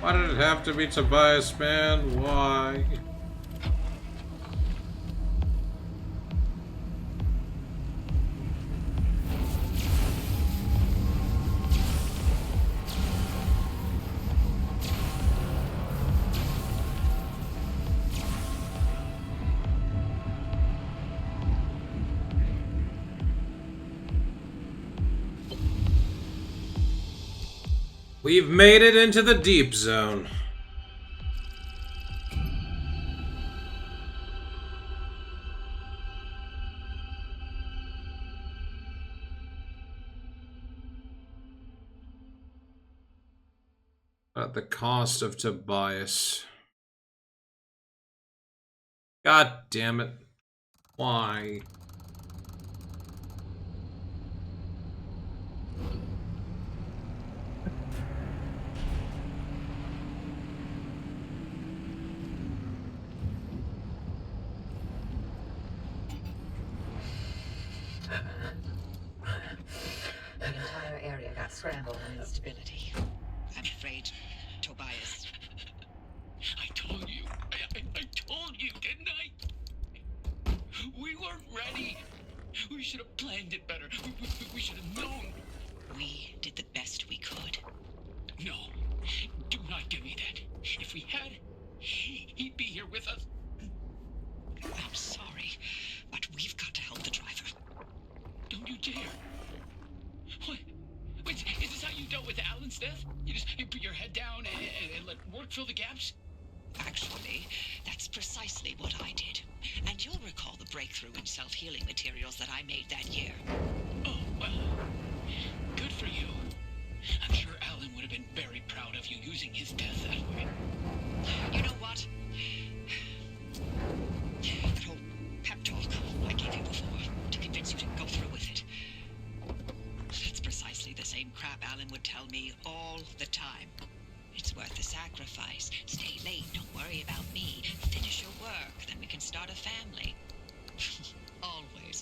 Why did it have to be Tobias, man? Why? We've made it into the deep zone. At the cost of Tobias. God damn it. Why? The entire area got scrambled in instability. I'm afraid, Tobias. I told you. I told you, didn't I? We weren't ready. We should have planned it better. We should have known. We did the best we could. No. Do not give me that. If we had, he'd be here with us. I'm sorry, but we've got to help the driver. Don't you dare. What? Wait, is this how you dealt with Alan's death? You put your head down and let work fill the gaps? Actually, that's precisely what I did. And you'll recall the breakthrough in self-healing materials that I made that year. Oh, well, good for you. I'm sure Alan would have been very proud of you using his death that way. You know what? That whole pep talk I gave you before to convince you to go through with it. That's precisely the same crap Alan would tell me all the time. It's worth the sacrifice. Stay late, don't worry about me. Finish your work, then we can start a family.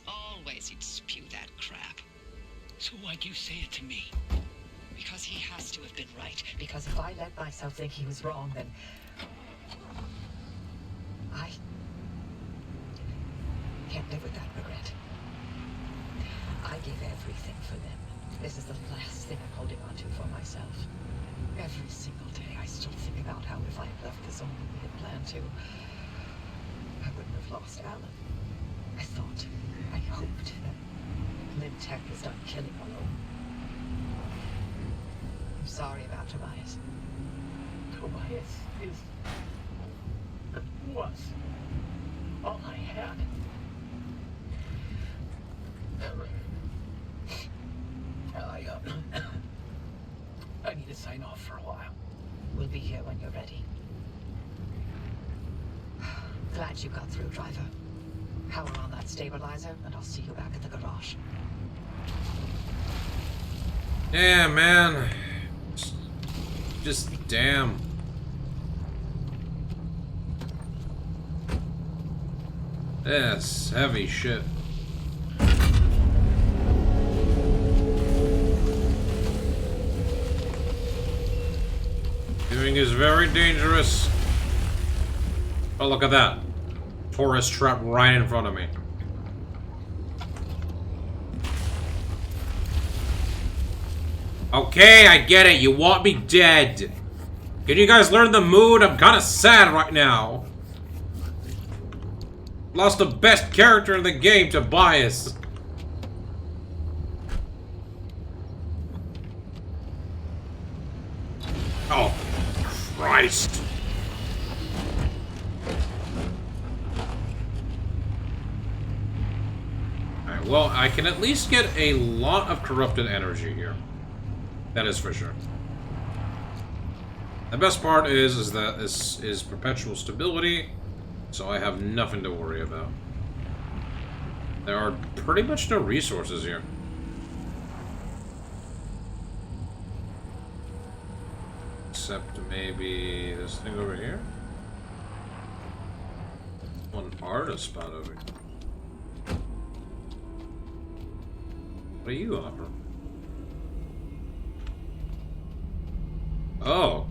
Always he'd spew that crap. So why'd you say it to me? Because he has to have been right. Because if I let myself think he was wrong, then I can't live with that regret. I gave everything for them. This is the last thing I'm holding on to for myself. Every single day I still think about how if I had left the zone we had planned to, I wouldn't have lost Alan. I thought, I hoped that Lintech was done killing alone. I'm sorry about Tobias. Tobias was all I had. I need to sign off for a while. We'll be here when you're ready. Glad you got through, driver. Power on that stabilizer, and I'll see you back at the garage. Yeah, man. Just damn. Yes, heavy shit. Doing is very dangerous. Oh, look at that. tourist trap right in front of me. Okay, I get it. You want me dead. Can you guys learn the mood? I'm kind of sad right now. Lost the best character in the game to Bias. Oh, Christ. Alright, well, I can at least get a lot of corrupted energy here. That is for sure. The best part is that this is perpetual stability, so I have nothing to worry about. There are pretty much no resources here. Except maybe this thing over here? One artist spot over here. What do you offer? Oh.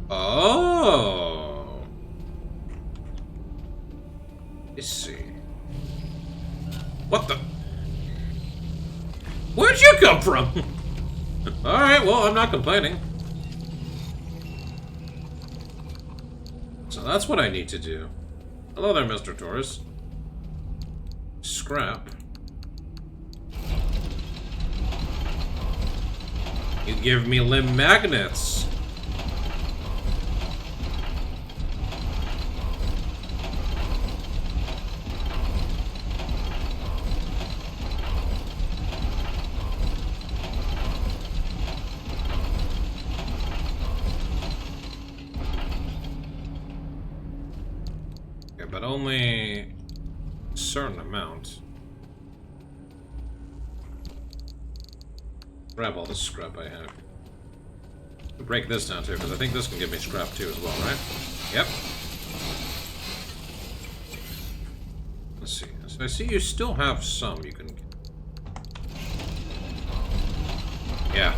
Oh. Let's see. What the? Where'd you come from? Alright, well, I'm not complaining. So that's what I need to do. Hello there, Mr. Taurus. Scrap. You give me limb magnets. Okay, but only a certain amount. Grab all the scrap I have. Break this down too, because I think this can give me scrap too as well, right? Yep. Let's see. So I see you still have some you can... Yeah.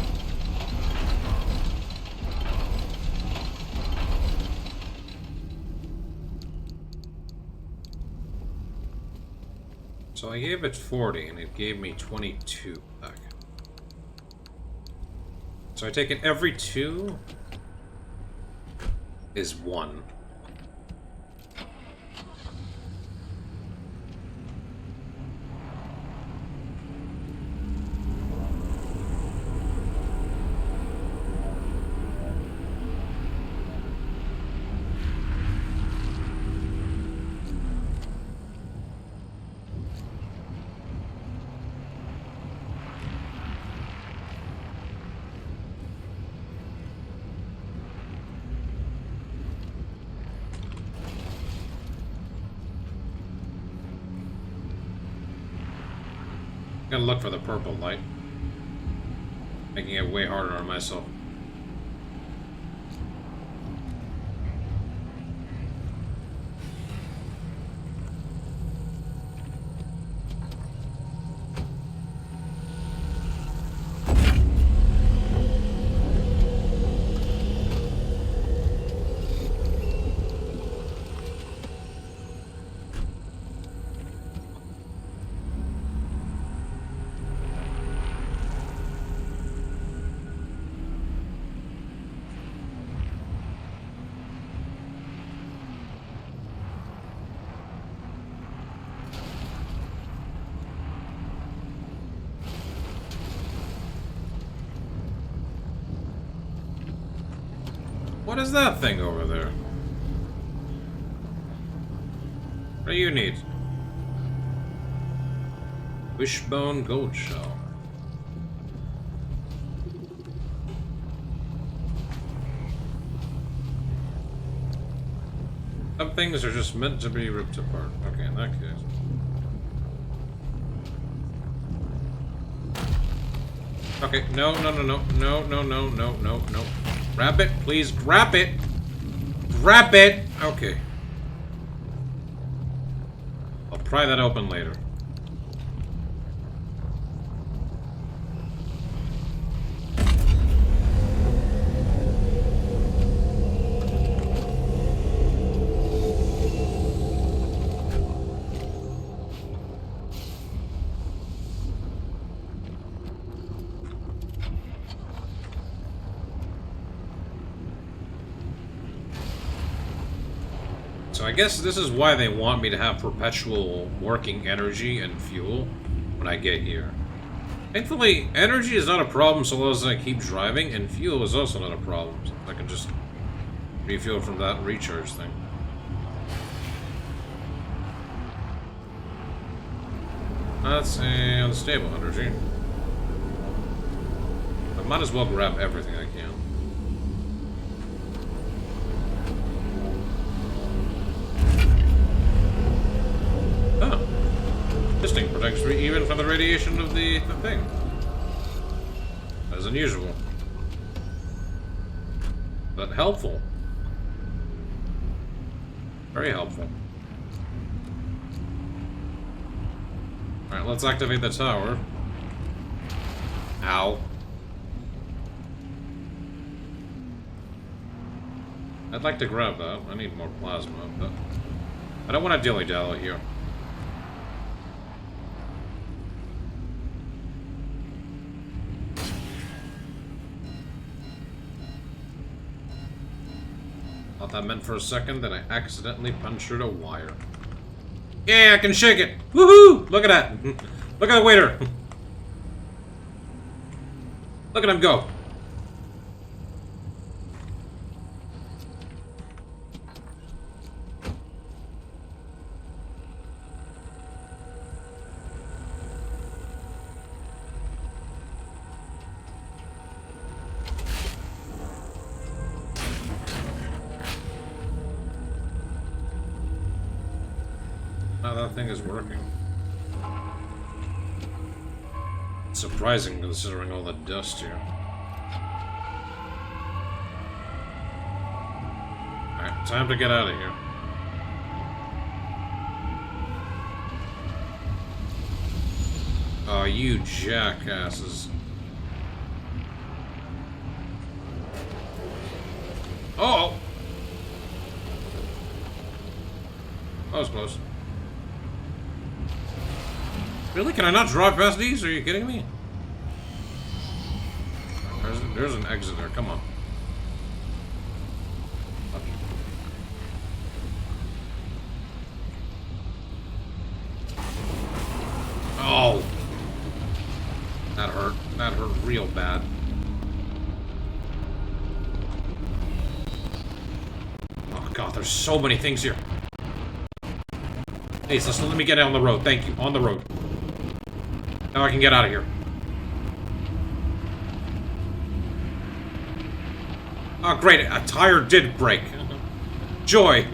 So I gave it 40 and it gave me 22 back. So I take it every 2 is 1. Gotta look for the purple light. Making it way harder on myself. What is that thing over there? What do you need? Wishbone gold shell. Some things are just meant to be ripped apart. Okay, in that case. Okay, no. Grab it, please, grab it! Grab it! Okay. I'll pry that open later. I guess this is why they want me to have perpetual working energy and fuel when I get here. Thankfully, energy is not a problem so long as I keep driving, and fuel is also not a problem. So I can just refuel from that recharge thing. That's a unstable energy. I might as well grab everything I can. Oh. This thing protects me even from the radiation of the thing. That is unusual. But helpful. Very helpful. Alright, let's activate the tower. Ow. I'd like to grab that. I need more plasma, but I don't want to dilly-dally here. Thought that meant for a second that I accidentally punctured a wire. Yeah, I can shake it! Woohoo! Look at that! Look at the waiter! Look at him go! Now that thing is working. It's surprising considering all the dust here. Alright, time to get out of here. Oh, you jackasses. Oh! That was close. Really? Can I not drive past these? Are you kidding me? There's an exit there. Come on. Oh! That hurt. That hurt real bad. Oh god, there's so many things here. Hey, so let me get on the road. Thank you. On the road. Now I can get out of here. Oh, great. A tire did break. Joy.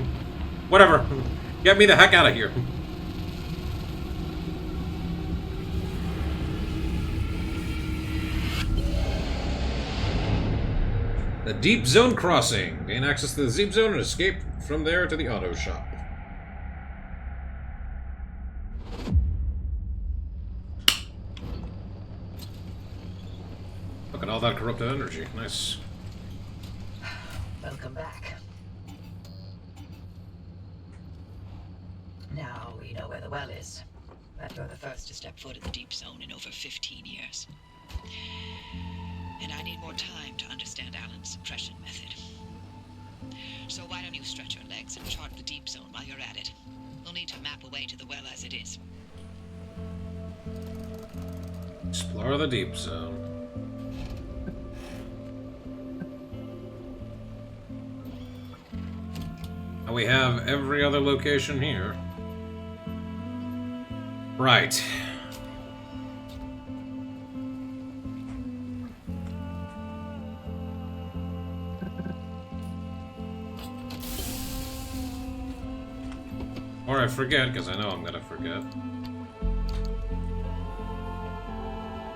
Whatever. Get me the heck out of here. The Deep Zone Crossing. Gain access to the Deep Zone and escape from there to the auto shop. Look at all that corrupted energy. Nice. Welcome back. Now we know where the well is. But you're the first to step foot in the Deep Zone in over 15 years. And I need more time to understand Alan's suppression method. So why don't you stretch your legs and chart the Deep Zone while you're at it? We'll need to map a way to the well as it is. Explore the Deep Zone. And we have every other location here. Right. Or I forget, because I know I'm gonna forget.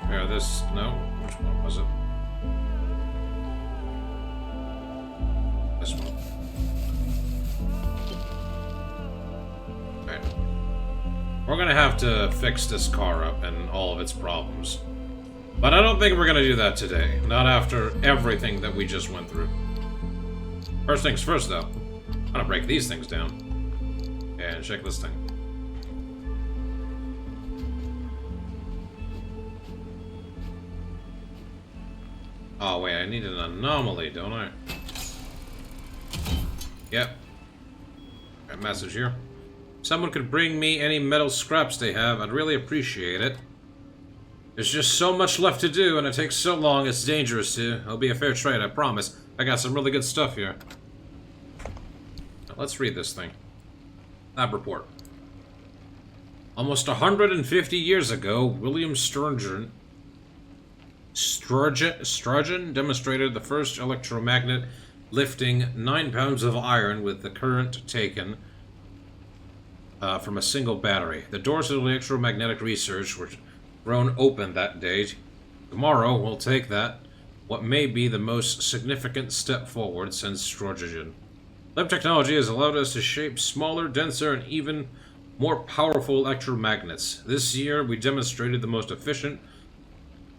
Yeah, this... no. Which one was it? This one. Right. We're gonna have to fix this car up and all of its problems. But I don't think we're gonna do that today. Not after everything that we just went through. First things first, though. I'm gonna break these things down. And check this thing. Oh wait, I need an anomaly, don't I? Yep. Okay. Alright, message here. Someone could bring me any metal scraps they have. I'd really appreciate it. There's just so much left to do, and it takes so long, it's dangerous to. It'll be a fair trade, I promise. I got some really good stuff here. Now, let's read this thing. Lab report. Almost 150 years ago, William Sturgeon demonstrated the first electromagnet, lifting 9 pounds of iron with the current taken from a single battery. The doors of electromagnetic research were thrown open that day. Tomorrow we'll take that, what may be the most significant step forward since Sturgeon. Lab technology has allowed us to shape smaller, denser, and even more powerful electromagnets. This year we demonstrated the most efficient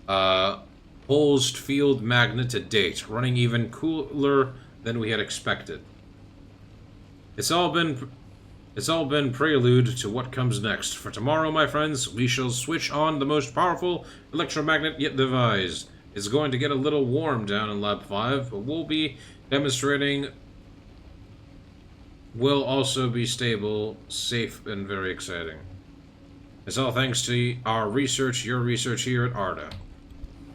pulsed field magnet to date, running even cooler than we had expected. It's all been prelude to what comes next. For tomorrow, my friends, we shall switch on the most powerful electromagnet yet devised. It's going to get a little warm down in Lab 5, but we'll be demonstrating will also be stable, safe, and very exciting. It's all thanks to our research, your research here at ARDA.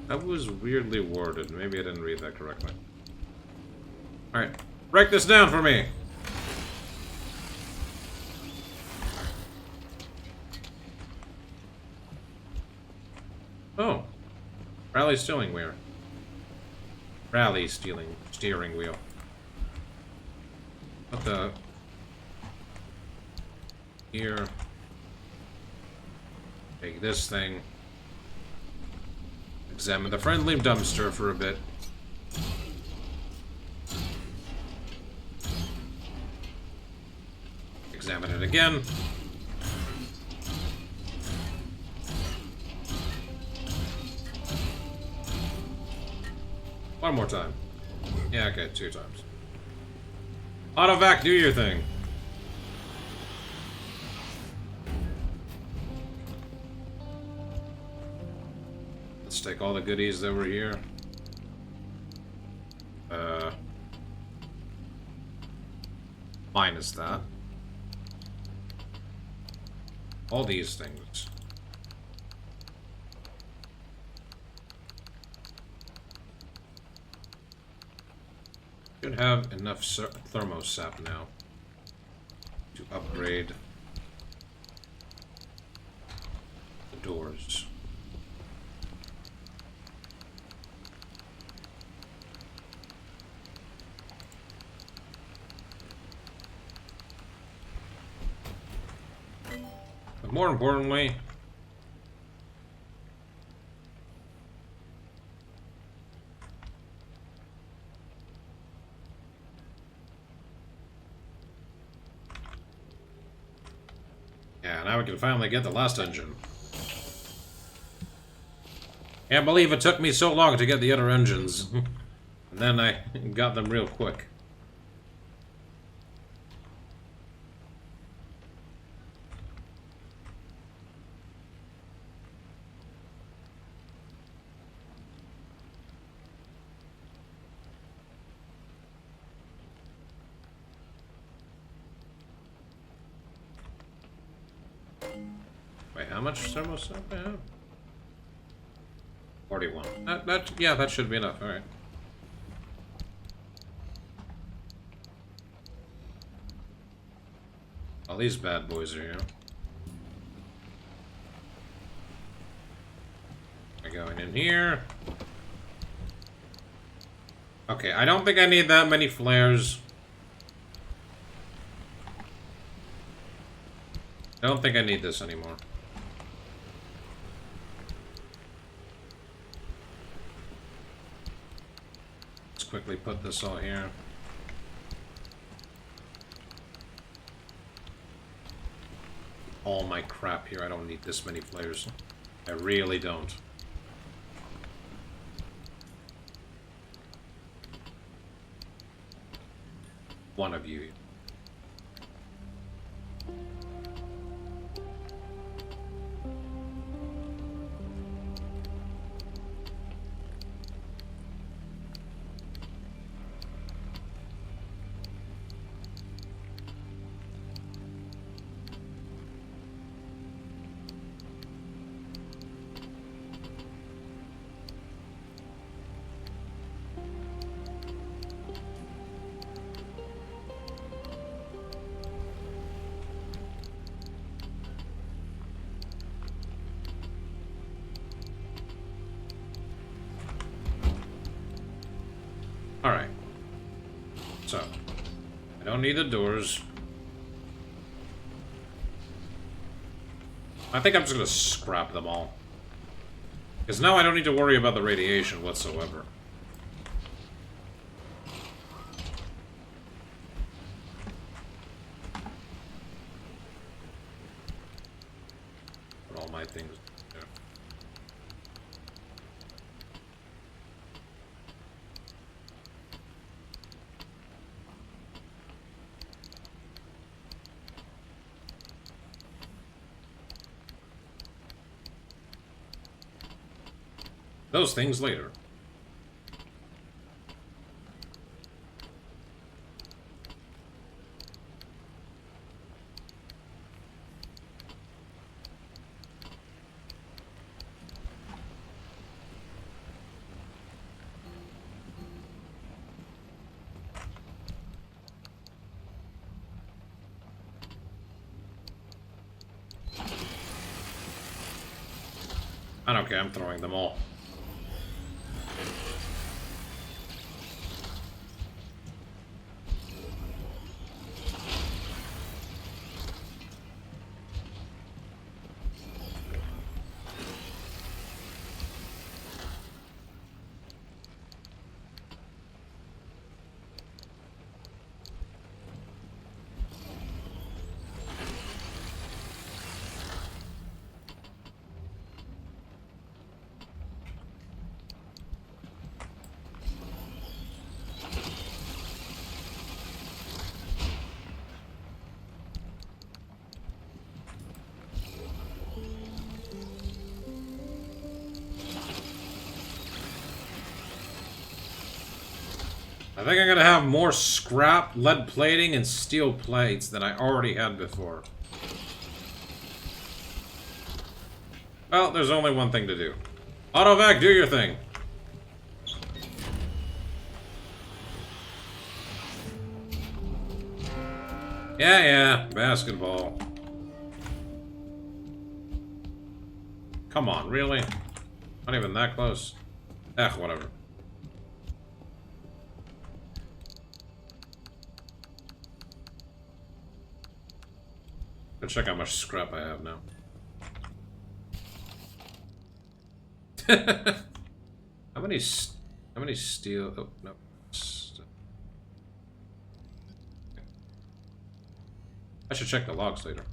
That was weirdly worded. Maybe I didn't read that correctly. Alright, break this down for me! Oh. Rally steering wheel. Rally steering wheel. What the... Here. Take this thing. Examine the friendly dumpster for a bit. Examine it again. One more time. Yeah, okay, 2 times. Autovac, do your thing. Let's take all the goodies that were here. Minus that. All these things. Should have enough thermosap now to upgrade the doors. But more importantly, now we can finally get the last engine. Can't believe it took me so long to get the other engines. And then I got them real quick. Wait, how much thermostat I have? 41. Yeah, that should be enough. All right. All these bad boys are here. They're going in here. Okay, I don't think I need that many flares. I don't think I need this anymore. Let's quickly put this all here. All my crap here. I don't need this many flares. I really don't. One of you. Don't need the doors. I think I'm just gonna scrap them all. Because now I don't need to worry about the radiation whatsoever. Put all my things there. Those things later. I don't care, I'm throwing them all. I think I'm gonna have more scrap, lead plating, and steel plates than I already had before. Well, there's only one thing to do. Autovac, do your thing. Yeah, basketball. Come on, really? Not even that close? Whatever. Let's check how much scrap I have now. How many steel? Oh no. I should check the logs later.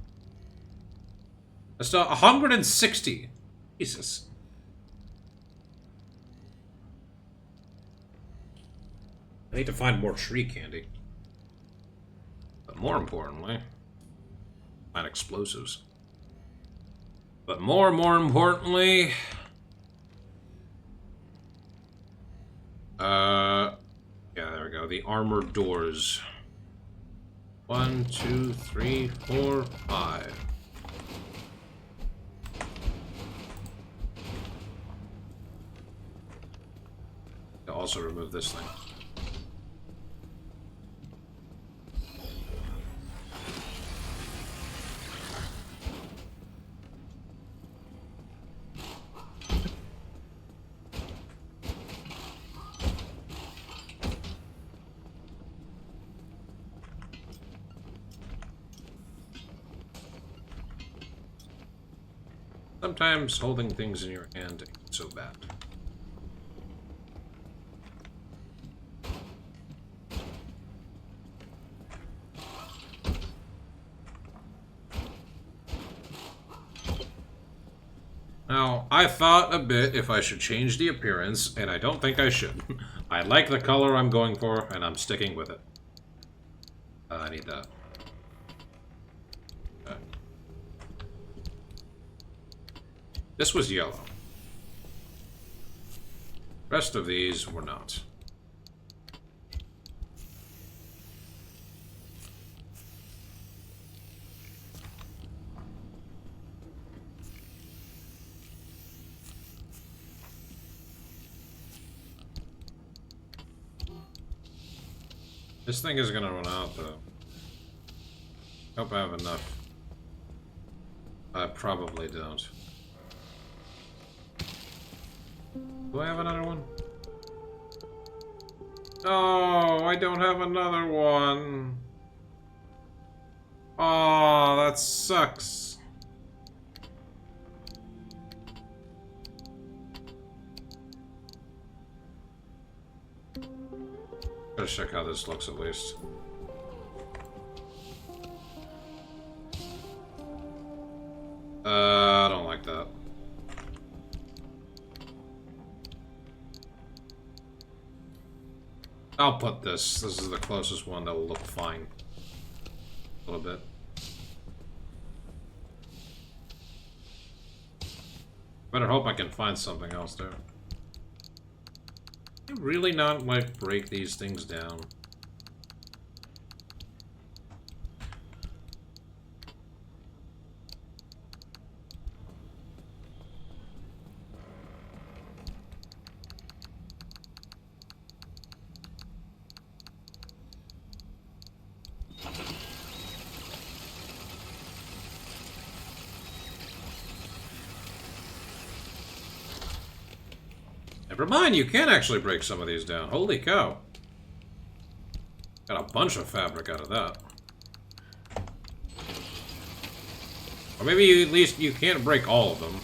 That's 160. Jesus. I need to find more tree candy. But more importantly, find explosives. But more importantly, yeah, there we go. The armored doors. 1, 2, 3, 4, 5. I'll also remove this thing. Sometimes holding things in your hand ain't so bad. Now, I thought a bit if I should change the appearance, and I don't think I should. I like the color I'm going for, and I'm sticking with it. I need that. Okay. This was yellow. Rest of these were not. This thing is gonna run out, though. Hope I have enough. I probably don't. Do I have another one? Oh, I don't have another one. Oh, that sucks. Gotta check how this looks at least. I don't like that. I'll put this. This is the closest one that will look fine. A little bit. Better hope I can find something else there. I really not like break these things down. Never mind, you can actually break some of these down. Holy cow. Got a bunch of fabric out of that. Or maybe you, at least you can't break all of them.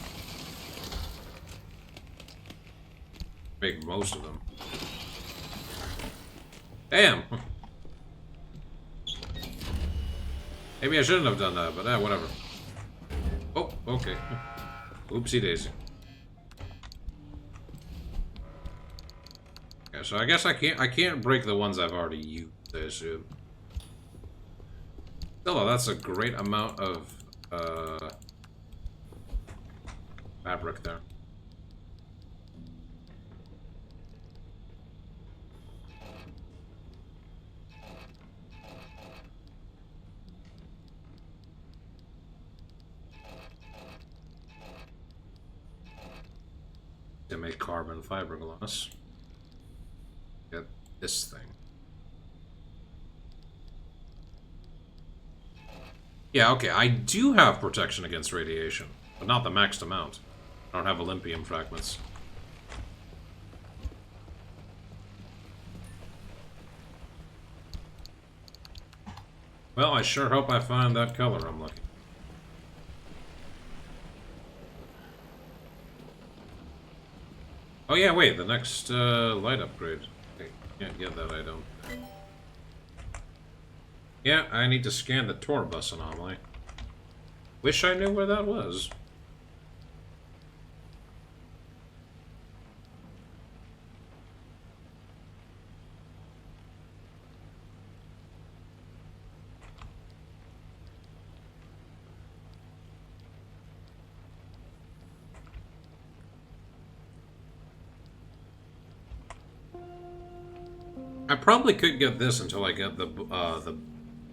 Break most of them. Damn! Maybe I shouldn't have done that, but whatever. Oh, okay. Oopsie daisy. Okay, so I guess I can't break the ones I've already used, I assume. Still though, that's a great amount of fabric there. To make carbon fiberglass. Get this thing. Yeah, okay, I do have protection against radiation, but not the maxed amount. I don't have Olympium fragments. Well, I sure hope I find that color I'm looking. Oh yeah, wait, the next light upgrade. I can't get that item. Yeah, I need to scan the tour bus anomaly. Wish I knew where that was. I probably could get this until I get the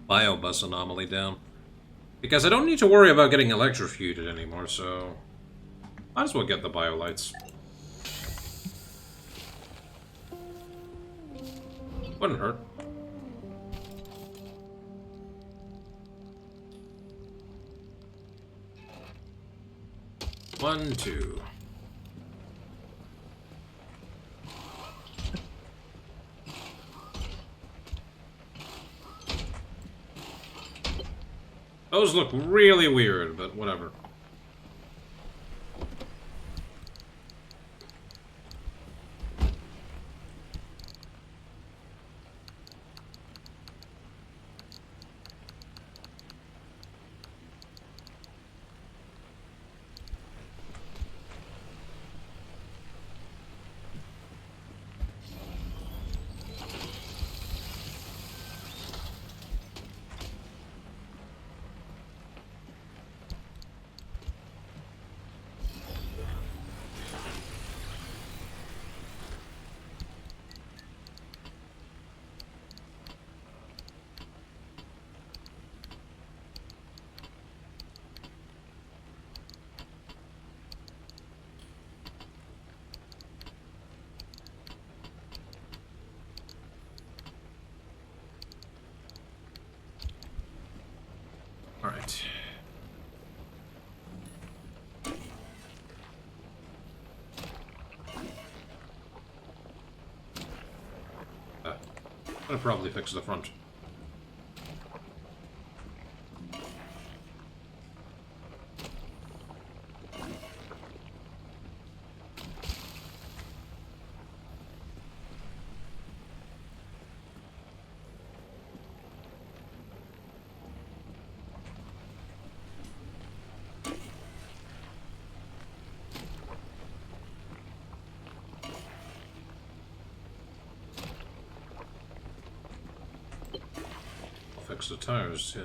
biobus anomaly down. Because I don't need to worry about getting electrocuted anymore, so... might as well get the biolights. Wouldn't hurt. One, two. Those look really weird, but whatever. Alright. I'll probably fix the front. fix the tires, too.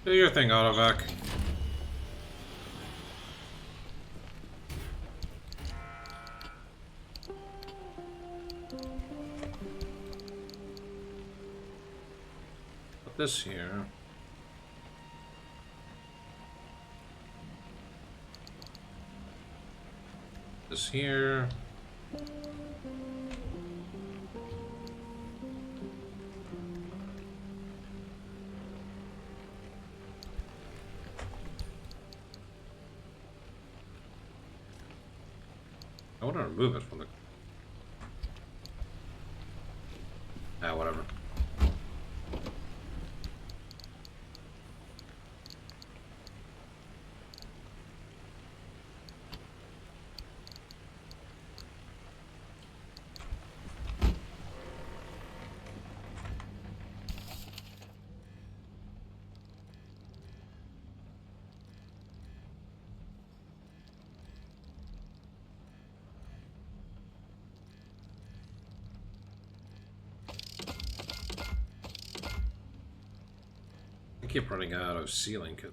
Do your thing, Autovac. Put this here. This here. I want to remove it from the... Ah, whatever. I keep running out of sealing kit.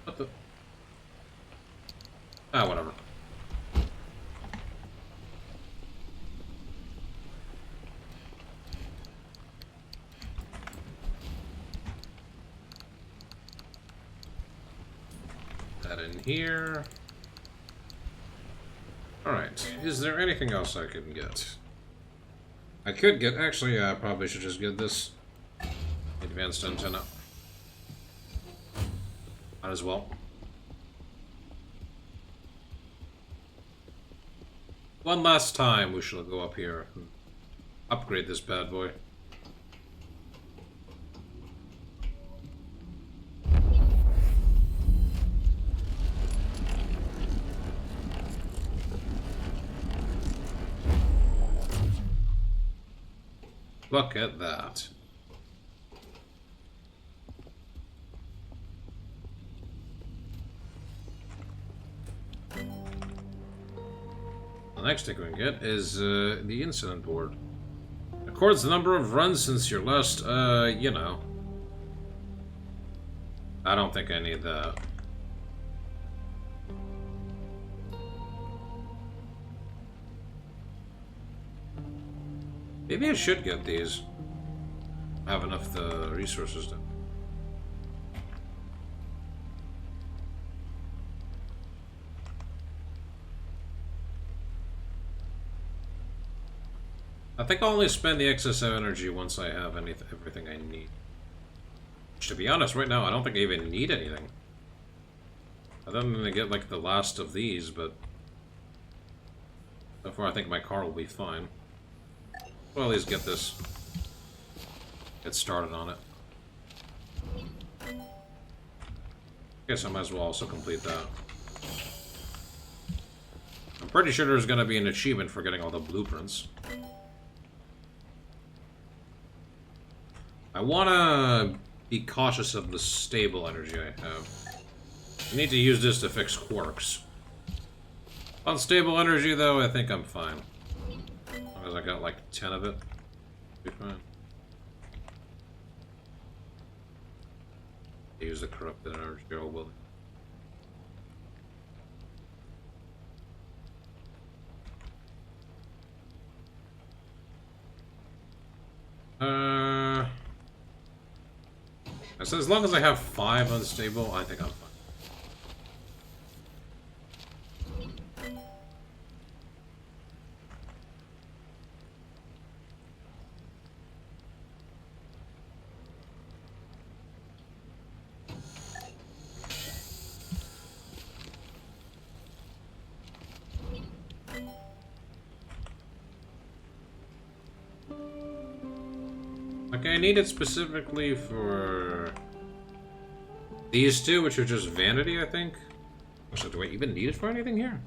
What the? Ah, whatever. That in here. Alright, is there anything else I can get? I could get, actually, I probably should just get this advanced antenna. Might as well. One last time we shall go up here and upgrade this bad boy. Look at that. The next thing we can get is the incident board. Records the number of runs since your last, you know. I don't think I need that. Maybe I should get these. I have enough the resources to. I think I'll only spend the excess energy once I have everything I need. Which, to be honest, right now I don't think I even need anything. Other than to get like the last of these, but so far I think my car will be fine. Well, at least get this. Get started on it. Guess I might as well also complete that. I'm pretty sure there's gonna be an achievement for getting all the blueprints. I wanna be cautious of the stable energy I have. I need to use this to fix quirks. Unstable energy, though, I think I'm fine. As long as I got like 10 of it, be fine. Use the corrupted energy, oh will. So as long as I have 5 unstable, I think I'm fine. Like, I need it specifically for these two, which are just vanity, I think. So do I even need it for anything here?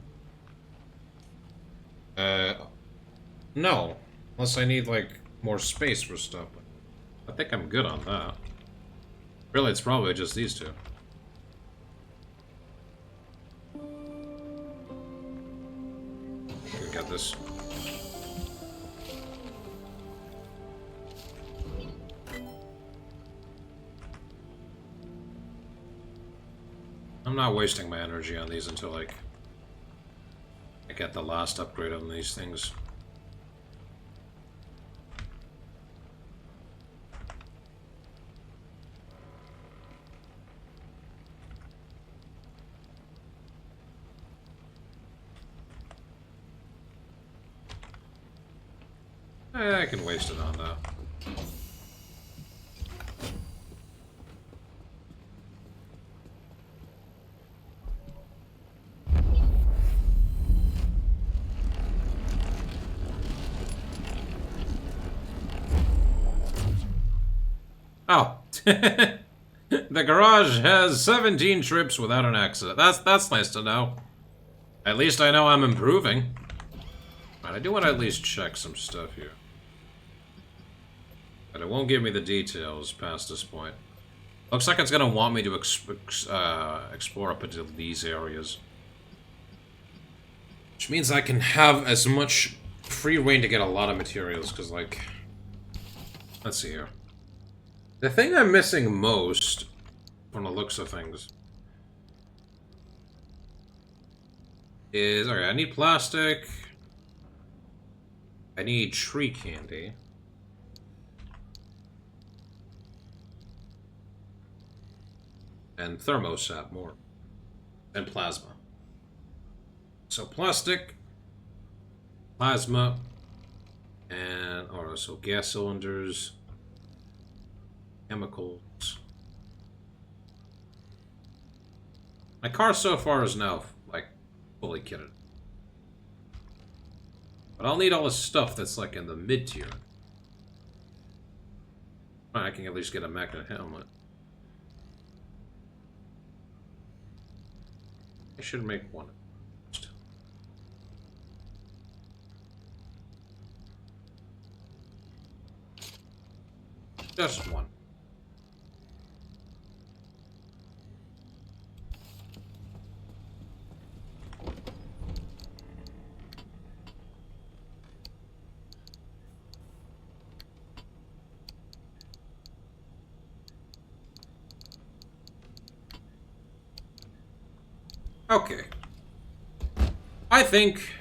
No. Unless I need, like, more space for stuff. I think I'm good on that. Really, it's probably just these two. We got this. I'm not wasting my energy on these until, like, I get the last upgrade on these things. I can waste it on that. Oh. The garage has 17 trips without an accident. That's nice to know. At least I know I'm improving. Right, I do want to at least check some stuff here. But it won't give me the details past this point. Looks like it's going to want me to explore up into these areas. Which means I can have as much free reign to get a lot of materials, because, like... Let's see here. The thing I'm missing most, from the looks of things, is... Okay, I need plastic. I need tree candy. And thermostat more. And plasma. So plastic, plasma, and so gas cylinders, chemicals. My car so far is now, like, fully kitted. But I'll need all this stuff that's, like, in the mid-tier. I can at least get a magnet helmet. I should make one. Just one. Okay. I think...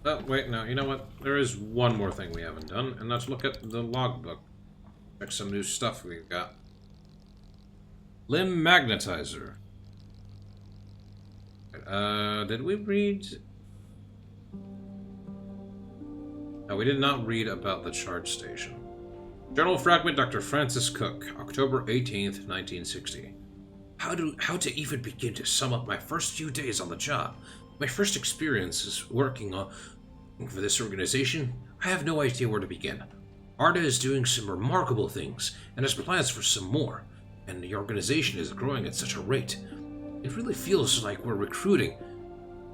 Oh, wait, no, you know what? There is one more thing we haven't done, and let's look at the logbook. Check some new stuff we've got. Limb magnetizer. Did we read... No, we did not read about the charge station. Journal fragment, Dr. Francis Cook, October 18th, 1960. How to even begin to sum up my first few days on the job? My first experiences working for this organization? I have no idea where to begin. Arda is doing some remarkable things, and has plans for some more, and the organization is growing at such a rate. It really feels like we're recruiting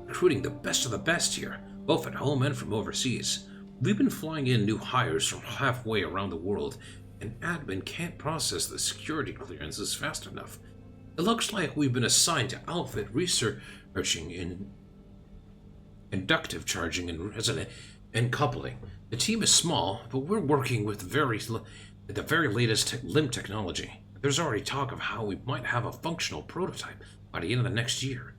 the best of the best here, both at home and from overseas. We've been flying in new hires from halfway around the world, and admin can't process the security clearances fast enough. It looks like we've been assigned to outfit researching in inductive charging and coupling. The team is small, but we're working with the very latest limb technology. There's already talk of how we might have a functional prototype by the end of the next year.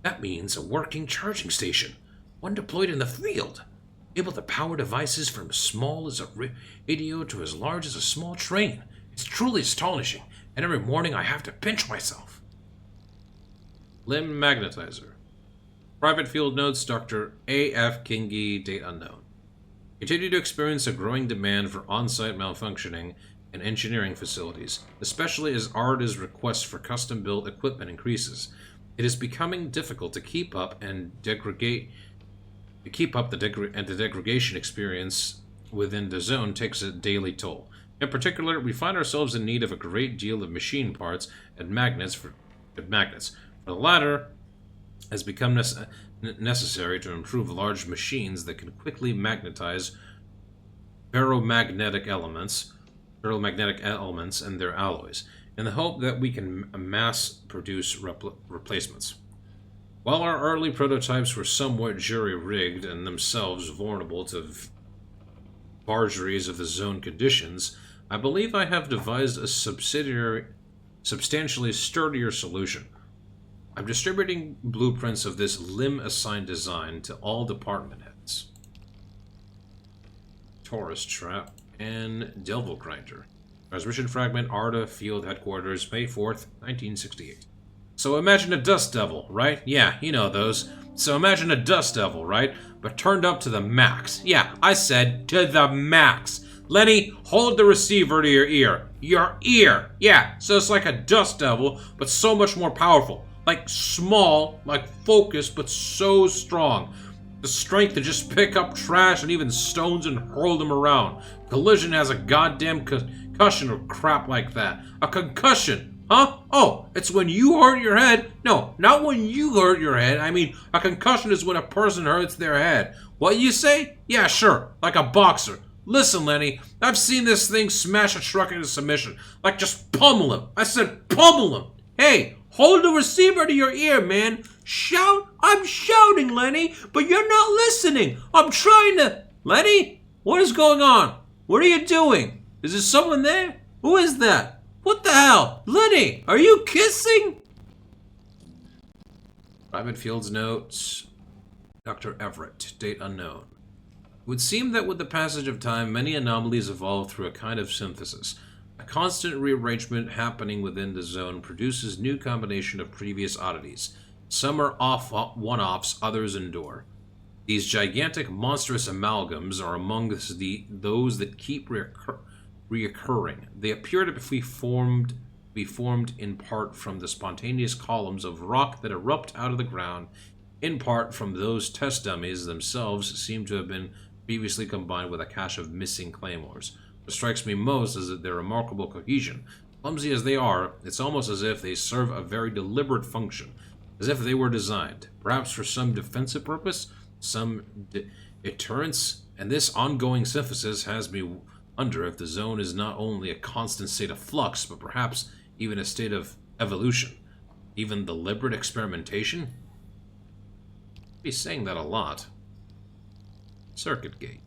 That means a working charging station, one deployed in the field, able to power devices from as small as a radio to as large as a small train. It's truly astonishing. And every morning I have to pinch myself. Limb magnetizer. Private field notes, Dr. A.F. Kingi, date unknown. Continue to experience a growing demand for on-site malfunctioning and engineering facilities, especially as Arda's request for custom-built equipment increases. It is becoming difficult to keep up the degradation experience within the zone takes a daily toll. In particular, we find ourselves in need of a great deal of machine parts and magnets. For the latter has become necessary to improve large machines that can quickly magnetize ferromagnetic elements and their alloys, in the hope that we can mass-produce replacements. While our early prototypes were somewhat jury-rigged and themselves vulnerable to vagaries of the zone conditions, I believe I have devised a substantially sturdier solution. I'm distributing blueprints of this limb-assigned design to all department heads. Taurus Trap and Devil Grinder. Transmission Fragment, Arda, Field Headquarters, May 4th, 1968. So imagine a Dust Devil, right? Yeah, you know those. So imagine a Dust Devil, right? But turned up to the max. Yeah, I said to the max. Lenny, hold the receiver to your ear. Your ear! Yeah, so it's like a Dust Devil, but so much more powerful. Like small, like focused, but so strong. The strength to just pick up trash and even stones and hurl them around. Collision has a goddamn concussion or crap like that. A concussion, huh? Oh, it's when you hurt your head. No, not when you hurt your head. I mean, a concussion is when a person hurts their head. What you say? Yeah, sure, like a boxer. Listen, Lenny, I've seen this thing smash a truck into submission. Like, just pummel him. I said pummel him. Hey, hold the receiver to your ear, man. Shout? I'm shouting, Lenny, but you're not listening. I'm trying to... Lenny? What is going on? What are you doing? Is there someone there? Who is that? What the hell? Lenny, are you kissing? Private Field's notes. Dr. Everett, date unknown. It would seem that with the passage of time, many anomalies evolve through a kind of synthesis. A constant rearrangement happening within the zone produces new combination of previous oddities. Some are one-offs, others endure. These gigantic, monstrous amalgams are among those that keep reoccurring. They appear to be formed in part from the spontaneous columns of rock that erupt out of the ground. In part from those test dummies themselves seem to have been previously combined with a cache of missing claymores. What strikes me most is that their remarkable cohesion. Clumsy as they are, it's almost as if they serve a very deliberate function, as if they were designed, perhaps for some defensive purpose, some deterrence, and this ongoing synthesis has me wonder if the zone is not only a constant state of flux, but perhaps even a state of evolution, even deliberate experimentation. Be saying that a lot. Circuit Gate.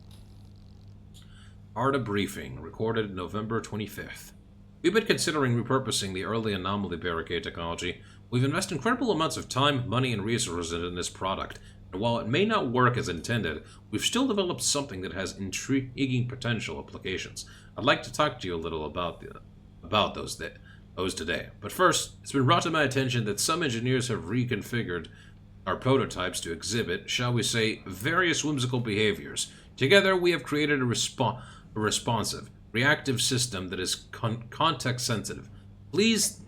Arda briefing, recorded November 25th. We've been considering repurposing the early anomaly barricade technology. We've invested incredible amounts of time, money, and resources in this product, and while it may not work as intended, we've still developed something that has intriguing potential applications. I'd like to talk to you a little about those today. But first, it's been brought to my attention that some engineers have reconfigured our prototypes to exhibit, shall we say, various whimsical behaviors. Together, we have created a responsive, reactive system that is context-sensitive. Please,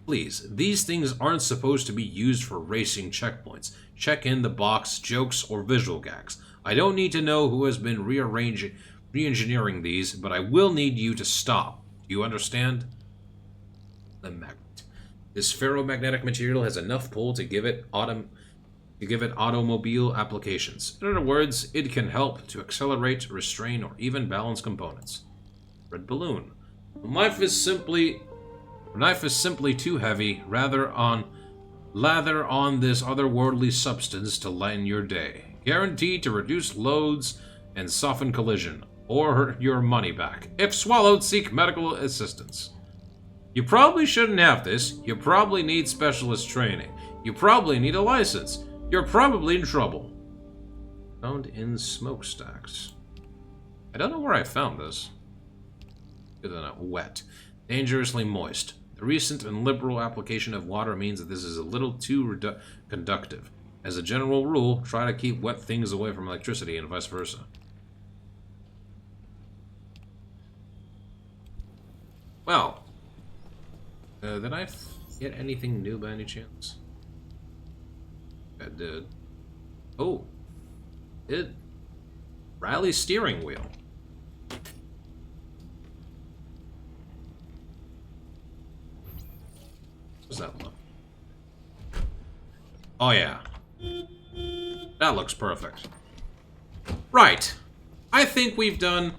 these things aren't supposed to be used for racing checkpoints, check-in-the-box jokes, or visual gags. I don't need to know who has been re-engineering these, but I will need you to stop. Do you understand? The magnet. This ferromagnetic material has enough pull to give it automobile applications. In other words, it can help to accelerate, restrain, or even balance components. Red balloon. The knife is simply too heavy. Lather on this otherworldly substance to lighten your day. Guaranteed to reduce loads and soften collision, or your money back. If swallowed, seek medical assistance. You probably shouldn't have this. You probably need specialist training. You probably need a license. You're probably in trouble. Found in smokestacks. I don't know where I found this. Other than wet. Dangerously moist. The recent and liberal application of water means that this is a little too conductive. As a general rule, try to keep wet things away from electricity and vice versa. Well, did I get anything new by any chance? I did. Oh, it. Rally steering wheel. Does that look? Oh yeah. That looks perfect. Right. I think we've done,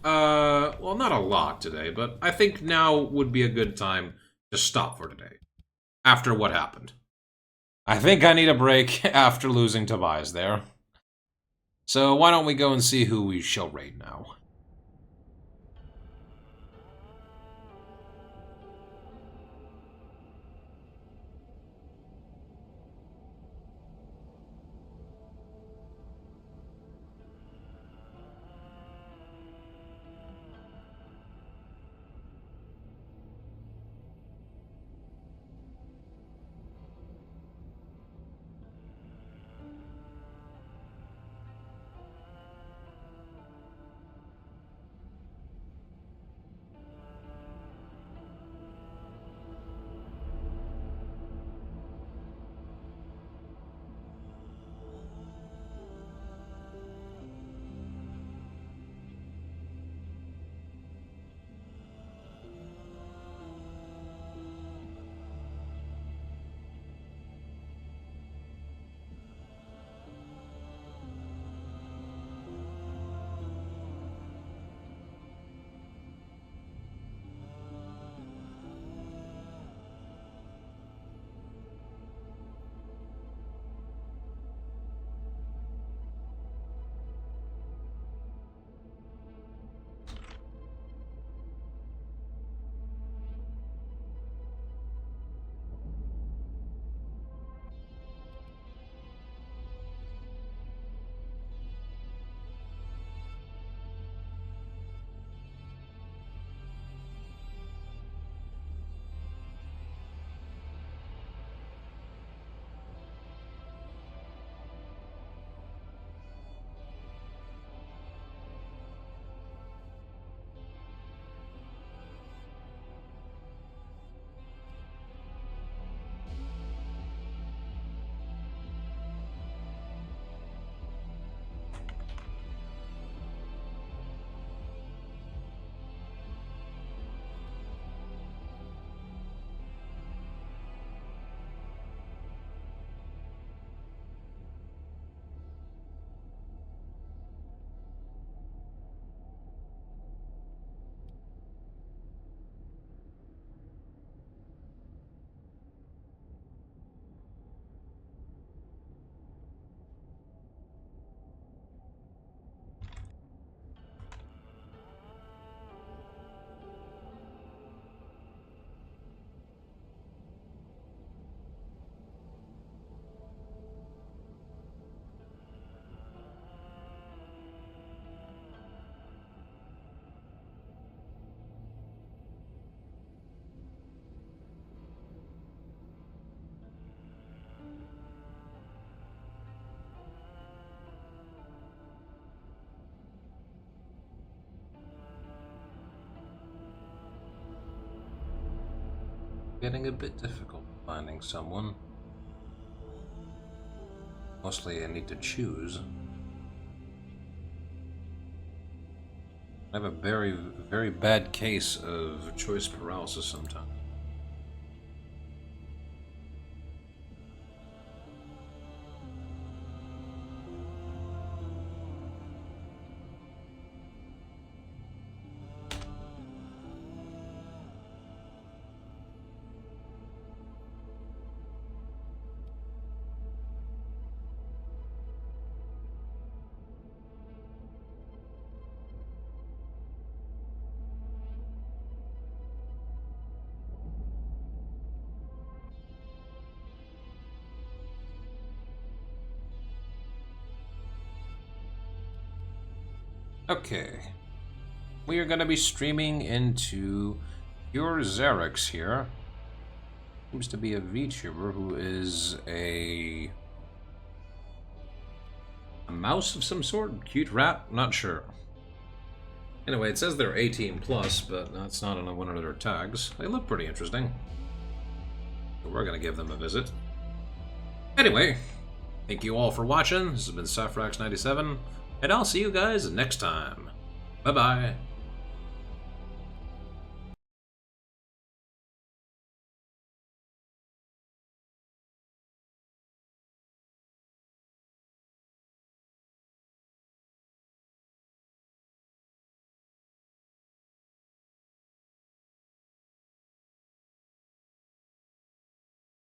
well, not a lot today, but I think now would be a good time to stop for today. After what happened. I think I need a break after losing Tobias there. So why don't we go and see who we shall raid now. Getting a bit difficult finding someone. Mostly I need to choose. I have a very, very bad case of choice paralysis sometimes. Okay, we are going to be streaming into Pure Xerix here. Seems to be a VTuber who is a mouse of some sort? Cute rat? Not sure. Anyway, it says they're 18 plus, but that's not on one of their tags. They look pretty interesting. So we're going to give them a visit. Anyway, thank you all for watching. This has been Saphrax97. And I'll see you guys next time. Bye-bye.